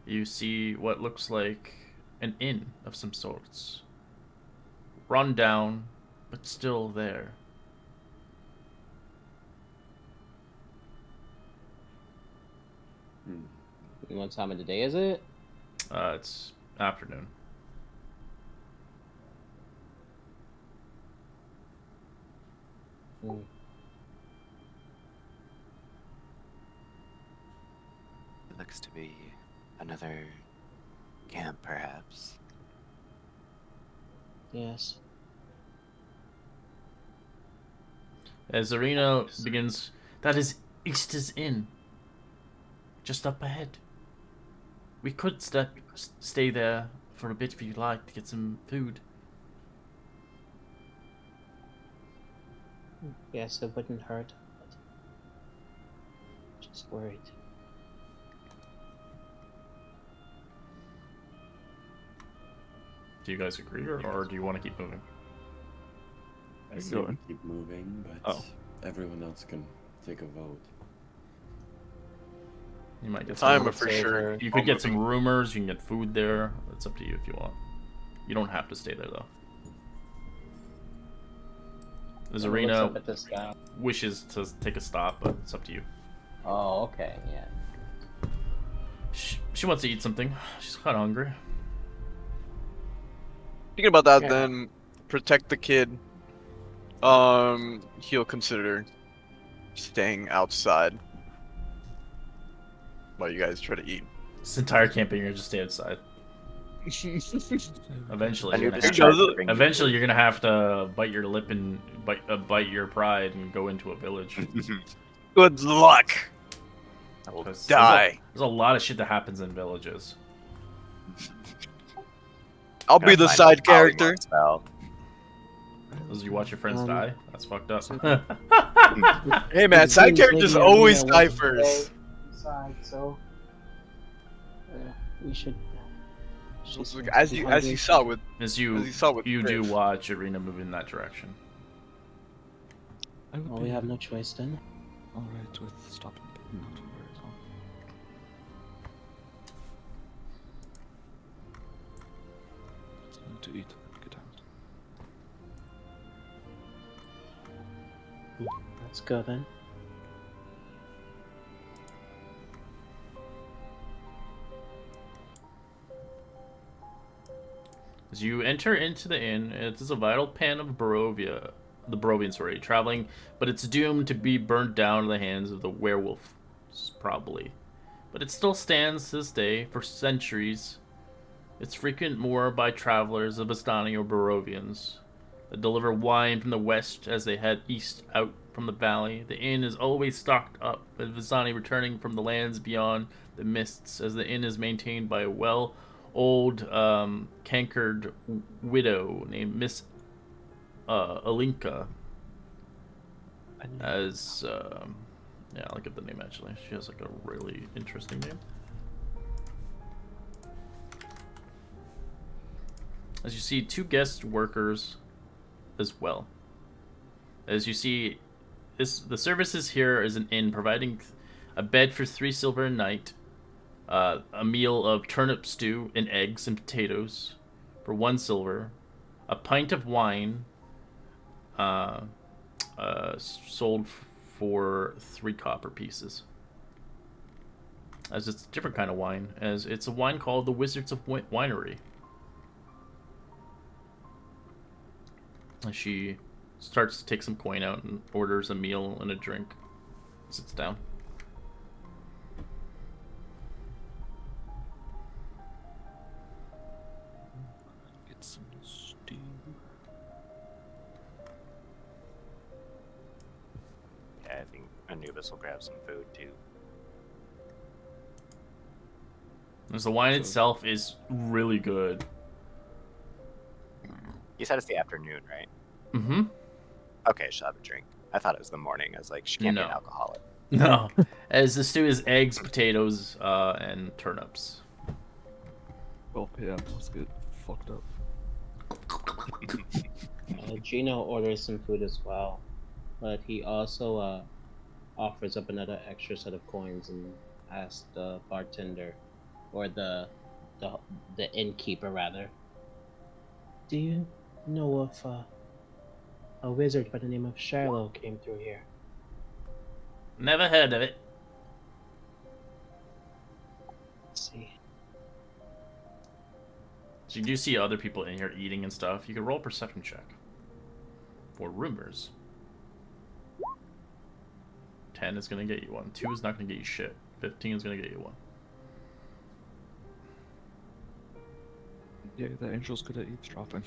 you see what looks like an inn of some sorts. Run down, but still there. What time of the day is it? It's afternoon. Hmm. It looks to be another camp, perhaps. Yes. As Arena begins, that is Easter's Inn. Just up ahead. We could stay there for a bit if you'd like to get some food. Yes, it wouldn't hurt. But just worried. Do you guys agree, or do you want to keep moving? I say we keep moving, but Oh. everyone else can take a vote. You might get I'm some. for sure. You could get some rumors. You can get food there. It's up to you if you want. You don't have to stay there though. As Someone looks Arena up at this guy. wishes to take a stop, but it's up to you. Oh, okay, yeah. She wants to eat something. She's kind of hungry. Thinking about that, Yeah. then protect the kid. He'll consider staying outside while you guys try to eat. This entire campaign, you're just stay outside. Eventually, you're Anubis gonna tried have, to bring you eventually you're gonna have to bite your lip and bite your pride and go into a village. Good luck. We'll 'Cause die. There's a lot of shit that happens in villages. I'll Gonna be the find side a character. polymorph spell. As you watch your friends die, that's fucked up. Hey man, side Seems characters maybe always Arena die wants to first. stay inside, so we should. So it's she's like, as you hungry. saw with As you saw with you do Griff. watch Arena move in that direction. I would Well, be we have no choice then. alright with stopping, but not for very long. Something to eat. Get out. Let's go then. As you enter into the inn, it is a vital pen of Barovia, the Barovian, sorry, traveling, but it's doomed to be burnt down in the hands of the werewolf, probably. But it still stands to this day for centuries. It's frequent more by travelers of Bastani or Barovians that deliver wine from the west as they head east out from the valley. The inn is always stocked up, with Vistani returning from the lands beyond the mists, as the inn is maintained by a old cankered widow named Miss Alinka. As yeah, I'll give the name actually. She has like a really interesting name. As you see, two guest workers as well. As you see, the services here is an inn providing a bed for 3 silver a night, a meal of turnip stew and eggs and potatoes for 1 silver, a pint of wine sold for 3 copper pieces. as it's a different kind of wine, as it's a wine called the Wizards of Winery. As she starts to take some coin out and orders a meal and a drink, sits down. Get some stew. Yeah, I think Anubis will grab some food too. As the wine itself is really good. You said it's the afternoon, right? Mm-hmm. Okay, she'll have a drink. I thought it was the morning. I was like, she can't be an No. alcoholic. No. As the stew is eggs, potatoes, and turnips. 12 p.m. Let's get fucked up. Gino orders some food as well, but he also offers up another extra set of coins and asks the bartender, or the innkeeper rather, do you know if a wizard by the name of Shiloh came through here? Never heard of it. Let's see. So you do see other people in here eating and stuff. You can roll a perception check. For rumors. 10 is going to get you one. 2 is not going to get you shit. 15 is going to get you one. Yeah, the angel's good at eavesdropping.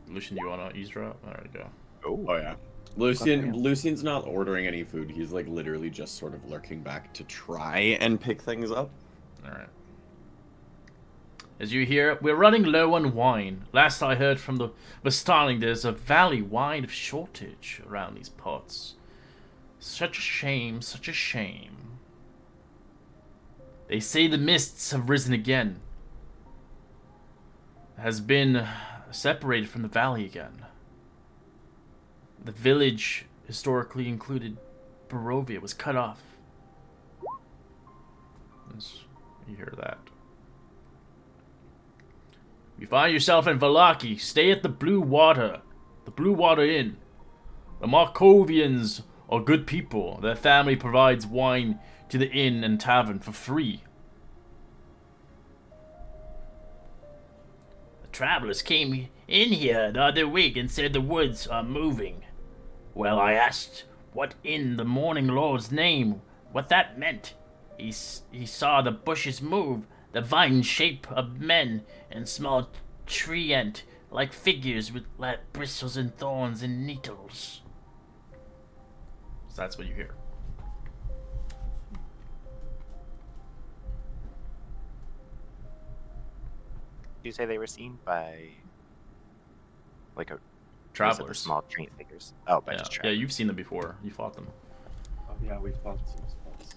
Lucian, do you want to eavesdrop? There we go. Oh yeah. Lucian's not ordering any food. He's like literally just sort of lurking back to try and pick things up. Alright. As you hear, we're running low on wine. Last I heard from the Vistani, there's a valley wine of shortage around these parts. Such a shame, such a shame. They say the mists have risen again. Has been separated from the valley again. The village, historically included Barovia, was cut off. You hear that. If you find yourself in Valaki, stay at the Blue Water Inn. The Markovians are good people. Their family provides wine to the inn and tavern for free. The travelers came in here the other week and said the woods are moving. Well, I asked what in the Morning Lord's name, what that meant. He saw the bushes move, the vine shape of men and small tree ant like figures with bristles and thorns and needles. So that's what you hear. Did you say they were seen by like a Travelers. The small tree figures? Oh, by Yeah. just Yeah, travelers. you've seen them before. You fought them. Oh yeah, we fought some spots.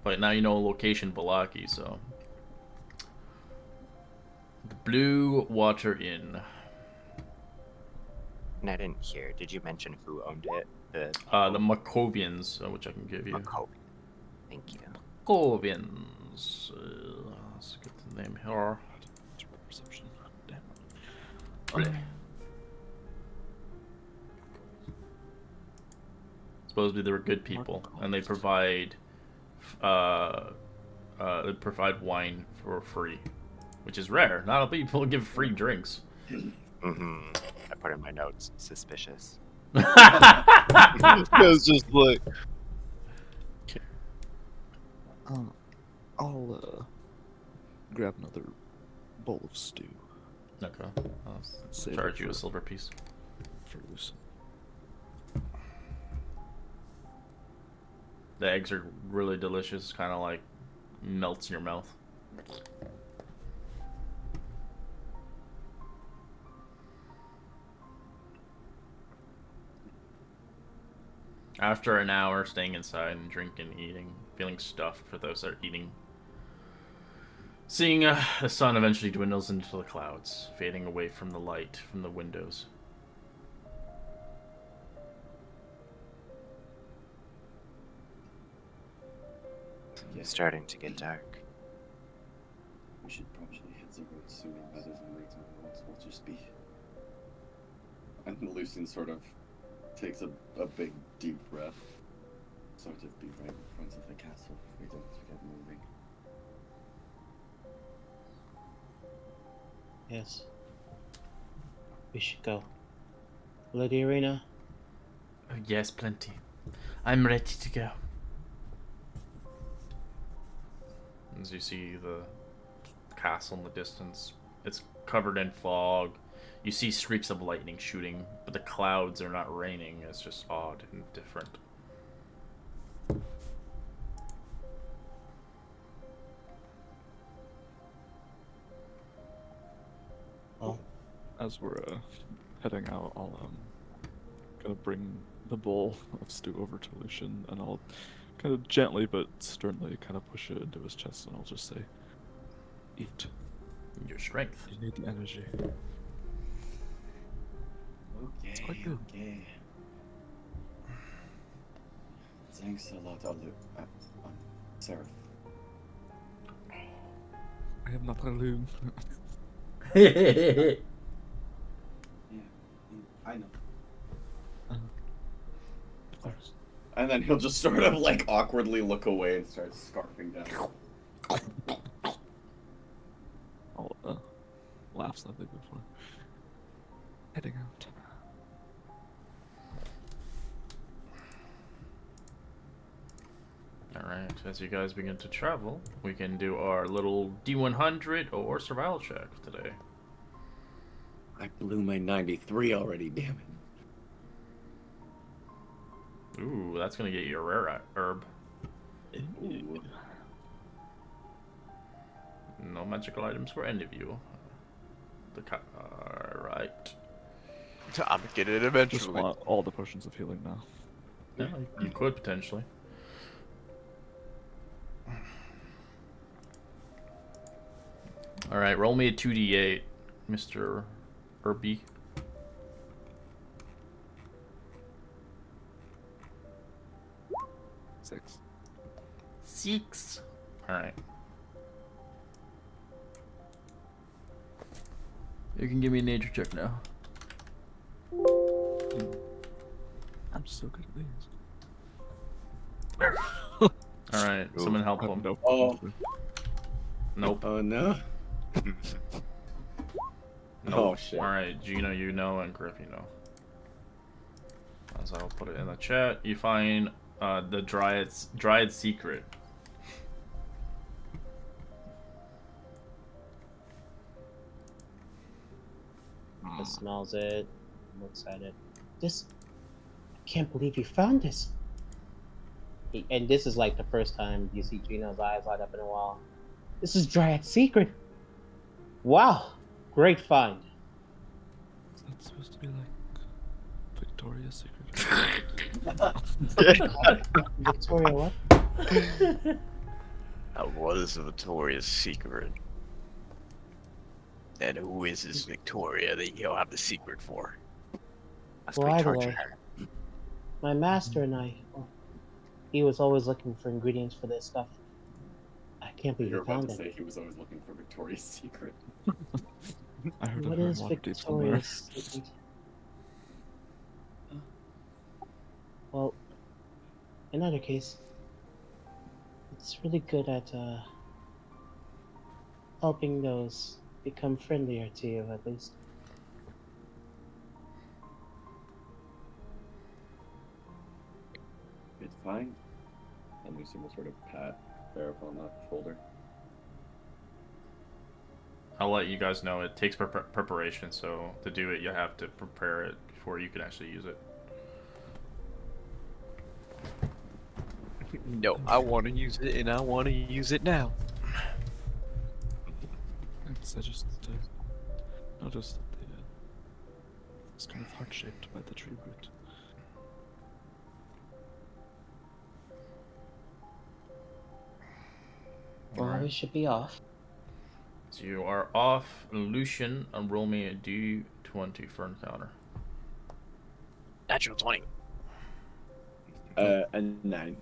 But now you know location Valaki, so. The Blue Water Inn. And I didn't hear. Did you mention who owned it? The Markovians, which I can give you. Markovian. Thank you. Markovians. Let's get the name here. Perception. Damn. Bleh. Supposedly they were good people, and they provide wine for free, which is rare. Not a lot of people give free drinks. Mm-hmm. I put in my notes. Suspicious. It was just like, I'll grab another bowl of stew Okay. I'll Save charge it you a for- silver piece. for Lucy. The eggs are really delicious, kind of like melts in your mouth. After an hour staying inside and drinking, eating, feeling stuffed for those that are eating, seeing the sun eventually dwindles into the clouds, fading away from the light from the windows. It's starting to get dark. We should probably hit the road sooner rather than later, or else we'll just be And Lucian sort of takes a big, deep breath. Sort of be right in front of the castle. We don't get moving. Yes. We should go. Lady Arena? Oh, yes, plenty. I'm ready to go. As you see the castle in the distance, it's covered in fog. You see streaks of lightning shooting, but the clouds are not raining. It's just odd and different. Oh. As we're heading out, I'll gonna bring the bowl of stew over to Lucian, and I'll kind of gently but sternly kind of push it into his chest, and I'll just say, "Eat. Your strength. You need the energy." Okay, quite good. okay. Thanks a lot, Seraph. I am not alone. Yeah, I know. Of course. And then he'll just sort of like awkwardly look away and start scarfing down. I'll laugh slightly before heading out. Alright, as you guys begin to travel, we can do our little D100 or survival check today. I blew my 93 already, damn it. Ooh, that's gonna get you a rare herb. Ooh. No magical items for any of you. Alright. I'm gonna get it Just eventually. want all the potions of healing now. Yeah, you could potentially. Alright, roll me a 2d8, Mr. Herbie. Six. 6. Alright. You can give me a nature check now. I'm so good at these. Alright, someone help him. Nope. Oh. Nope. Oh no. Nope. Oh, shit. Alright, Gino, you know, and Griff, you know. As I'll put it in the chat, you find the Dryad secret. Just smells it. Looks at it. This. I can't believe you found this. And this is like the first time you see Gino's eyes light up in a while. This is Dryad's secret. Wow, great find. Is that supposed to be like Victoria's Secret? Victoria, what? What is Victoria's secret? And who is this Victoria that you'll have the secret for? Must Well, we either torture way. her? My master and I. Well, he was always looking for ingredients for this stuff. I can't believe You're he about found to it. say he was always looking for Victoria's Secret. I heard What it is in Waterdeep somewhere. Victoria's secret? Well, in either case, it's really good at helping those become friendlier to you, at least. It's fine. And Lucian will sort of pat Seraph on the shoulder. I'll let you guys know it takes preparation, so to do it, you have to prepare it before you can actually use it. No, I want to use it, and I want to use it now. I just noticed that it's kind of heart-shaped by the tree root. Well, Alright. we should be off. So you are off. Lucian, roll me a d20 for encounter. Natural 20. And 9.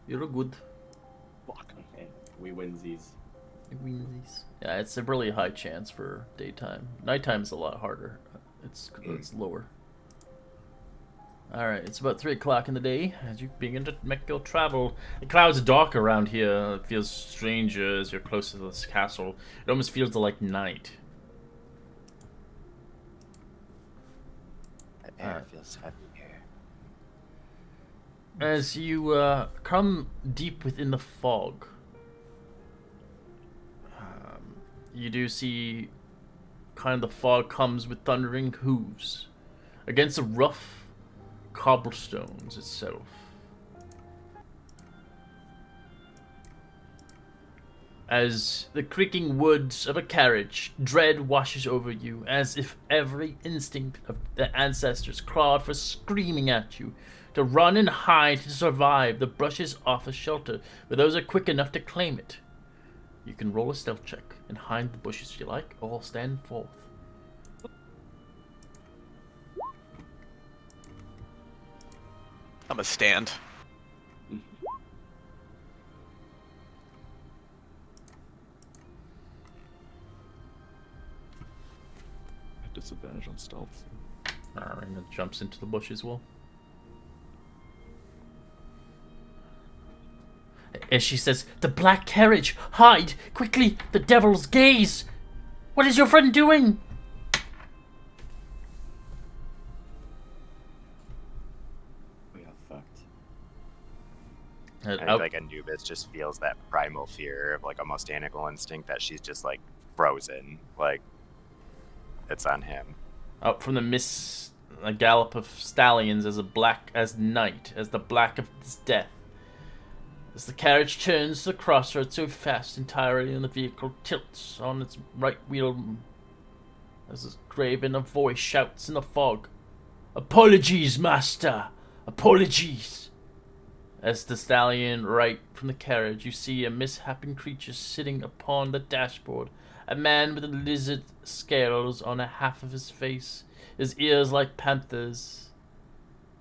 You're good. Fuck. Okay. We winsies. Yeah, it's a really high chance for daytime. Nighttime is a lot harder. It's lower. Alright, it's about 3 o'clock in the day as you begin to make your travel. The clouds are dark around here. It feels stranger as you're close to this castle. It almost feels like night. The air feels heavy here. As you come deep within the fog, you do see kind of the fog comes with thundering hooves against the rough cobblestones itself. As the creaking woods of a carriage, dread washes over you, as if every instinct of the ancestors clawed for screaming at you, to run and hide to survive the brushes off a shelter, but those are quick enough to claim it. You can roll a stealth check and hide the bushes if you like, or stand forth. I'm a stand. Disadvantage on stealth. Alright, and it jumps into the bush as well. As she says, "The black carriage! Hide! Quickly! The devil's gaze! What is your friend doing?" We are fucked. And like Anubis just feels that primal fear of like almost animal instinct that she's just like frozen. Like it's on him. Out from the mist, a gallop of stallions as black as night, as the black of his death. As the carriage turns the crossroads so fast entirely, and the vehicle tilts on its right wheel, as a graven a voice shouts in the fog, "Apologies, master! Apologies!" As the stallion right from the carriage, you see a misshapen creature sitting upon the dashboard, a man with lizard scales on a half of his face, his ears like panthers,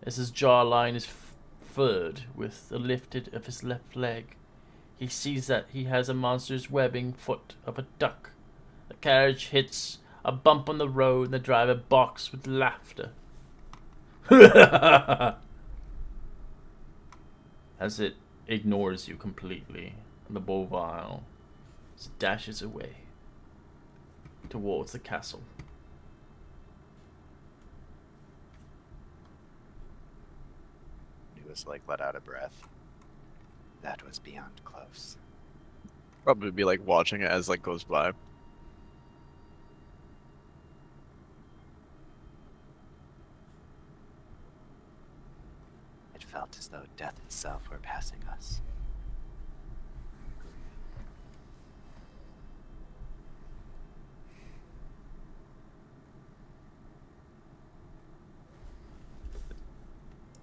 as his jawline is furred with the lifted of his left leg. He sees that he has a monster's webbing foot of a duck. The carriage hits a bump on the road and the driver balks with laughter. As it ignores you completely, the bovile dashes away towards the castle. He was like let out of breath. That was beyond close. Probably be like watching it as like goes by. It felt as though death itself were passing us.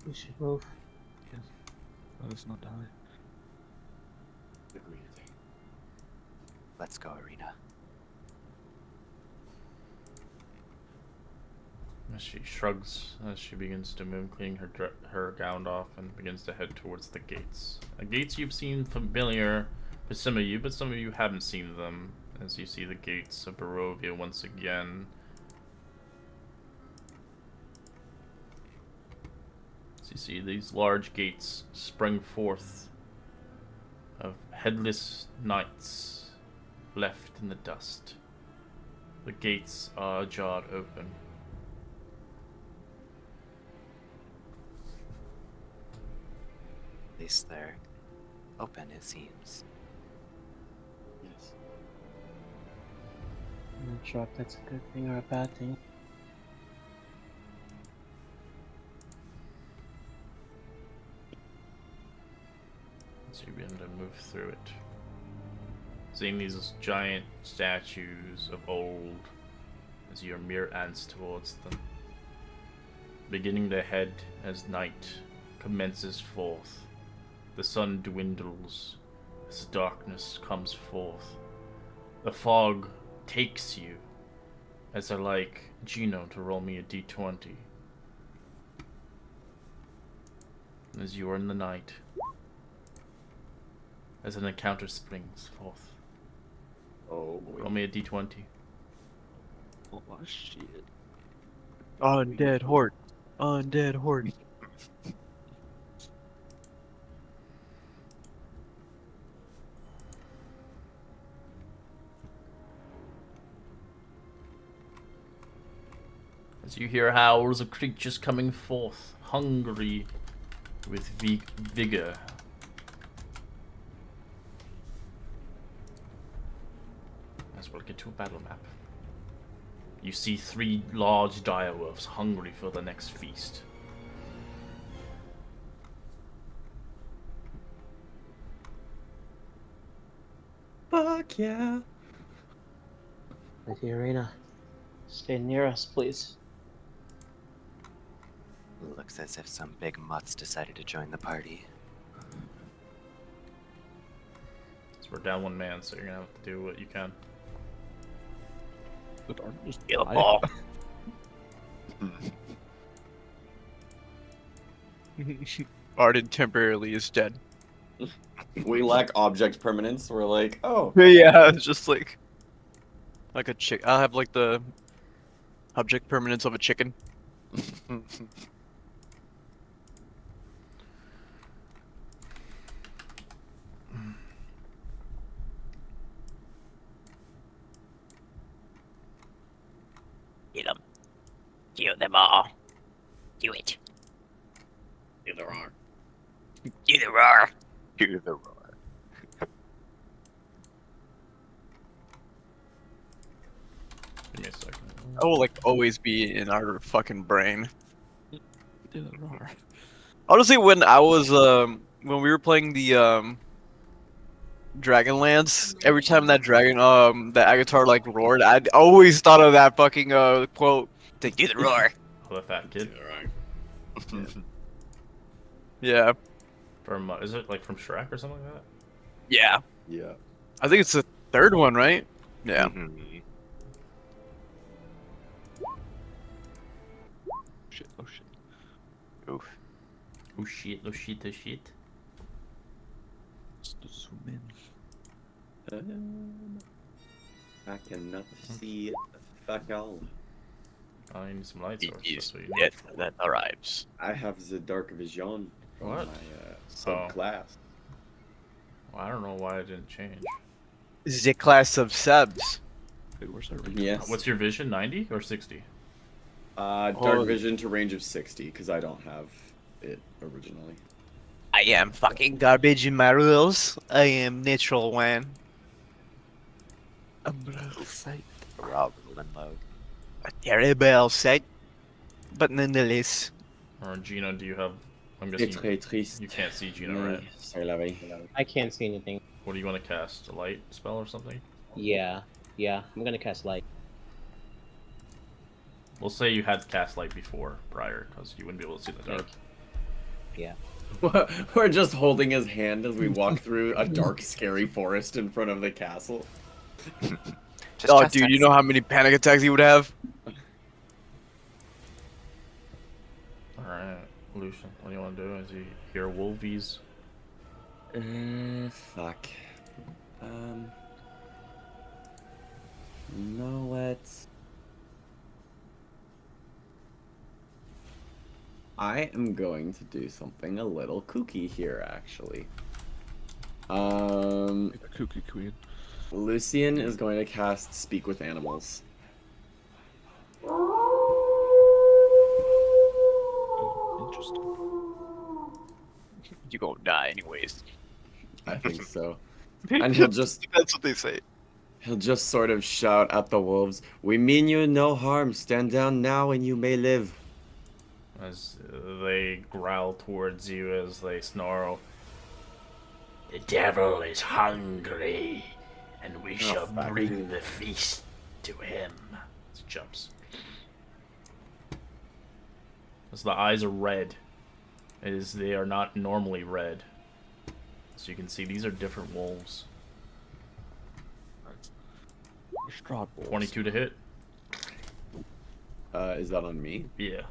We should move. Yes. Let us not die. Agreed. Let's go, Arena. As she shrugs, as she begins to move, cleaning her gown off, and begins to head towards the gates. Gates you've seen familiar for some of you, but some of you haven't seen them. As you see the gates of Barovia once again. As you see these large gates spring forth of headless knights left in the dust. The gates are jarred open. At least they're open, it seems. Yes. I'm not sure if that's a good thing or a bad thing. So you begin to move through it. Seeing these giant statues of old as your mere ants towards them. Beginning to head as night commences forth. The sun dwindles as the darkness comes forth. The fog takes you as I like Gino to roll me a d20. As you are in the night. As an encounter springs forth. Oh boy. Roll me a d20. Oh shit. Undead horde. Undead horde. As you hear howls of creatures coming forth, hungry with vigor. As we'll get to a battle map. You see 3 large direwolves hungry for the next feast. Fuck yeah. Lady Arena, stay near us, please. Looks as if some big mutts decided to join the party. So we're down 1 man, so you're gonna have to do what you can. Did Arden just Kill die? all. Arden temporarily is dead. We lack object permanence. We're like, oh. Yeah, it's just like a chick. I'll have like the object permanence of a chicken. Kill them. Kill them all. Do it. Do the roar. Do the roar. Do the roar. Give me a second. I will like always be in our fucking brain. Yeah, there are. Honestly, when I was when we were playing the Dragonlance, every time that dragon that Agatar like roared, I'd always thought of that fucking quote. Do the roar. Oh, the fat kid. Yeah. From, is it like from Shrek or something like that? Yeah. Yeah. I think it's the third one, right? Yeah. Mhm. Shit, oh shit. Oof. Oh shit, oh shit, oh shit. Just to zoom in. I cannot see fuck all. Oh, you need some light source. That's what you need. Death that arrives. I have the dark vision from What? my subclass. Well, I don't know why it didn't change. This is a class of subs. Wait, where's our Yes. What's your vision? 90 or 60? Dark Oh. vision to range of 60, because I don't have it originally. I am Fucking garbage in my rules. I am natural one. Umbrella sight? We're all rolling low. A terrible sight, but nonetheless. Or Gino, do you have... I'm C'est guessing très triste. you can't see Gino, Mais right? c'est la vie. I can't see anything. What do you want to cast? A light spell or something? Yeah, I'm gonna cast light. We'll say you had cast light before, prior, because you wouldn't be able to see the dark. Yeah. We're just holding his hand as we walk through a dark, scary forest in front of the castle. Just Oh, trust dude, you us. know how many panic attacks he would have? Alright, Lucian, what do you want to do? Is he hear wolvies? Fuck. No, let's... I am going to do something a little kooky here, actually. Like a kooky queen. Lucian is going to cast Speak with Animals. Oh, interesting. You gonna die anyways. I think so. And he'll just... That's what they say. He'll just sort of shout at the wolves, "We mean you no harm. Stand down now and you may live." As they growl towards you, as they snarl. The devil is hungry, and we shall fuck. bring the feast to him. As he jumps. As the eyes are red. They are not normally red. So you can see these are different wolves. Strahd wolves. 22 to hit. Is that on me? Yeah.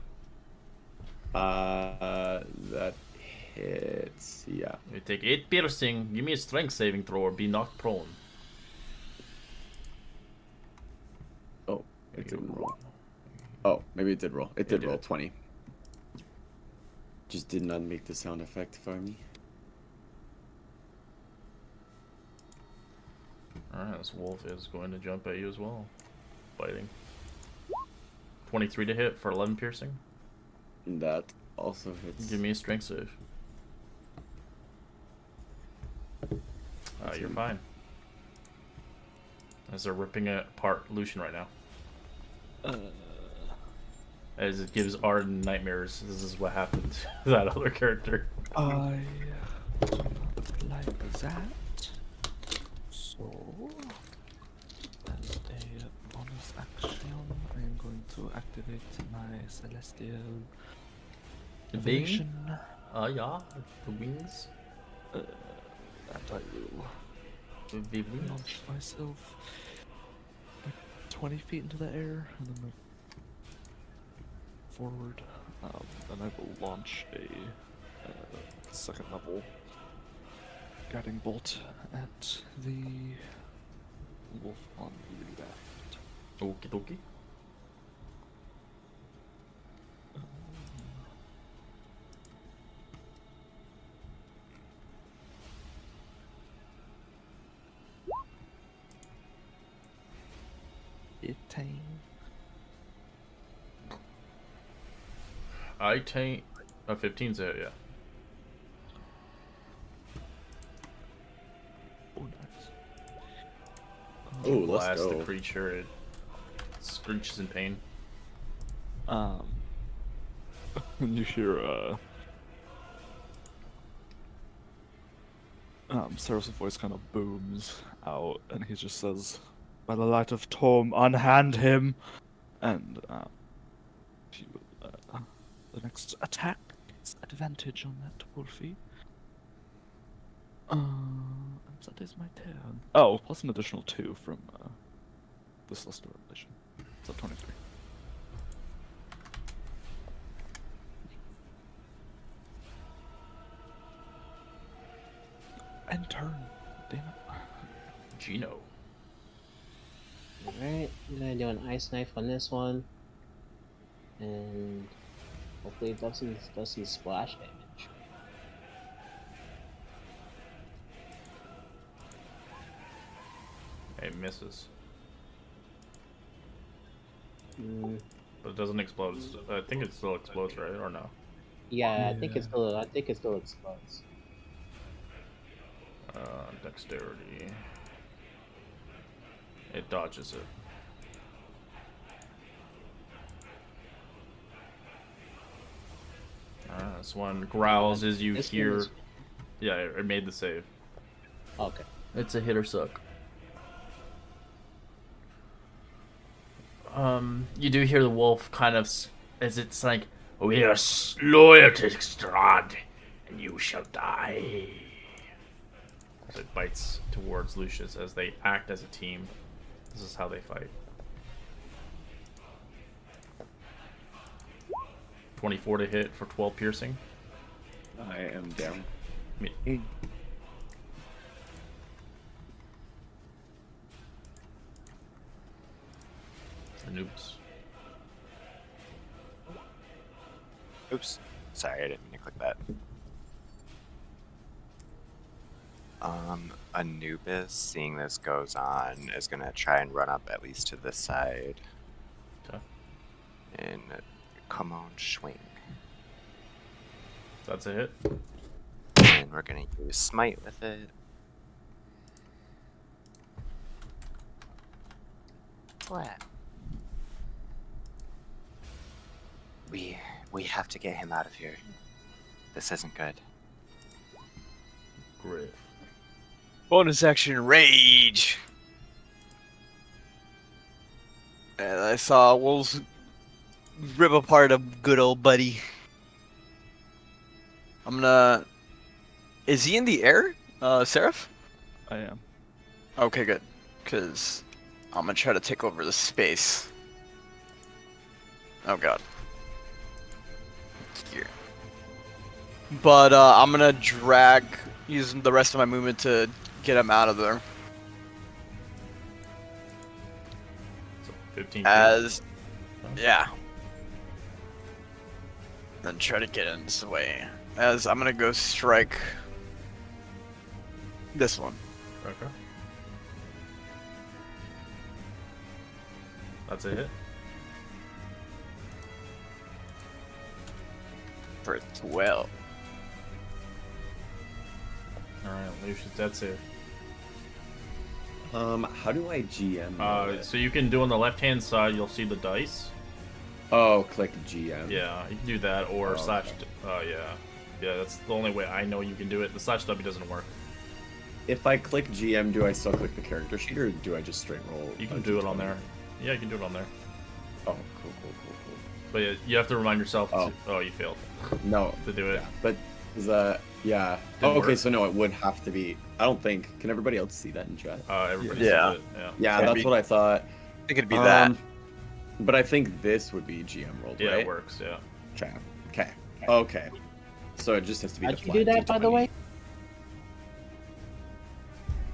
That hits. Yeah. You take 8 piercing. Give me a strength saving throw or be knocked prone. Oh, it didn't roll. Oh, maybe it did roll. It did roll did. 20. just did not make the sound effect for me. Alright, this wolf is going to jump at you as well. Biting. 23 to hit for 11 piercing. That also hits. Give me a strength save. You're fine. As they're ripping apart Lucian right now. As it gives Arden nightmares. This is what happened to that other character. I do not like that. So, as a bonus action, I am going to activate my celestial evasion. Yeah, the wings. And I will The wings. launch myself like 20 feet into the air, and then move forward. And I will launch a second level guiding bolt at the wolf on the left. Okie dokie. 15. I taint. 15's a hit, yeah. Oh, nice. Oh, let's Blast go. the creature. It screeches in pain. And you hear Sarah's voice kind of booms out, and he just says, "By the light of Torm, unhand him!" And he will, the next attack gets advantage on that wolfie. And that is my turn. Oh, plus an additional 2 from the Celestial Revelation. So 23. And turn. Damn it. Gino. Alright, I'm gonna do an ice knife on this one. And hopefully it does some splash damage. It misses. But it doesn't explode. I think it still explodes, right? Or no? Yeah, I think it still explodes. Dexterity. It dodges it. This one growls as you hear. Yeah, it made the save. Okay. It's a hit or suck. You do hear the wolf kind of, as it's like, We are loyal to Strahd, and you shall die. as it bites towards Lucius as they act as a team. This is how they fight. 24 to hit for 12 piercing. I am down. Noobs. Oops. Sorry, I didn't mean to click that. Anubis, seeing this goes on, is gonna try and run up at least to this side. Okay. And come on, swing. That's a hit. And we're gonna use smite with it. Flat. We have to get him out of here. This isn't good. Great. Bonus action rage. And I saw wolves rip apart a good old buddy. I'm gonna. Is he in the air, Seraph? I am. Okay, good. Cause I'm gonna try to take over the space. Oh god. Here. But I'm gonna drag, using the rest of my movement to get him out of there. So 15 As, yeah. Then try to get in this way. As I'm gonna go strike this one. Okay. That's a hit. For 12. Alright, Lucius, that's it. How do I GM? it? So you can do on the left-hand side, you'll see the dice. Oh, click GM. Yeah, you can do that, or Oh, slash. okay. Yeah. Yeah, that's the only way I know you can do it. The slash W doesn't work. If I click GM, do I still click the character sheet, or do I just straight roll? You a can do it on D20? there. Yeah, you can do it on there. Oh, cool. But yeah, you have to remind yourself. Oh. Oh, you failed No. to do it. Yeah, but is that yeah? Didn't Oh, okay. work. So no, it would have to be. I don't think. Can everybody else see that in chat? Everybody Yeah. sees it. Yeah. Yeah, Can't that's be- what I thought. I think it'd be that. But I think this would be GM rolled, Yeah, right? it works. Yeah. Okay. So it just has to be How'd the you do flat that, by the D20. way?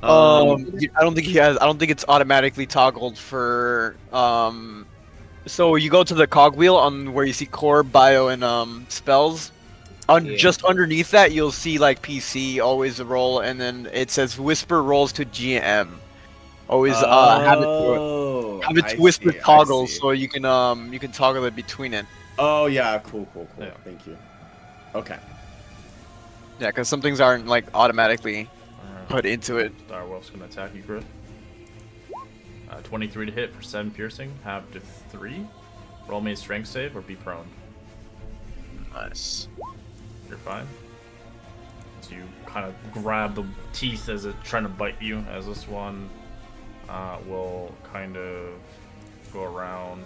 I don't think he has. I don't think it's automatically toggled for. So you go to the cogwheel on where you see core, bio, and spells. Yeah. Just underneath that, you'll see like PC always roll, and then it says whisper rolls to GM. Always have it to whisper I toggle, see. so you can toggle it between it. Oh yeah, cool. Yeah. Thank you. Okay. Yeah, because some things aren't like automatically Alright. put into it. Star Wolf's gonna attack you, Chris. 23 to hit for 7 piercing. Half to 3. Roll me a strength save or be prone. Nice. You're fine. So you kind of grab the teeth as it's trying to bite you, as this one will kind of go around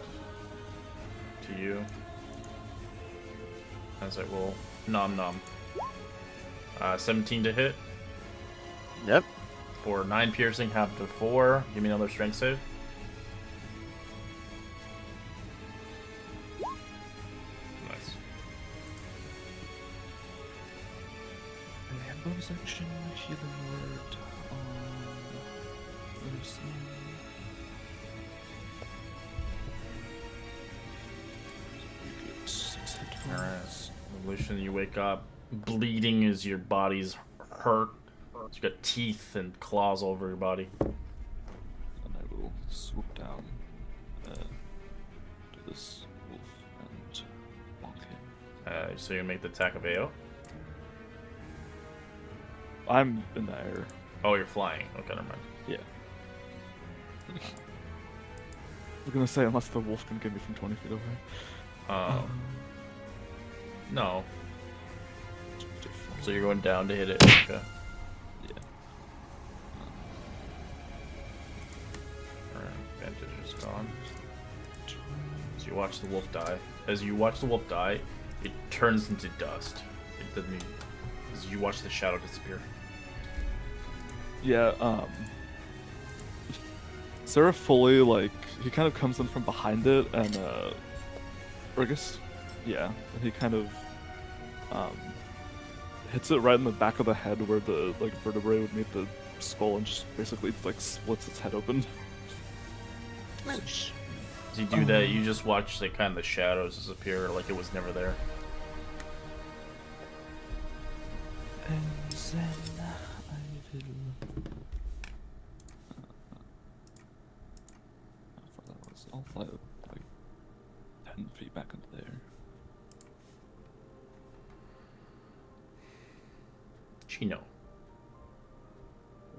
to you. As it will nom nom. 17 to hit Yep. for 9 piercing, half to 4. Give me another strength save. Nice. And bonus action, healing word on Lucy. You get 6 hit points. Lucian, you wake up bleeding as your body's hurt. You got teeth and claws all over your body. And I will swoop down to this wolf and bonk him. So you make the attack of AO. I'm in the air. Oh, you're flying. Okay, never mind. Yeah. I was gonna say, unless the wolf can get me from 20 feet away. No. Different. So you're going down to hit it. Okay. Yeah. Alright, advantage is gone. So you watch the wolf die. As you watch the wolf die, it turns into dust. It doesn't. As you watch the shadow disappear. Yeah, Sarah fully, like, he kind of comes in from behind it, and, or I guess, yeah, and he kind of, hits it right in the back of the head where the, like, vertebrae would meet the skull, and just basically, like, splits its head open. Nice. As you do that, you just watch the kind of the shadows disappear like it was never there. And then I will. How far that was? I'll fly like 10 feet back into there. Chino.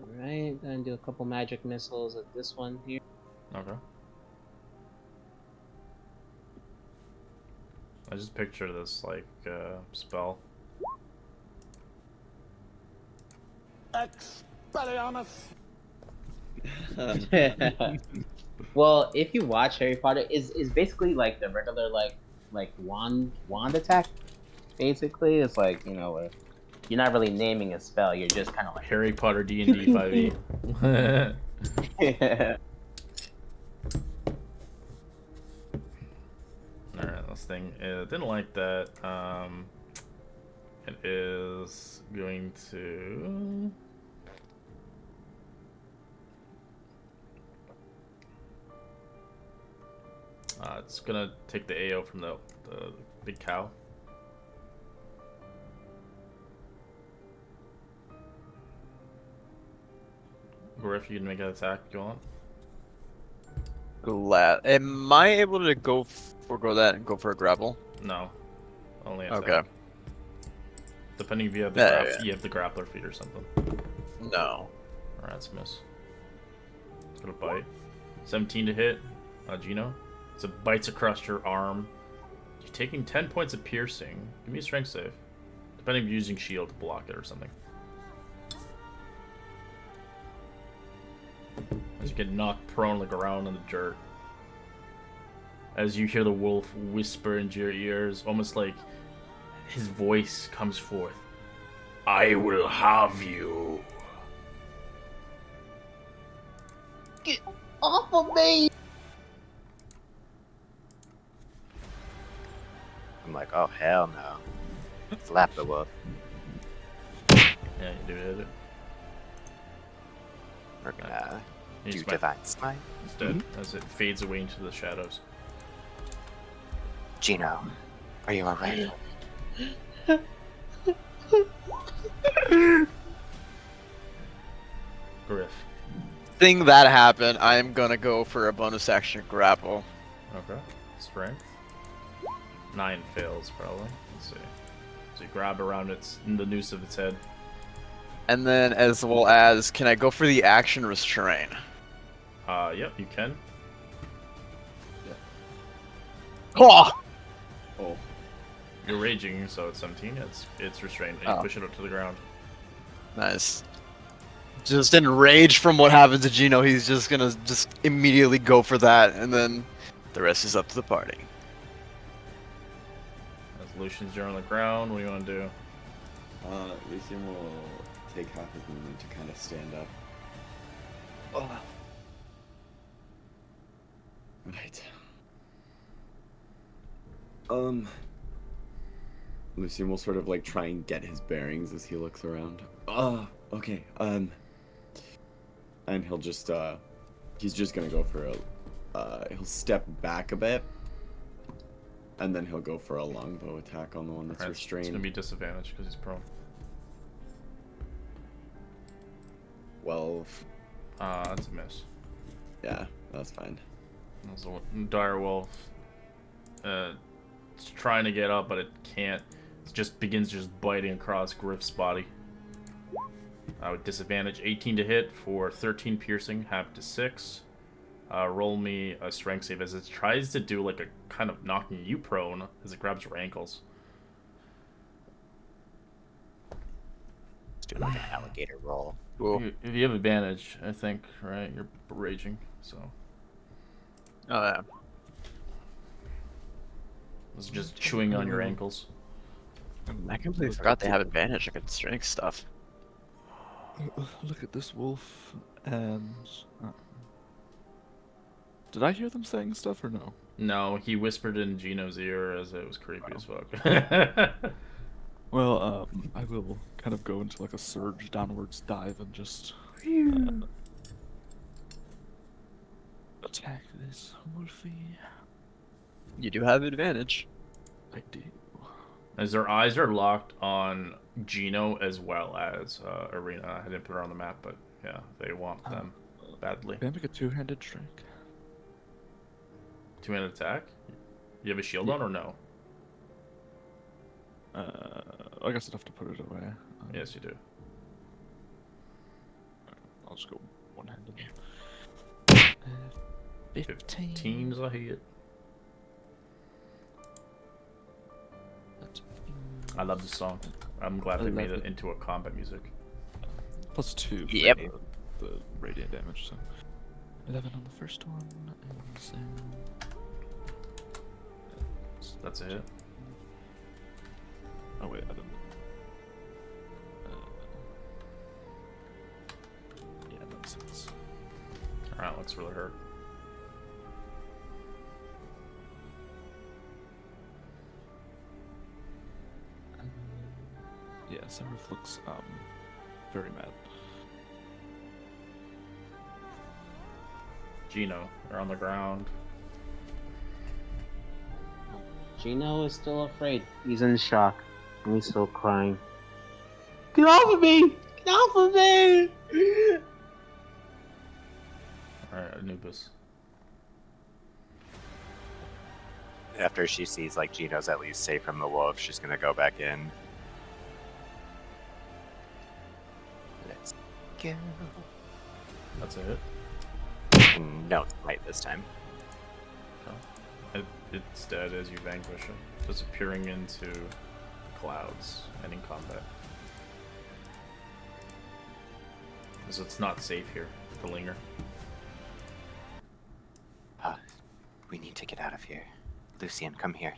Alright, then do a couple magic missiles at this one here. Okay. I just picture this like spell. Well, if you watch Harry Potter, is basically like the regular like wand attack. Basically, it's like, you know, you're not really naming a spell. You're just kind of like Harry Potter D&D 5e. Alright, this thing didn't like that. It is going to. It's gonna take the AO from the big cow. Griff, you can make an attack if you want. Glad. Am I able to forgo that and go for a grapple? No. Only attack. Okay. Depending if you have the Yeah. you have the grappler feat or something. No. Alright, it's a miss. It's gonna bite. 17 to hit, Gino. So it bites across your arm. You're taking 10 points of piercing. Give me a strength save. Depending if you're using shield to block it or something. As you get knocked prone on the ground in the dirt. As you hear the wolf whisper into your ears, almost like his voice comes forth. I will have you. Get off of me! I'm like, oh hell no. Slap the wolf. Yeah, you do hit it. We're gonna You do smite. divine smite. It's dead as it fades away into the shadows. Gino, are you alright? Griff. Thing that happened, I am gonna go for a bonus action grapple. Okay. Strength. 9 fails, probably. Let's see. So you grab around the noose of its head. And then, as well as, can I go for the action restrain? Yep, you can. Oh! Oh. You're raging, so it's 17. It's restrained. And you push it up to the ground. Nice. Just enraged from what happened to Gino, he's just gonna immediately go for that, and then the rest is up to the party. As Lucian's you're on the ground, what do you want to do? Lucian will take half his movement to kind of stand up. Oh. Right. Lucian will sort of like try and get his bearings as he looks around. Okay. And he'll just he's just gonna go for he'll step back a bit, and then he'll go for a longbow attack on the one that's Alright, restrained. It's gonna be disadvantaged because he's prone. 12. That's a miss. Yeah, that's fine. There's a dire wolf. It's trying to get up, but it can't. It just begins just biting across Griff's body. With disadvantage, 18 to hit for 13 piercing, half to 6. Roll me a strength save as it tries to do like a kind of knocking you prone as it grabs your ankles. Let's do like an alligator roll. Cool. If you have advantage, I think, right? You're raging, so. Oh, yeah. It's just chewing on your ankles. I completely forgot they have advantage against strength stuff. Look at this wolf, and did I hear them saying stuff or no? No, he whispered in Gino's ear as it was creepy as fuck. Well, I will kind of go into like a surge downwards dive and just attack this wolfie. You do have advantage. I do. As their eyes are locked on Gino as well as Arena. I didn't put her on the map, but yeah, they want them badly. Can I make a two-handed strike? Two-handed attack? You have a shield on or no? I guess I'd have to put it away. Yes, you do. I'll just go one-handed. 15 teams a hit. I love this song. I'm glad they made it into a combat music. Plus 2 for Yep. the radiant damage, so 11 on the first one, and so That's a hit. oh wait, I didn't. Yeah, that's 6. Alright, looks really hurt. Yeah, Seraph looks very mad. Gino, you're on the ground. Gino is still afraid. He's in shock. And he's still crying. Get off of me! Get off of me! Anubis. After she sees like Gino's at least safe from the wolf, she's gonna go back in. Let's go. That's it. No, it's right this time. It's dead as you vanquish it, disappearing into clouds and in combat. Because it's not safe here to linger. We need to get out of here. Lucian, come here.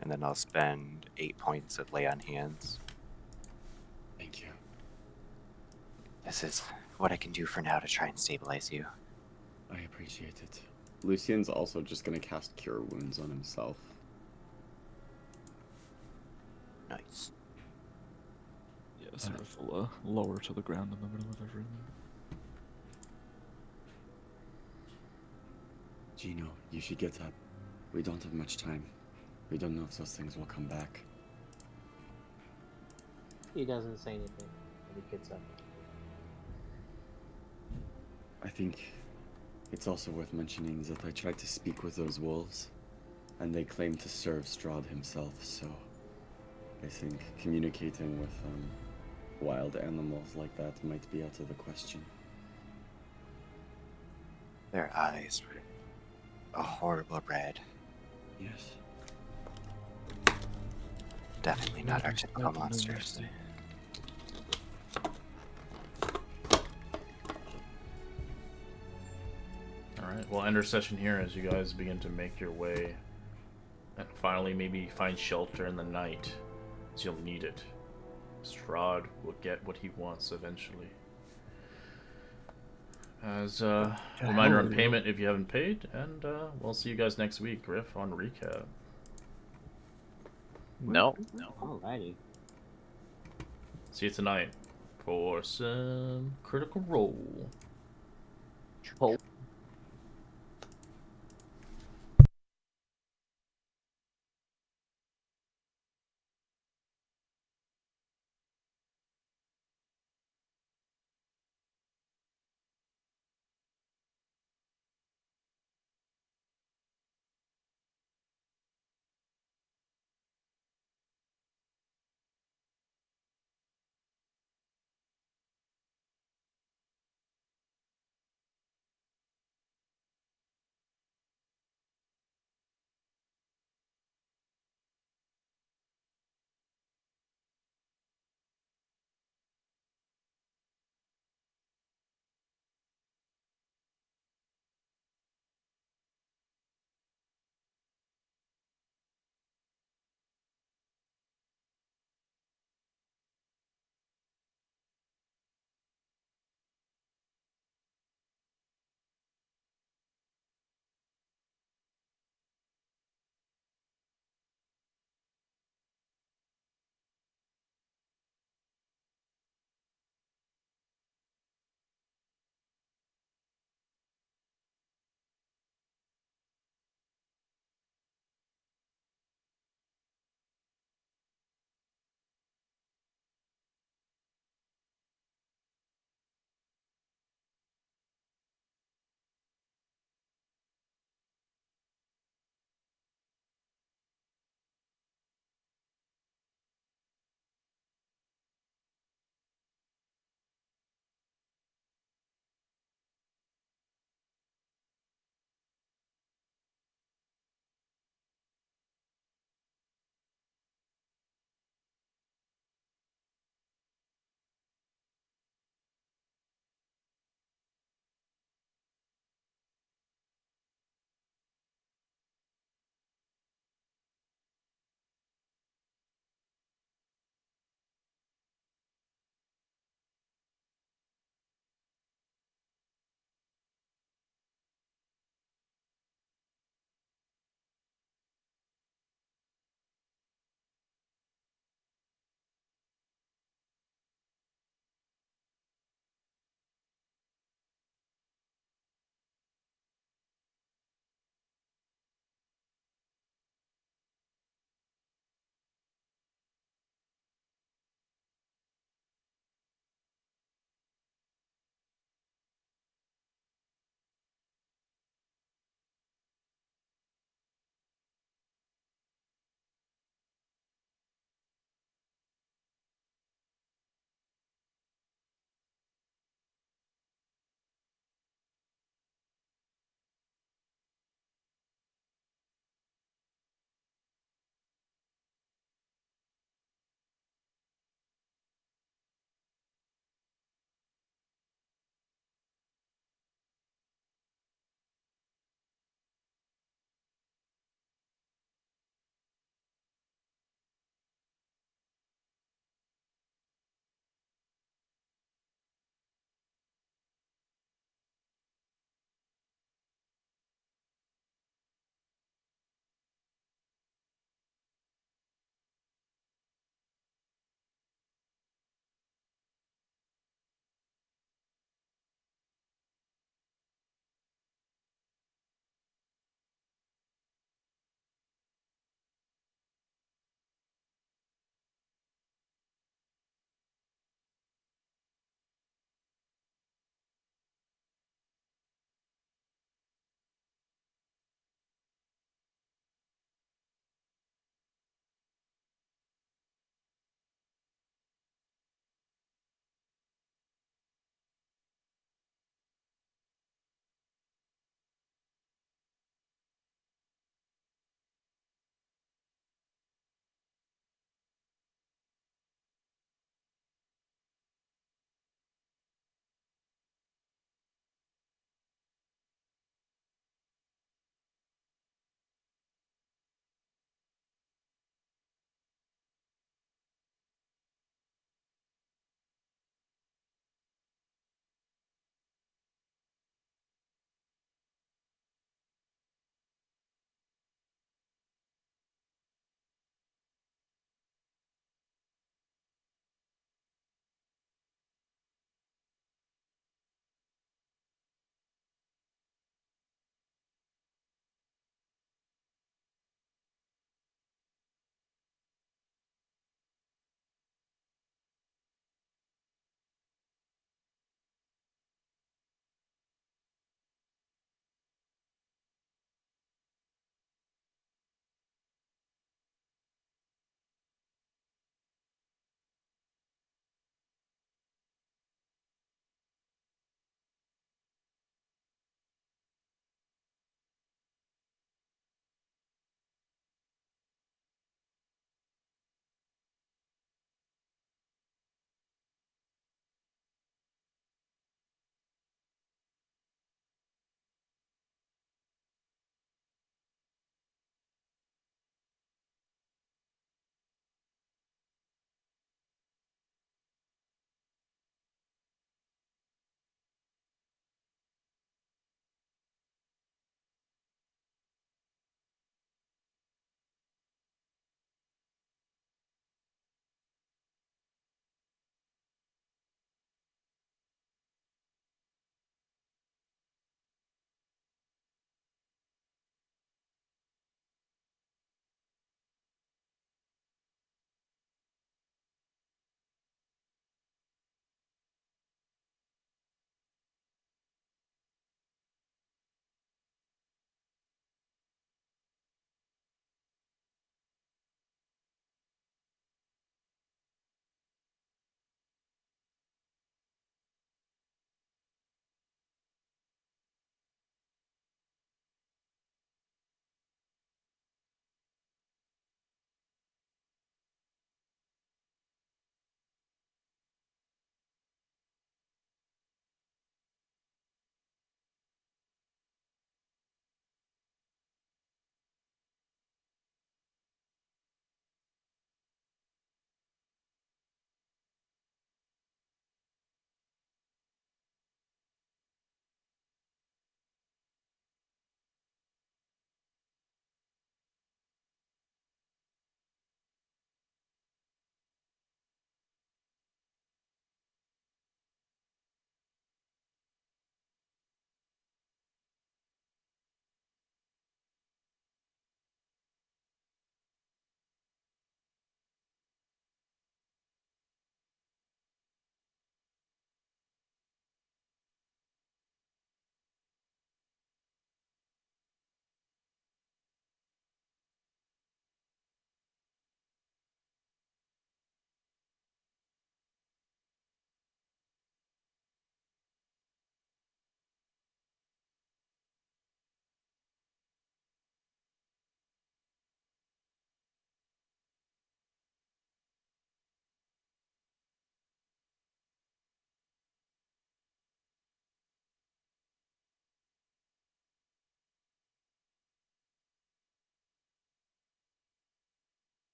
And then I'll spend 8 points of lay on hands. Thank you. This is what I can do for now to try and stabilize you. I appreciate it. Lucian's also just gonna cast Cure Wounds on himself. Nice. Yeah, sort of lower to the ground in the middle of everything. Gino, you should get up. We don't have much time. We don't know if those things will come back. He doesn't say anything when he gets up. I think it's also worth mentioning that I tried to speak with those wolves, and they claim to serve Strahd himself, so I think communicating with wild animals like that might be out of the question. Their eyes were a horrible red. Yes. Definitely not our typical monsters. Alright, we'll end our session here as you guys begin to make your way and finally maybe find shelter in the night, as you'll need it. Strahd will get what he wants eventually. As a reminder on payment if you haven't paid, and we'll see you guys next week, Griff, on Recap. No. Alrighty. See you tonight for some Critical Role. Oh.